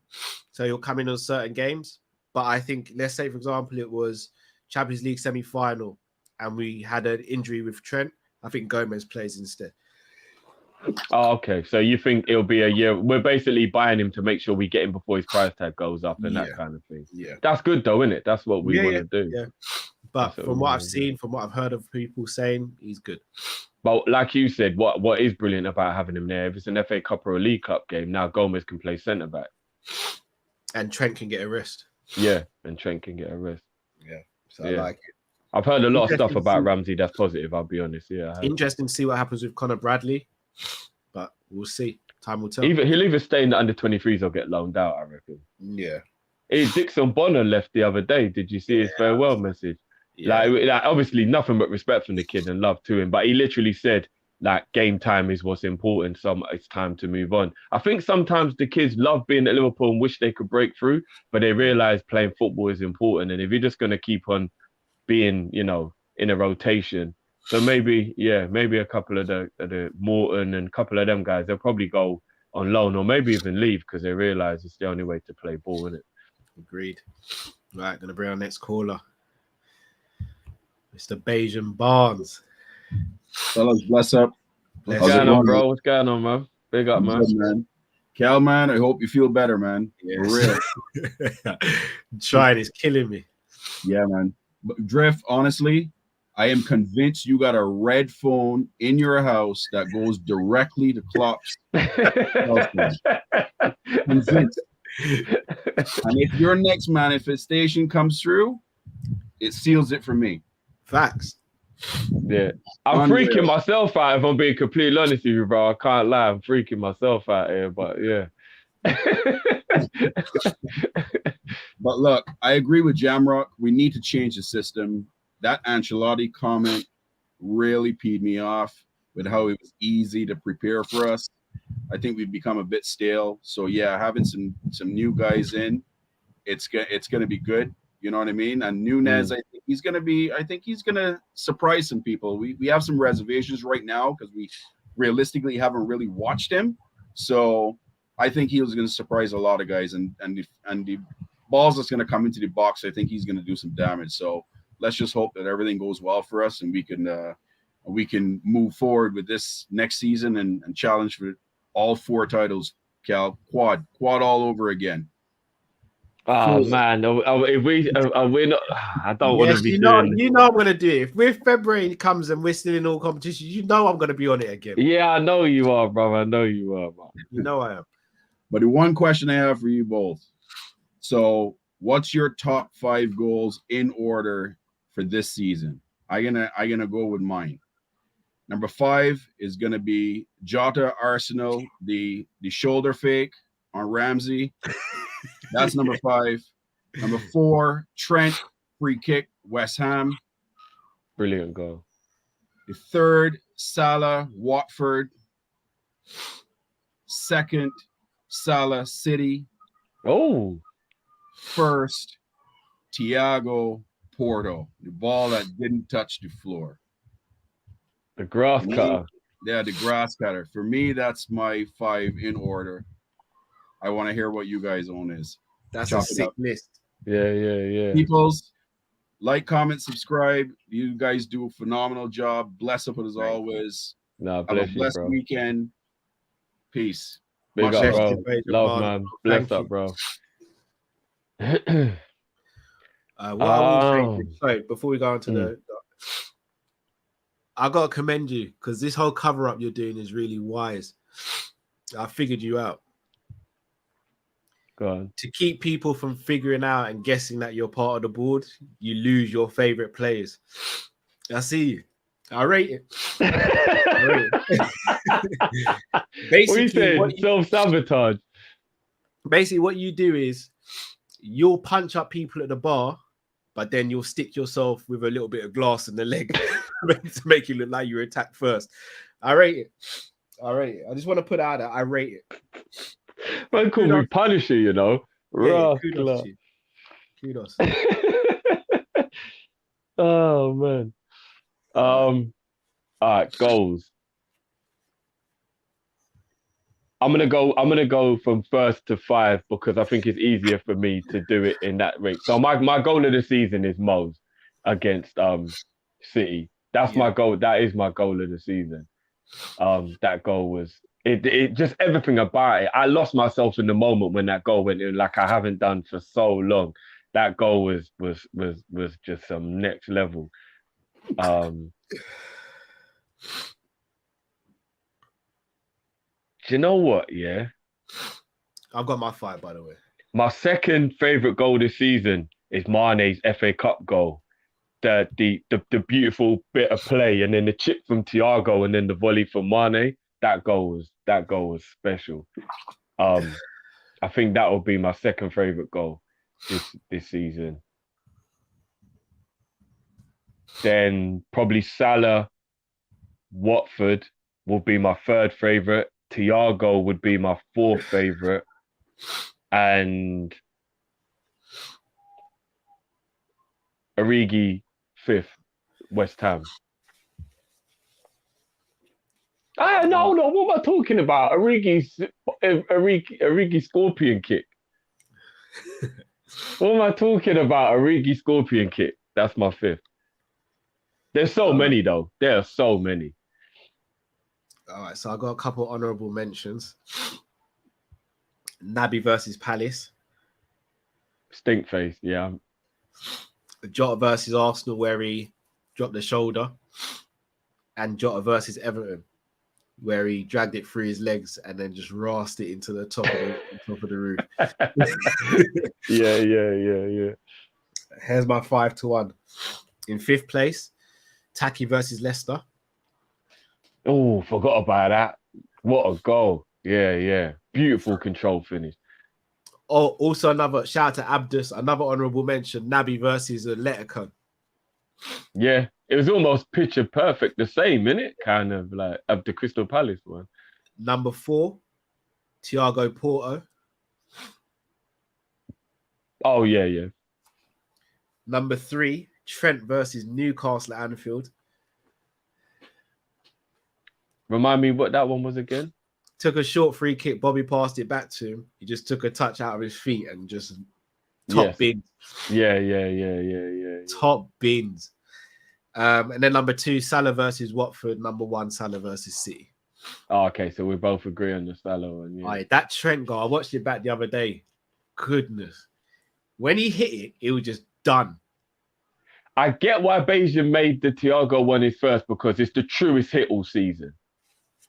so he'll come in on certain games. But I think, let's say for example, it was Champions League semi-final, and we had an injury with Trent. I think Gomez plays instead. Oh, okay. So you think it'll be a year? We're basically buying him to make sure we get him before his price tag goes up and that kind of thing. Yeah, that's good though, isn't it? That's what we want to do. Yeah, but from what I've seen, from what I've heard of people saying, he's good. But like you said, what is brilliant about having him there? If it's an FA Cup or a League Cup game, now Gomez can play centre back, and Trent can get a rest. Yeah, and Trent can get a rest. Yeah, so I like it. I've heard a lot of stuff about Ramsey that's positive. I'll be honest. Yeah, interesting to see what happens with Conor Bradley, but we'll see. Time will tell. He'll either stay in the under-23s or get loaned out, I reckon. Yeah. Hey, Dixon Bonner left the other day. Did you see his farewell message? Yeah. Like obviously nothing but respect from the kid and love to him, but he literally said like game time is what's important, so it's time to move on. I think sometimes the kids love being at Liverpool and wish they could break through, but they realise playing football is important, and if you're just going to keep on being, you know, in a rotation, so maybe a couple of the Morton and a couple of them guys, they'll probably go on loan or maybe even leave because they realise it's the only way to play ball, isn't it? Agreed. Right, gonna bring our next caller, Mr. Bajan Barnes. Fellas, bless up. What's going on, bro? What's going on, man? Big up, man. Good, man. Cal, man, I hope you feel better, man. Yes. For real. Trying is killing me. Yeah, man. But Drift, honestly, I am convinced you got a red phone in your house that goes directly to Klopp's cell phone. Convinced. And if your next manifestation comes through, it seals it for me. Facts. Yeah. I'm freaking myself out if I'm being completely honest with you, bro. I can't lie. I'm freaking myself out here, but yeah. But look, I agree with Jamrock. We need to change the system. That Ancelotti comment really peed me off with how it was easy to prepare for us. I think we've become a bit stale. So yeah, having some new guys in, it's gonna be good. You know what I mean? And Nunez, I think he's gonna surprise some people. We have some reservations right now because we realistically haven't really watched him. So I think he was gonna surprise a lot of guys, and the balls that's gonna come into the box, I think he's gonna do some damage. So let's just hope that everything goes well for us and we can move forward with this next season and challenge for all 4 titles. Cal, quad all over again. Oh man, we're not. I don't want to be doing this. You know I'm gonna do it. If February comes and we're still in all competitions, you know I'm gonna be on it again. Yeah, I know you are, bro. I know you are, man. You know I am. But the one question I have for you both. So, what's your top 5 goals in order for this season? I'm gonna go with mine. Number 5 is gonna be Jota Arsenal, the shoulder fake on Ramsey. That's number 5. Number 4, Trent free kick, West Ham. Brilliant goal. The third, Salah, Watford. Second, Salah, City. Oh. First, Thiago, Porto. The ball that didn't touch the floor. The grass cutter. Yeah, the grass cutter. For me, that's my 5 in order. I want to hear what you guys own is. That's Chop a it sick up. list. Yeah. Peoples, like, comment, subscribe. You guys do a phenomenal job. Bless up as always. Nah, Have a bless you, blessed bro. weekend. Peace. Big Much up, love. bro. Love, man. Bless up, bro. What I will say, sorry, before we go on to the, I gotta commend you because this whole cover up you're doing is really wise. I figured you out. Go on. To keep people from figuring out and guessing that you're part of the board, you lose your favorite players. I see you. I rate it. Basically, what you say? Self-sabotage. Basically, what you do is you'll punch up people at the bar, but then you'll stick yourself with a little bit of glass in the leg to make you look like you were attacked first. I rate it. I just want to put out that I rate it. Man, call me Punisher, you know. Yeah, kudos to you. Kudos. Oh man. All right, goals. I'm gonna go from first to 5 because I think it's easier for me to do it in that rate. So my goal of the season is Mo's against City. That's my goal. That is my goal of the season. That goal was it just everything about it. I lost myself in the moment when that goal went in, like I haven't done for so long. That goal was just some next level. Do you know what? Yeah, I've got my 5, by the way. My second favorite goal this season is Mane's FA Cup goal. The beautiful bit of play, and then the chip from Thiago, and then the volley from Mane. That goal was special. I think that will be my second favorite goal this season. Then probably Salah, Watford will be my third favorite. Thiago would be my 4th favorite, and Origi 5th, West Ham. No, what am I talking about? Origi scorpion kick. What am I talking about? Origi scorpion kick. That's my 5th. There's so many though. There are so many. All right, so I got a couple honorable mentions. Naby versus Palace. Stink face, yeah. Jota versus Arsenal, where he dropped the shoulder. And Jota versus Everton, where he dragged it through his legs and then just rasped it into the top of the roof. Yeah. Here's my 5-1. In 5th place, Taki versus Leicester. Oh, forgot about that. What a goal. Yeah. Beautiful control finish. Oh, also another shout out to Abdus, another honorable mention, Naby versus Atletico. Yeah, it was almost picture perfect, the same, innit? Kind of like of the Crystal Palace one. Number 4, Thiago Porto. Oh, yeah. Number 3, Trent versus Newcastle at Anfield. Remind me what that one was again? Took a short free kick. Bobby passed it back to him. He just took a touch out of his feet and just top bins. Yeah. Top bins. And then number 2, Salah versus Watford. Number 1, Salah versus City. Oh, okay, so we both agree on the Salah one. Yeah. Right, that Trent goal, I watched it back the other day. Goodness. When he hit it was just done. I get why Bayesian made the Thiago one his first, because it's the truest hit all season.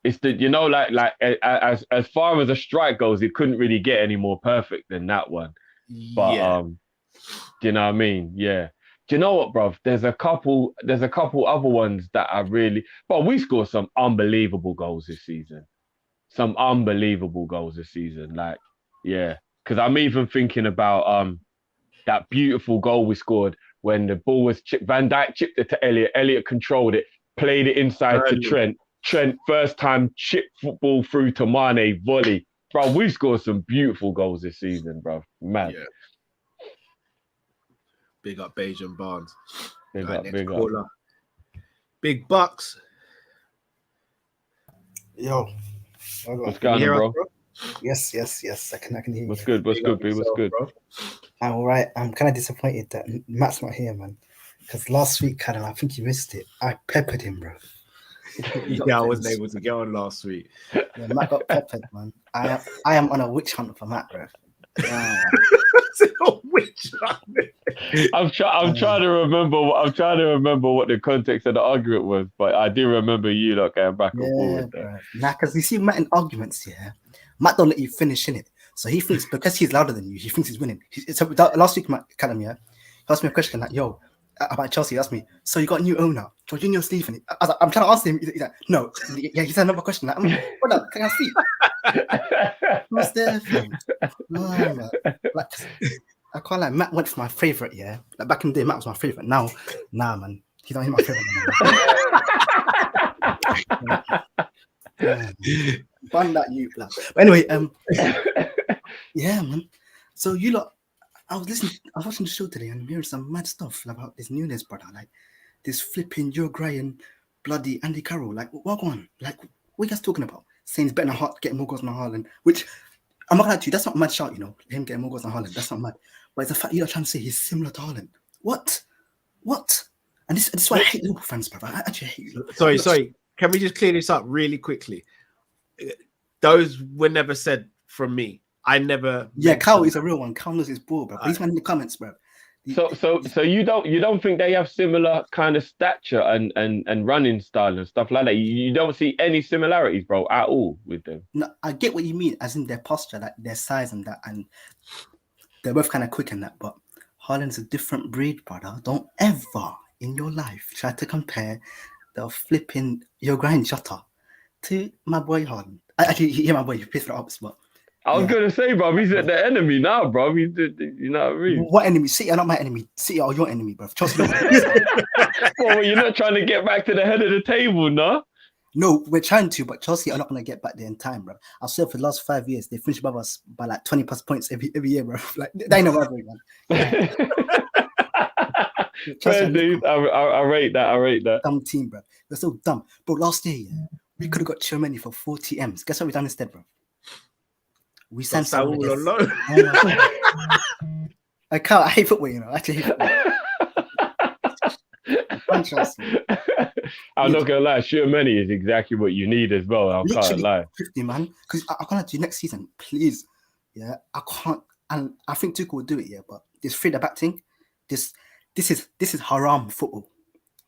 It's the, like as far as a strike goes, it couldn't really get any more perfect than that one. But do you know what I mean? Yeah. Do you know what, bruv? There's a couple other ones that are really, but we scored some unbelievable goals this season. Like, yeah. Because I'm even thinking about that beautiful goal we scored when the ball was chipped. Van Dijk chipped it to Elliot. Elliot controlled it, played it inside to Trent. Trent, first time chip football through to Mane, volley. Bro, we've scored some beautiful goals this season, bro. Mad. Yeah. Big up Bajan Barnes. Big Right, up, next big caller. up. Big Bucks. Yo. What's going on, bro? Yes. I can hear you. What's good? What's good, B? What's good? I'm all right. I'm kind of disappointed that Matt's not here, man. Because last week, Callum, I think you missed it. I peppered him, bro. Yeah, I wasn't able to get on last week. Yeah, Matt got peppered, man. I am on a witch hunt for Matt, bro. I'm trying to remember what the context of the argument was, but I do remember you lot going back and forth. Bro. Nah, because you see Matt in arguments, yeah. Matt don't let you finish in it, so he thinks because he's louder than you, he thinks he's winning. So last week, Matt Callum, yeah, he asked me a question like, "Yo, about Chelsea." He asked me, "So you got a new owner, Jorginho Stephen?" I was like, I'm trying to ask him. He's like, "No." Yeah, he said another question. Like, what up? Can I see? What's there? No, man. Like, I quite like Matt went for my favorite. Yeah, like back in the day, Matt was my favorite. Now, nah, man, he's not my favorite. Bun that you, blood. But anyway, yeah, man. So you lot, I was watching the show today and hearing some mad stuff about this Nunez brother, like this flipping Uruguayan bloody Andy Carroll. Like, what on? Like, what are you guys talking about? Saying he's better than getting more goals than Haaland, which I'm not gonna lie to you, that's not a mad shout, you know, him getting more goals than Haaland. That's not mad. But it's the fact you're trying to say he's similar to Haaland. What? And this is why I hate Liverpool fans, brother. I actually hate you. Sorry. Can we just clear this up really quickly? Those were never said from me. I never. Yeah, Cal is a real one. Cal knows his ball, bro. He's man in the comments, bro. So you don't think they have similar kind of stature and running style and stuff like that? You don't see any similarities, bro, at all with them? No, I get what you mean, as in their posture, like their size and that, and they're both kind of quick and that. But Haaland's a different breed, brother. Don't ever in your life try to compare the flipping your grind Jota to my boy Haaland. Actually, my boy, you pissed for the opposite, but I was gonna say, bro, he's at the enemy now, bro. You know what I mean? What enemy? City are not my enemy. City are your enemy, bro. Chelsea. Well, you're not trying to get back to the head of the table, no? No, we're trying to, but Chelsea are not gonna get back there in time, bro. I'll say for the last 5 years, they finished above us by like 20 plus points every year, bro. Like they know what man. Fair dude, I rate that. Dumb team, bro. They're so dumb. Bro, last year, yeah, we could have got Chouameni for 40 M's. Guess what we done instead, bro? We sent Saul alone. I can't. I hate football, you know. I actually hate football. I'm not gonna lie, Chouameni is exactly what you need as well. I can't lie. 50, man. Because I can't do next season, please. Yeah, I can't. And I think Tuchel will do it, yeah. But this free the back thing, this is haram football.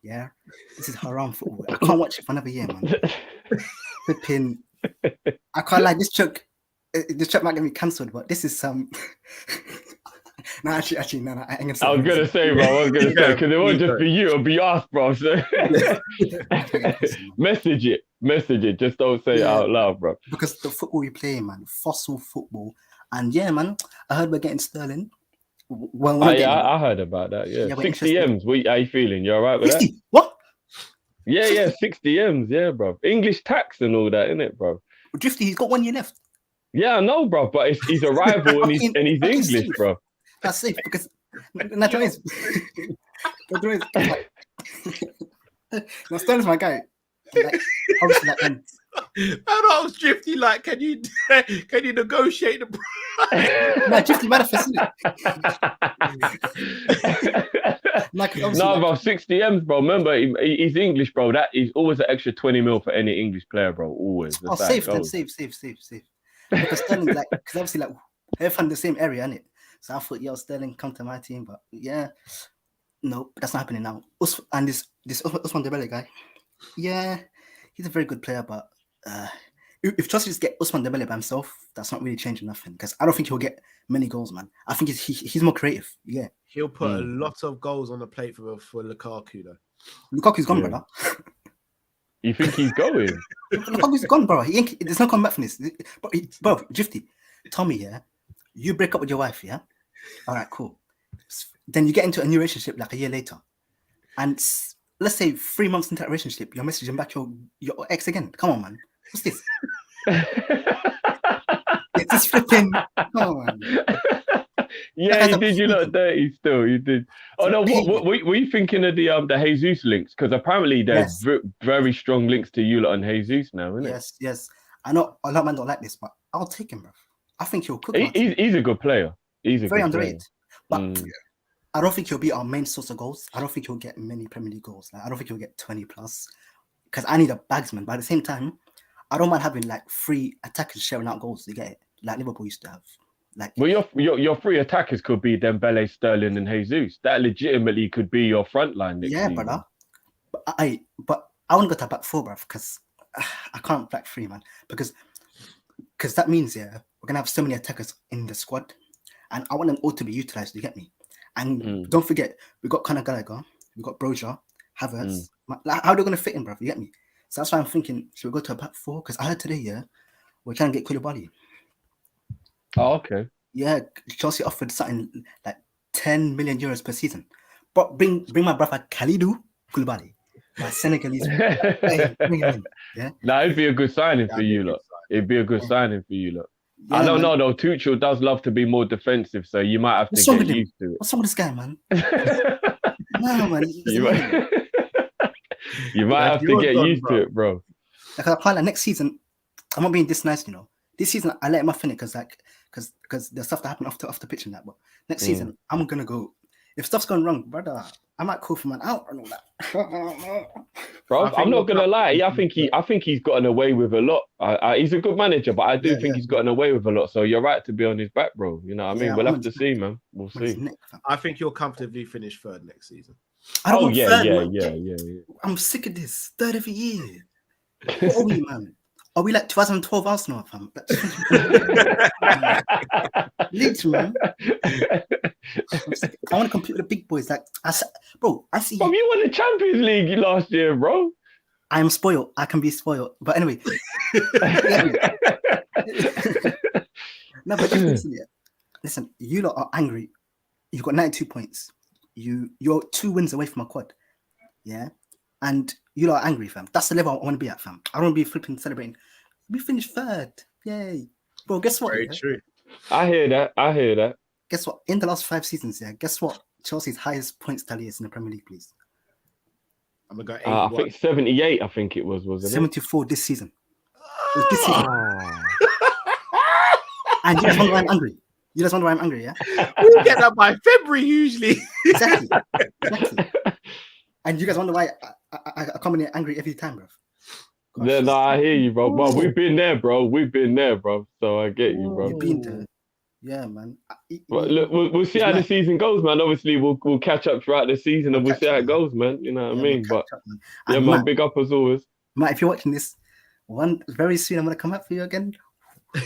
Yeah, this is haram football. I can't watch it for another year, man. Flipping, I can't like this joke. This track might get me cancelled, but this is some. No, actually, no. I ain't gonna say. I was gonna say, because it won't just be you; it'll be us, bro. So message it. Just don't say it out loud, bro. Because the football we play, man, fossil football, and yeah, man, I heard we're getting Sterling. Well, I heard about that. Yeah, 60 M's. How you feeling? You all right with 50? That? What? Yeah, 60 M's. Yeah, bro. English tax and all that, innit, bro? Drifty, he's got 1 year left. Yeah, I know, bro. But he's a rival and he's English, bro. That's safe because that's what it is. No, Sterling's my guy. Like, obviously, like, and I was Drifty. Like, can you negotiate the price? No, Drifty manifest. No, bro, 60 M's, bro. Remember, he's English, bro. That is always an extra 20 mil for any English player, bro. Always. Safe. Because Sterling, like, because obviously, like, they're from the same area, innit? So I thought, yo, Sterling, come to my team, but yeah, no, that's not happening now. And this Ousmane Dembele guy, yeah, he's a very good player, but if Chelsea just get Ousmane Dembele by himself, that's not really changing nothing. Because I don't think he'll get many goals, man. I think he's more creative. Yeah, he'll put a lot of goals on the plate for Lukaku, though. Lukaku's gone, brother. You think he's going? Lukaku's gone, bro. There's no coming back from this. Bro, Drifty, Tommy, yeah, you break up with your wife, yeah. All right, cool. Then you get into a new relationship like a year later, and let's say 3 months into that relationship, you're messaging back your ex again. Come on, man. What's this? It's this flipping. Come on. Yeah, you did. You look dirty still. You did. Oh no, what were you thinking of the Jesus links? Because apparently there's very strong links to you lot and Jesus now, isn't it? Yes. I know a lot of men don't like this, but I'll take him, bro. I think he'll cook. He's a good player. He's a very good underrated. Player. But I don't think he'll be our main source of goals. I don't think he'll get many Premier League goals. Like, I don't think he'll get 20 plus. Because I need a bagsman. But at the same time, I don't mind having like 3 attackers sharing out goals to get it, like Liverpool used to have. Like, well, your 3 attackers could be Dembele, Sterling, and Jesus. That legitimately could be your front line next season. Brother. But I want to go to back 4, bruv, because I can't back 3, man. Because that means we're gonna have so many attackers in the squad, and I want them all to be utilized. You get me? And don't forget, we got Conor Gallagher, we got Broja, Havertz. Like, how are they gonna fit in, bruv? You get me? So that's why I'm thinking, should we go to a back 4? Because I heard today, we're trying to get Koulibaly. Oh, okay. Yeah, Chelsea offered something like 10 million euros per season. But bring my brother Kalidou Koulibaly, my Senegalese. Hey, bring him in. Yeah. Nah, it'd be a good signing for you lot. It'd be a good signing for you lot. Yeah, I don't know though. Tuchel does love to be more defensive, so you might have to get used to it. What's wrong with this guy, man? No, man. You might have to get used to it, bro. Like, I can't, like, next season, I'm not being this nice, you know. This season, I let him off in it because the stuff that happened off the pitch and that. But next season, I'm gonna go. If stuff's going wrong, brother, I might call for man out and all that. Bro, I'm not gonna lie. I think he's gotten away with a lot. He's a good manager, but I do think he's gotten away with a lot. So you're right to be on his back, bro. You know what I mean? We'll have to see, man. We'll see. I think you'll comfortably finish 3rd next season. I don't want third, yeah. I'm sick of this. 3rd every year. What are we, man? Are we like 2012 Arsenal, fam? Leeds, man. I want to compete with the big boys. Like, I see. Bro, you won the Champions League last year, bro. I am spoiled. I can be spoiled. But anyway. No, but listen, you lot are angry. You've got 92 points. You're 2 wins away from a quad. Yeah? And you lot are angry, fam. That's the level I want to be at, fam. I don't want to be flipping celebrating. We finished 3rd. Yay. Bro, guess what? Very true. I hear that. Guess what? In the last 5 seasons, guess what? Chelsea's highest points tally is in the Premier League, please. I'm gonna go 81. I think 78, I think it was, wasn't it? 74 this season. It was this season. And you guys wonder why I'm angry. You guys wonder why I'm angry, yeah? We'll get that by February usually. Exactly. And you guys wonder why I come in here angry every time, bro. Yeah, no, I hear you, bro. But we've been there, bro. So I get you, bro. You've been there. Yeah, man. But look, we'll see how the season goes, man. Obviously, we'll catch up throughout the season and we'll see how it goes, man. You know what I mean? But yeah, man, big up as always. Matt, if you're watching this, very soon I'm gonna come up for you again.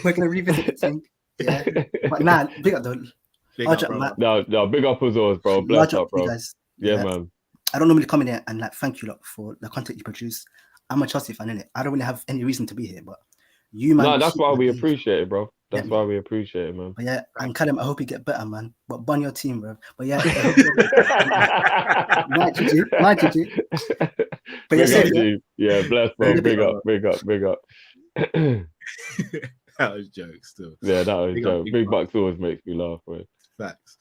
We're gonna revisit the thing. Yeah. But nah, big up though. Big up, bro. No, big up as always, bro. Bless up, bro. Guys. Yeah, man. I don't normally come in here and like thank you lot for the content you produce. I'm a Chelsea fan, innit? I don't really have any reason to be here, but you, man. No, that's why we appreciate it, bro. That's why we appreciate it, man. But yeah, and Callum, I hope you get better, man. But burn your team, bro. But yeah, my GG. But yeah, bless, bro. Big up. That was jokes, still. Yeah, that was jokes. Big bucks always makes me laugh, bro. Facts.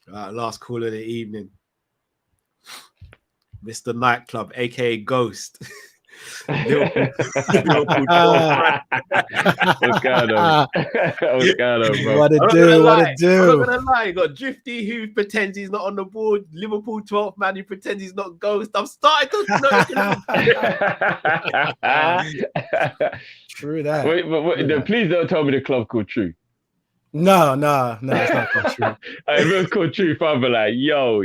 Last call of the evening. Mr. Nightclub, aka Ghost. Liverpool. What's going on? Bro? What to do? I'm not gonna lie. You got Drifty who pretends he's not on the board. Liverpool 12th man who pretends he's not Ghost. I'm starting to True that. Wait, please don't tell me the club called True. No, it's not called True. If it was called Truth, I'd be like, yo.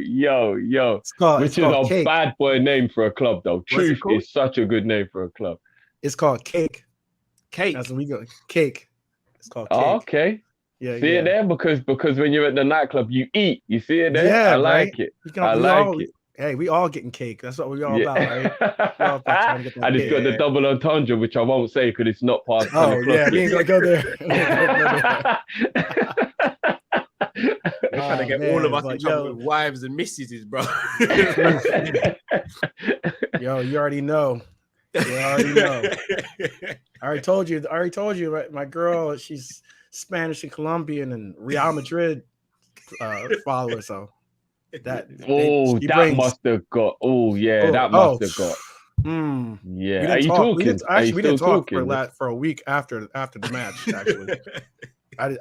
Which is a bad boy name for a club, though. Truth is such a good name for a club. It's called Cake. Cake. That's what we go. Cake. It's called Cake. Oh, okay. Yeah. See it there? Because when you're at the nightclub, you eat. You see it there? Yeah, I like it. I like it. Hey, we all getting cake. That's what we're all about, right? And it's got the double entendre, which I won't say because it's not part of the club. Yeah, we ain't gonna go there. They're trying to get all of us in trouble with wives and missuses, bro. Yo, you already know. You already know. I already told you. Right? My girl, she's Spanish and Colombian and Real Madrid follower. So that must have got. Oh yeah, that must have got. Yeah, are you talking? We didn't talk for a week after the match. Actually,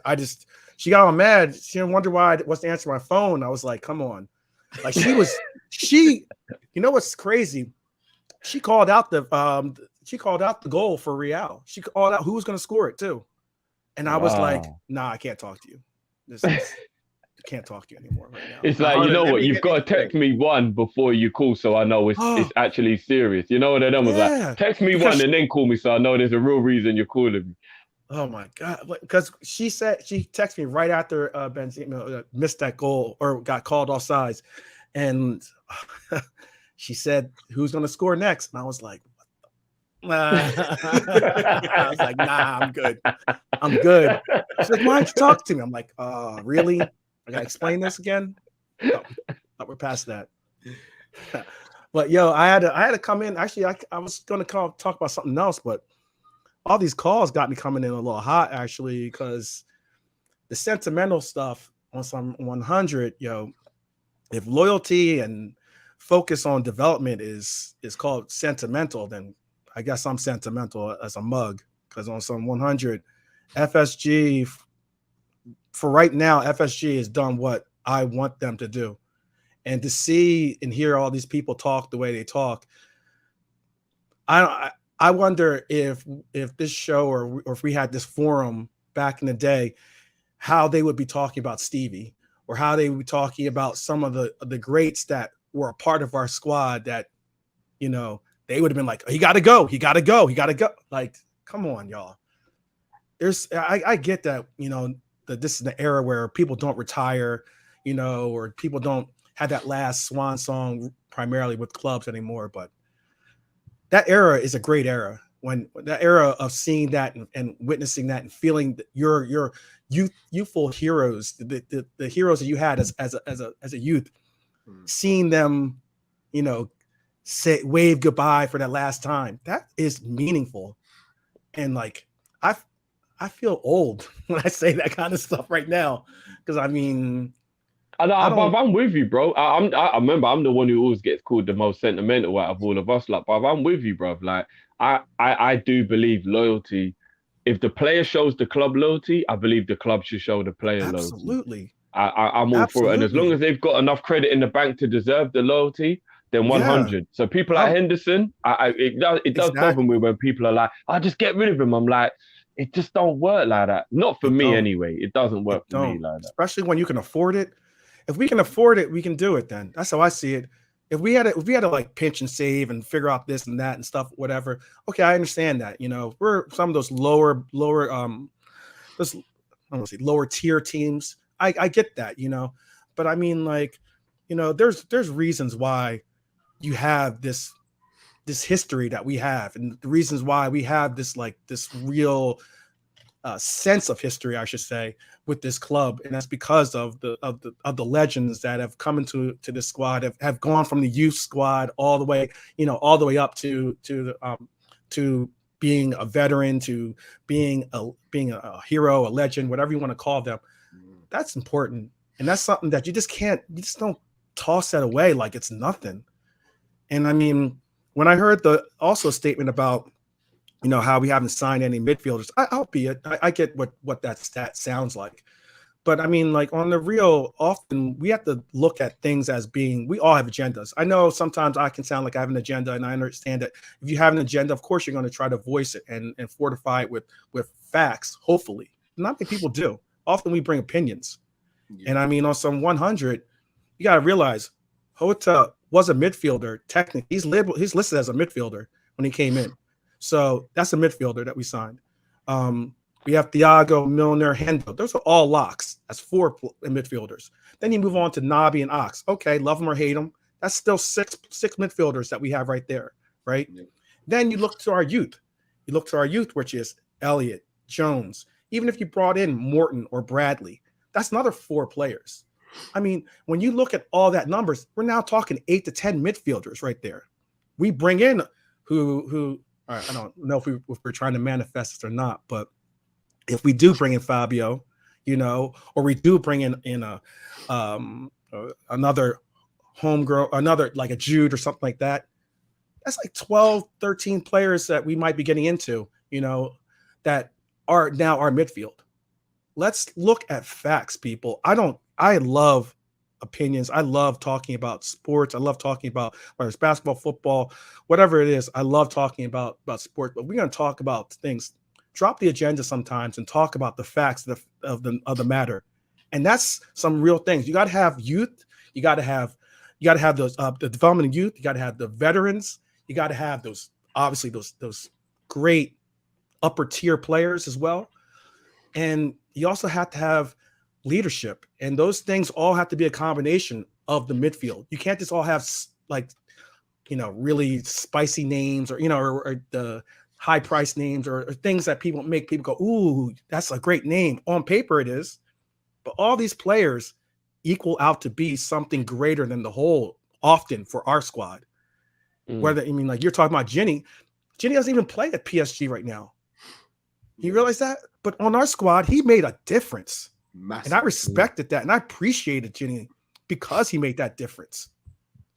I just she got all mad. She didn't wonder why I wasn't answering my phone. I was like, come on, like she. You know what's crazy? She called out the goal for Real. She called out who was going to score it too, and I was like, nah, I can't talk to you. I can't talk to you anymore right now. It's like, you know what? You've got to text me one before you call, so I know it's actually serious. You know what I was like? Text me one and then call me, so I know there's a real reason you're calling me. Oh my god! Because she texted me right after Benzema missed that goal or got called offsides, and she said, "Who's going to score next?" And I was like, I was like, nah, I'm good. She's like, why don't you talk to me? I'm like, really? I gotta explain this again? No, we're past that. But yo, I had to come in. Actually, I was gonna talk about something else, but all these calls got me coming in a little hot, actually, because the sentimental stuff on some 100, yo, if loyalty and focus on development is called sentimental, then I guess I'm sentimental as a mug, because on some 100, FSG, for right now, FSG has done what I want them to do. And to see and hear all these people talk the way they talk, I wonder if this show or if we had this forum back in the day, how they would be talking about Stevie, or how they would be talking about some of the greats that were a part of our squad that, you know, they would have been like, he got to go. Like, come on, y'all. I get that, you know, that this is the era where people don't retire, you know, or people don't have that last swan song primarily with clubs anymore. But that era is a great era. When that era of seeing that and witnessing that and feeling your youthful heroes, the heroes that you had as a youth, seeing them, you know, wave goodbye for that last time, that is meaningful. And like I feel old when I say that kind of stuff right now, because I mean, I'm with you, bro. I remember I'm the one who always gets called the most sentimental out of all of us. Like, but I'm with you, bro. Like, I do believe loyalty. If the player shows the club loyalty, I believe the club should show the player loyalty. Absolutely. I'm all for it, and as long as they've got enough credit in the bank to deserve the loyalty, then 100. So people like Henderson, it does bother me when people are like, "I just get rid of him." I'm like, it just don't work like that. Not for me anyway. It doesn't work for me like that. Especially when you can afford it. If we can afford it, we can do it. Then that's how I see it. If we had to like pinch and save and figure out this and that and stuff, whatever. Okay, I understand that. You know, we're some of those lower tier teams. I get that, you know, but I mean, like, you know, there's reasons why you have this history that we have, and the reasons why we have this real sense of history, I should say, with this club, and that's because of the legends that have come into this squad, have gone from the youth squad all the way up to being a veteran, to being a hero, a legend, whatever you want to call them. That's important, and that's something that you just don't toss that away like it's nothing. And I mean, when I heard the also statement about, you know, how we haven't signed any midfielders, I get what that stat sounds like. But I mean, like, on the real, often we have to look at things as being, we all have agendas. I know sometimes I can sound like I have an agenda, and I understand that if you have an agenda, of course you're going to try to voice it and fortify it with facts, hopefully. Not many people do. Often we bring opinions. Yeah. And I mean, on some 100, you got to realize Hota was a midfielder. Technically, he's listed as a midfielder when he came in. So that's a midfielder that we signed. We have Thiago, Milner, Hendo. Those are all locks. That's 4 midfielders. Then you move on to Nabi and Ox. Okay, love them or hate them. That's still six midfielders that we have right there, right? Yeah. Then you look to our youth. Which is Elliott, Jones. Even if you brought in Morton or Bradley, that's another 4 players. I mean, when you look at all that numbers, we're now talking 8 to 10 midfielders right there. We bring in who I don't know if we're trying to manifest this or not, but if we do bring in Fabio, or we do bring in another homegrown, another like a Jude or something like that, that's like 12, 13 players that we might be getting into, that are now our midfield. Let's look at facts, people. I love opinions. I love talking about sports. I love talking about whether it's basketball, football, whatever it is. I love talking about sports, but we're going to talk about things. Drop the agenda sometimes and talk about the facts of the matter. And that's some real things. You got to have youth. You got to have those the development of youth. You got to have the veterans. You got to have those great upper tier players as well. And you also have to have leadership, and those things all have to be a combination of the midfield. You can't just all have really spicy names or the high price names or things that make people go, ooh, that's a great name. On paper it is, but all these players equal out to be something greater than the whole often for our squad. Whether, like you're talking about Ginny doesn't even play at PSG right now. You realize that? But on our squad, he made a difference. Massive. And I respected that. And I appreciated Ginny because he made that difference.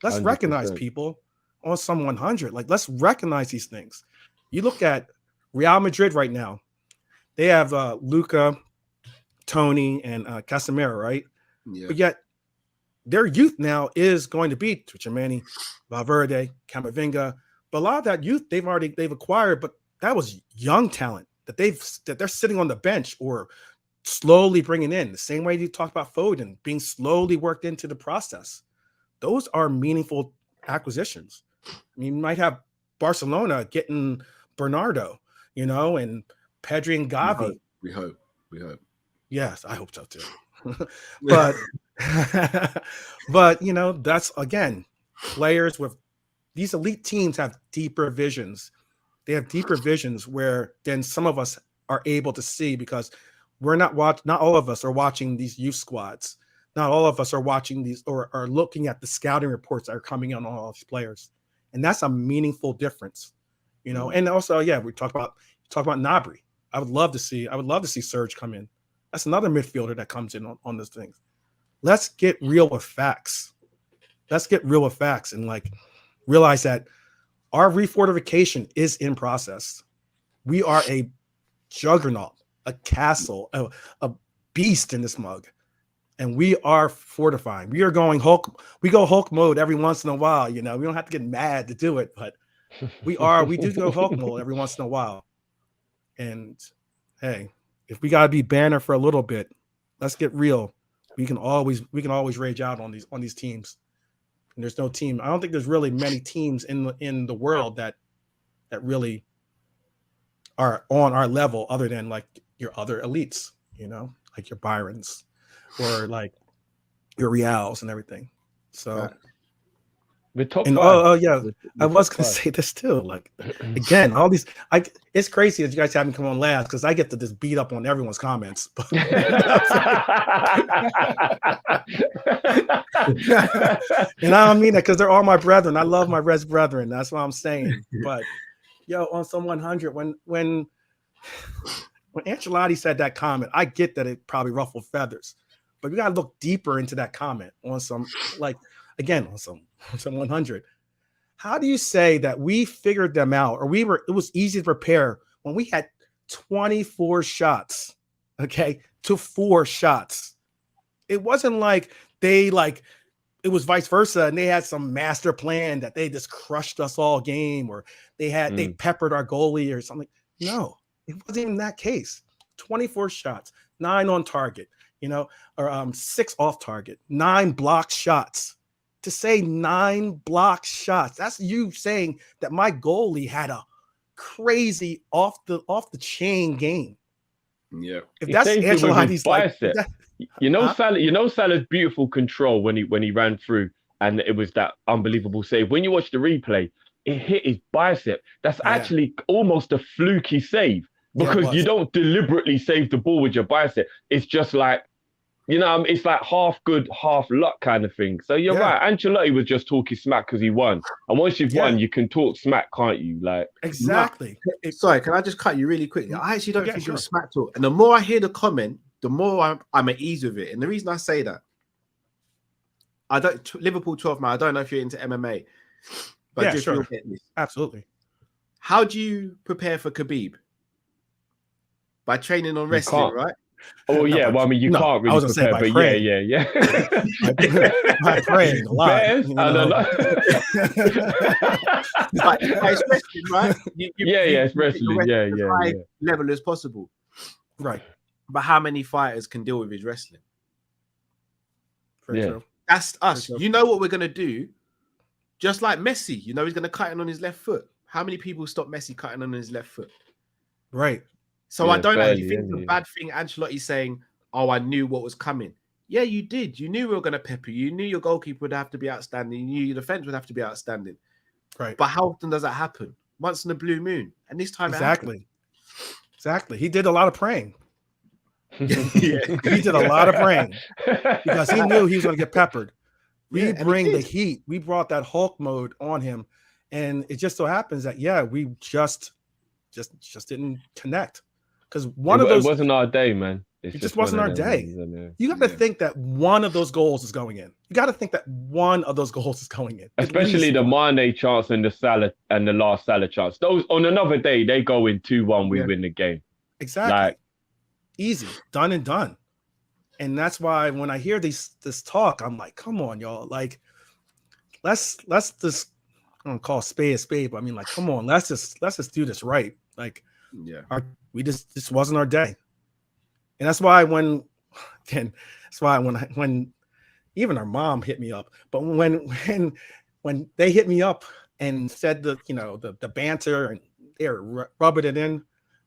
Let's 100%. Recognize people on some 100. Like, let's recognize these things. You look at Real Madrid right now. They have Luka, Tony, and Casemiro, right? Yeah. But yet their youth now is going to be Tchouaméni, Valverde, Camavinga. But a lot of that youth they've acquired, but that was young talent that they're sitting on the bench or slowly bringing in. The same way you talk about Foden being slowly worked into the process. Those are meaningful acquisitions. I mean, you might have Barcelona getting Bernardo, and Pedri and Gavi. We hope. Yes, I hope so too. but that's again, players with these elite teams have deeper visions. They have deeper visions where then some of us are able to see, because we're not all of us are watching these youth squads. Not all of us are watching these or are looking at the scouting reports that are coming on all these players. And that's a meaningful difference, And also, we talk about Gnabry. I would love to see Serge come in. That's another midfielder that comes in on this thing. Let's get real with facts. And realize that our refortification is in process. We are a juggernaut, a castle, a beast in this mug. And we are fortifying. We are going Hulk. We go Hulk mode every once in a while. We don't have to get mad to do it, but we do go Hulk mode every once in a while. And hey, if we gotta be Banner for a little bit, let's get real. We can always rage out on these teams. And there's no team. I don't think there's really many teams in the world that really are on our level other than like your other elites, like your Byrons or like your Reals and everything. So the top and five. I was gonna say this too. Like again, all these it's crazy that you guys haven't come on last because I get to just beat up on everyone's comments. And I don't mean that because they're all my brethren. I love my res brethren. That's what I'm saying. But on some 100, when Ancelotti said that comment, I get that it probably ruffled feathers, but we gotta look deeper into that comment on some on some 100. How do you say that we figured them out, or it was easy to prepare when we had 24 shots, to 4 shots? It wasn't like it was vice versa and they had some master plan that they just crushed us all game, or they peppered our goalie or something. No, it wasn't even that case. 24 shots, 9 on target, or 6 off target, 9 blocked shots. To say 9 block shots, that's you saying that my goalie had a crazy off the chain game. Yeah, if that's Ancelotti's bicep. Salah's beautiful control when he ran through, and it was that unbelievable save. When you watch the replay, it hit his bicep. That's actually almost a fluky save because you don't deliberately save the ball with your bicep. It's just like You know, it's like half good, half luck kind of thing. So you're right. Ancelotti was just talking smack because he won. And once you've won, you can talk smack, can't you? Like exactly. Sorry, can I just cut you really quickly? I actually don't think it was smack talk. And the more I hear the comment, the more I'm at ease with it. And the reason I say that, Liverpool 12 man. I don't know if you're into MMA, but yeah, just sure. this. Absolutely. How do you prepare for Khabib? By training on wrestling, right? Oh yeah, well I mean you can't really prepare, but praying. yeah. By praying a lot. I don't know. But it's wrestling, right? It's wrestling. Yeah. High level as possible. Right. But how many fighters can deal with his wrestling? True. That's us. You know what we're gonna do? Just like Messi, you know he's gonna cut in on his left foot. How many people stop Messi cutting on his left foot? Right. So I don't actually think the bad thing Ancelotti's saying, oh, I knew what was coming. Yeah, you did. You knew we were going to pepper you. You knew your goalkeeper would have to be outstanding. You knew your defense would have to be outstanding. Right. But how often does that happen? Once in a blue moon. And this time Exactly. He did a lot of praying. He did a lot of praying because he knew he was going to get peppered. We bring the heat. We brought that Hulk mode on him. And it just so happens that, we just didn't connect. Because it wasn't our day, man. It just wasn't our day. You got to think that one of those goals is going in. You got to think that one of those goals is going in. Especially the Mane chance and the Salah and the last Salah chance. Those on another day, they go in 2-1. We win the game. Exactly. Easy, done and done. And that's why when I hear this talk, I'm like, come on, y'all. Like, let's just I don't call spade a spade, but I mean, like, come on, let's just do this right. Like, this wasn't our day. And that's why when even our mom hit me up, but when they hit me up and said the banter and they're rubbing it in,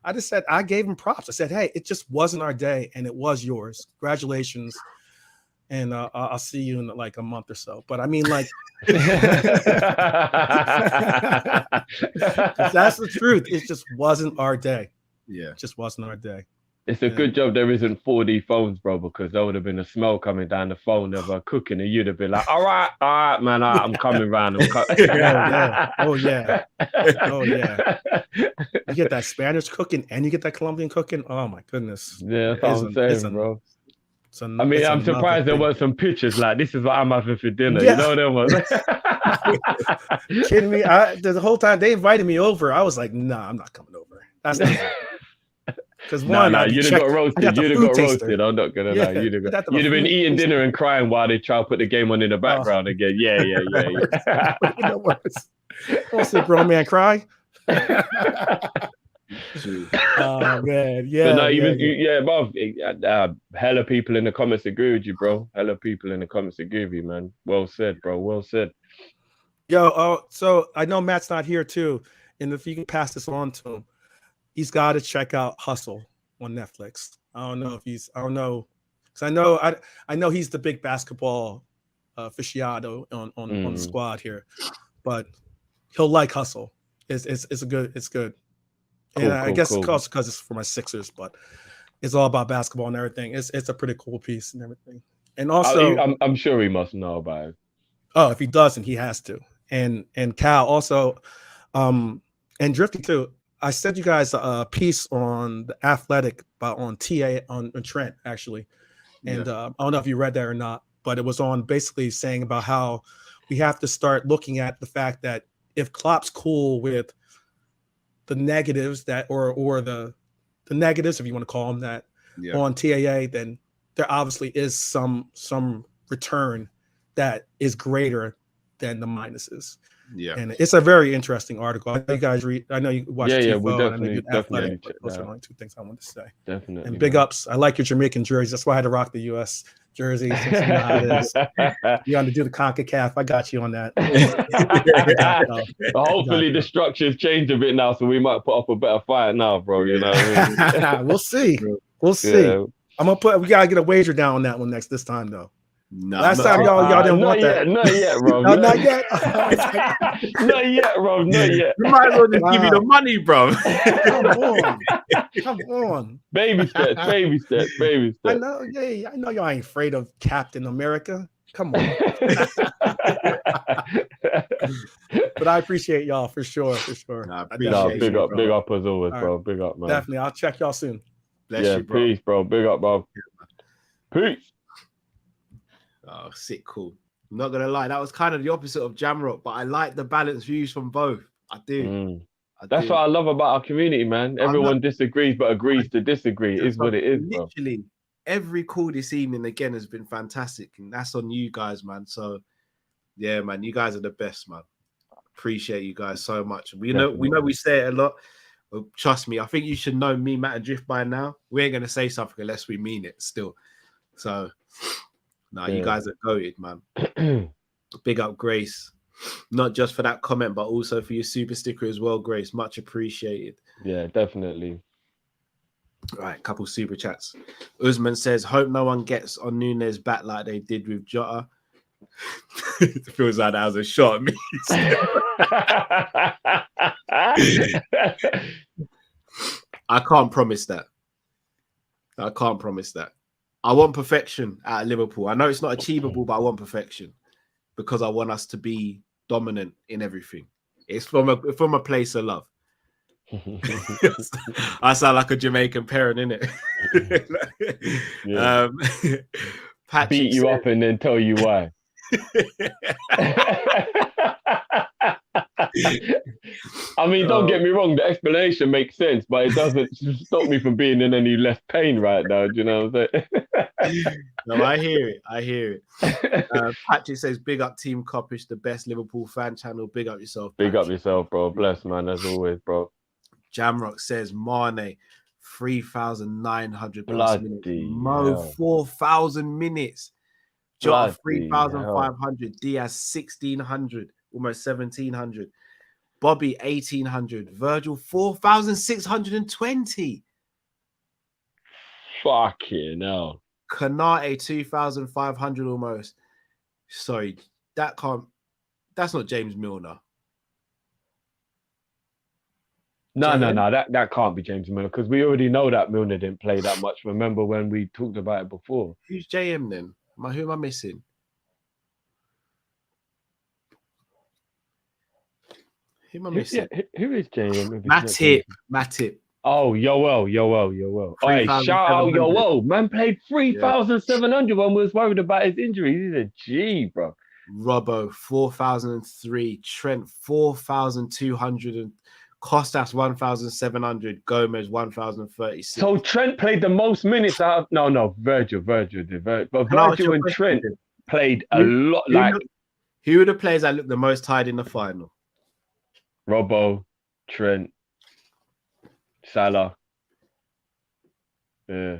I just said, I gave them props. I said, hey, it just wasn't our day and it was yours. Congratulations. And I'll see you in like a month or so. But I mean, like, that's the truth. It just wasn't our day. Yeah, it just wasn't our day. It's a good job there isn't 4D phones, bro, because there would have been a smell coming down the phone of cooking, and you'd have been like, all right, man, I'm coming round. Oh yeah. You get that Spanish cooking and you get that Colombian cooking. Oh my goodness. Yeah, that's what I'm saying, bro. I'm surprised there weren't some pictures like this is what I'm having for dinner. Yeah. You know them ones. Kidding me? The whole time they invited me over, I was like, nah, I'm not coming over. That's not because you'd have got roasted. You'd have got roasted. I'm not gonna lie. You'd have been eating dinner and crying while they try to put the game on in the background again. Yeah. I'll see grown man cry. Oh man, hella people in the comments agree with you, bro. Hella people in the comments agree with you, man. Well said, bro. Well said. So I know Matt's not here too, and if you can pass this on to him, he's got to check out Hustle on Netflix. I don't know because I know he's the big basketball aficionado on the squad here, but he'll like Hustle. It's good. And I guess it's also because it's for my Sixers, but it's all about basketball and everything. It's a pretty cool piece and everything. And also, I'm sure he must know about it. Oh, if he doesn't, he has to. And Cal also, and Drifty too. I sent you guys a piece on the Athletic on TA on Trent actually, and I don't know if you read that or not, but it was on basically saying about how we have to start looking at the fact that if Klopp's cool with the negatives or the negatives, if you want to call them that, on TAA, then there obviously is some return that is greater than the minuses. Yeah, and it's a very interesting article. I know you guys read. I know you watch. We definitely those are the only two things I want to say. Definitely, and big ups. I like your Jamaican jerseys. That's why I had to rock the U.S. jersey. Since you know how it is. You want to do the CONCACAF? I got you on that. Hopefully the structure's changed a bit now, so we might put up a better fight now, bro. You know what I mean? We'll see. We'll see. I'm gonna put. We gotta get a wager down on that one this time though. No, Last time y'all didn't want that. Not yet, bro. No, not yet. Not yet, bro. Not yet. You might as well just give me the money, bro. Come on. Baby steps, baby steps, baby steps. I know, yeah, I know y'all ain't afraid of Captain America. Come on. But I appreciate y'all for sure. Big up as always, bro. Big up, man. Definitely. I'll check y'all soon. Bless you, bro. Peace, bro. Big up, bro. Peace. Oh, sick, cool. I'm not gonna lie, that was kind of the opposite of Jamrock, but I like the balanced views from both. I do. That's what I love about our community, man. Everyone disagrees but agrees to disagree. It is what it is, bro. Literally, every call this evening again has been fantastic, and that's on you guys, man. So, yeah, man, you guys are the best, man. Appreciate you guys so much. We know we say it a lot. But trust me, I think you should know me, Matt, and Drift by now. We ain't gonna say something unless we mean it still. So. No, you guys are goated, man. Big up, Grace. Not just for that comment, but also for your super sticker as well, Grace. Much appreciated. Yeah, definitely. Right, couple super chats. Usman says, hope no one gets on Nunez back like they did with Jota. It feels like that was a shot at me. I can't promise that. I want perfection at Liverpool. I know it's not achievable, but I want perfection because I want us to be dominant in everything. It's from a place of love. I sound like a Jamaican parent, innit? Patrick beat you up and then tell you why. I mean, don't get me wrong, the explanation makes sense, but it doesn't stop me from being in any less pain right now. Do you know what I'm saying? No, I hear it. Patrick says, big up Team Kop-Ish, the best Liverpool fan channel. Big up yourself, Patrick. Big up yourself, bro. Bless, man, as always, bro. Jamrock says, Mane, 3,900 plus minutes. Mo, 4,000 minutes. Jota, 3,500. Diaz, 1,600. Almost 1,700. Bobby, 1,800. Virgil, 4,620. Fucking hell. Kanate, 2,500 almost. Sorry, that's not James Milner. No, that can't be James Milner because we already know that Milner didn't play that much. Remember when we talked about it before? Who's JM then? Who am I missing? Who am I missing? Who is JM? Matip. Oh, Yoel. Hey, shout out Yoel. Man played 3,700 when we was worried about his injuries. He's a G, bro. Robbo, 4,003. Trent, 4,200. And Costas, 1,700. Gomez, 1,036. So Trent played the most minutes out of... Virgil did. But Virgil and Trent played a lot. Who are the players that look the most tired in the final? Robbo, Trent, Salah. Yeah.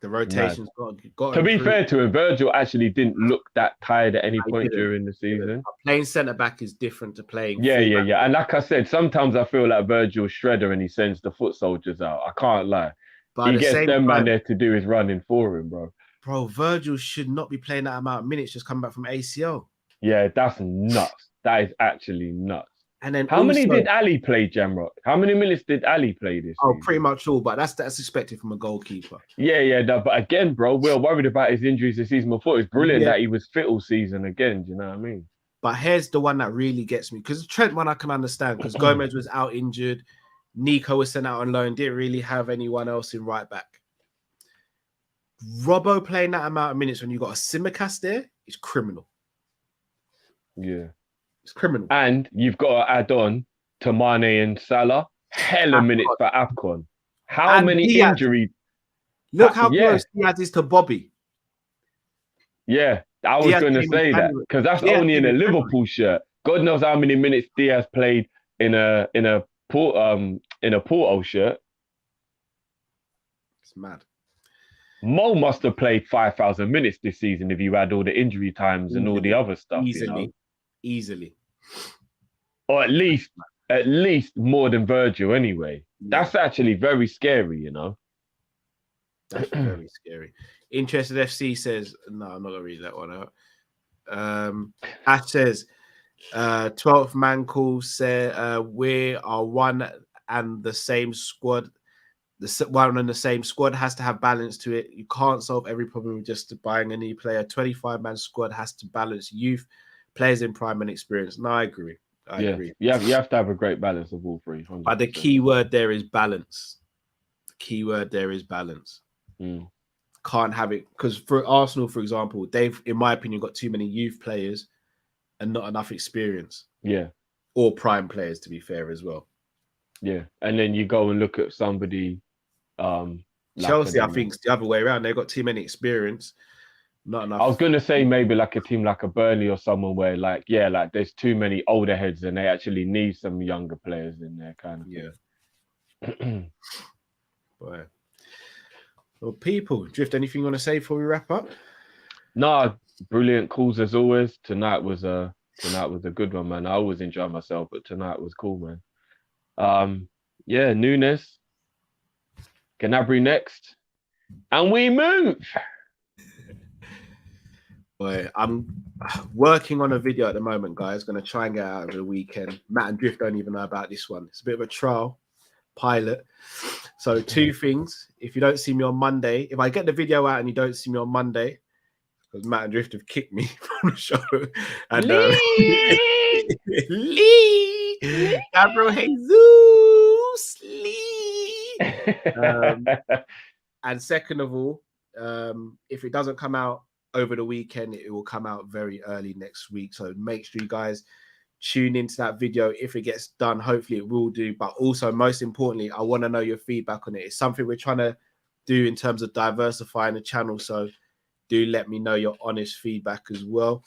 The rotation's got to be fair to him, Virgil actually didn't look that tired at any point during the season. Playing centre-back is different to playing Yeah. And like I said, sometimes I feel like Virgil's shredder and he sends the foot soldiers out. I can't lie. But he gets them man there to do his running for him, bro. Bro, Virgil should not be playing that amount of minutes just coming back from ACL. Yeah, that's nuts. That is actually nuts. And then how many did Ali play, Jamrock? How many minutes did Ali play this season? Pretty much all, but that's expected from a goalkeeper. Yeah. But again, bro, we're worried about his injuries the season before. It's brilliant that he was fit all season again. Do you know what I mean? But here's the one that really gets me. Because Trent one I can understand because Gomez was out injured. Nico was sent out on loan. Didn't really have anyone else in right back. Robbo playing that amount of minutes when you got a Simicast there is criminal. Yeah. It's criminal. And you've got to add on to Mane and Salah. Hella minutes for AFCON. How many injuries? Look how close Diaz is to Bobby. Yeah, I was going to say that because that's only in a Liverpool shirt. God knows how many minutes Diaz played in a Porto shirt. It's mad. Mo must have played 5,000 minutes this season if you add all the injury times and all the other stuff. Easily. Or at least more than Virgil anyway. That's actually very scary, you know. That's very scary. Interested FC says, no, I'm not going to read that one out. Ash says, 12th man call said, we are one and the same squad. The one and the same squad has to have balance to it. You can't solve every problem with just buying a new player. 25-man squad has to balance youth, players in prime and experience. No, I agree. I agree. You have to have a great balance of all three. 100%. But the key word there is balance. The key word there is balance. Can't have it because for Arsenal, for example, they've, in my opinion, got too many youth players and not enough experience. Yeah. Or prime players, to be fair, as well. Yeah. And then you go and look at somebody. Chelsea, I think, it's the other way around. They've got too many experience, not enough. I was going to say maybe like a team like a Burnley or someone where like there's too many older heads and they actually need some younger players in there kind of thing. But, well, people, Drift, anything you want to say before we wrap up? No, brilliant calls as always. Tonight was a good one, man. I always enjoy myself, but tonight was cool, man. Nunez. Gnabry next, and we move. Boy, I'm working on a video at the moment, guys. Going to try and get out over the weekend. Matt and Drift don't even know about this one. It's a bit of a trial pilot. So 2 things. If you don't see me on Monday, if I get the video out and you don't see me on Monday, because Matt and Drift have kicked me from the show. And Lee, Gabriel Jesus, Lee. And second of all, if it doesn't come out over the weekend, it will come out very early next week. So make sure you guys tune into that video. If it gets done, hopefully it will do. But also, most importantly, I want to know your feedback on it. It's something we're trying to do in terms of diversifying the channel. So do let me know your honest feedback as well.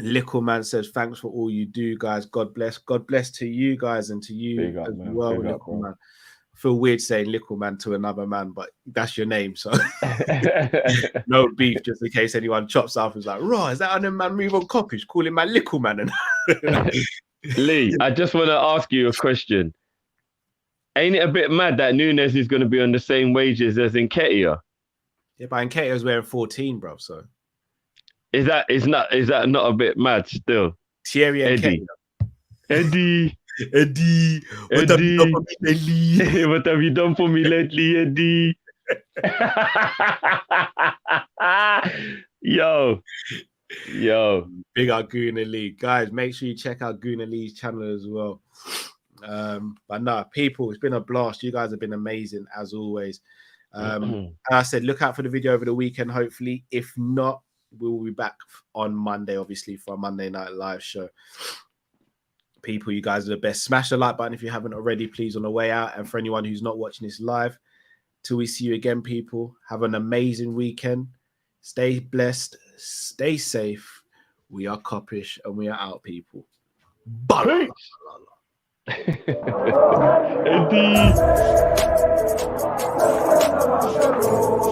Little Man says, thanks for all you do, guys. God bless. God bless to you guys and to you as well, Little Man. I feel weird saying Little Man to another man, but that's your name, so no beef, just in case anyone chops off and is like, raw, is that on a man move on Kop-Ish? Call him my Little Man. Lee, I just want to ask you a question. Ain't it a bit mad that Nunez is going to be on the same wages as Nketiah? Yeah, but Nketiah's wearing 14, bro, so. Is that not a bit mad still? Thierry Eddie. Eddie, what have you done for me lately? What have you done for me lately, Eddie? Yo. Big up Guna Lee. Guys, make sure you check out Guna Lee's channel as well. But no, people, it's been a blast. You guys have been amazing as always. And I said, look out for the video over the weekend, hopefully. If not, we will be back on Monday, obviously, for a Monday Night Live show. People, you guys are the best. Smash the like button if you haven't already, please, on the way out. And for anyone who's not watching this live, till we see you again, people, have an amazing weekend. Stay blessed. Stay safe. We are Kop-Ish and we are out, people. Bye.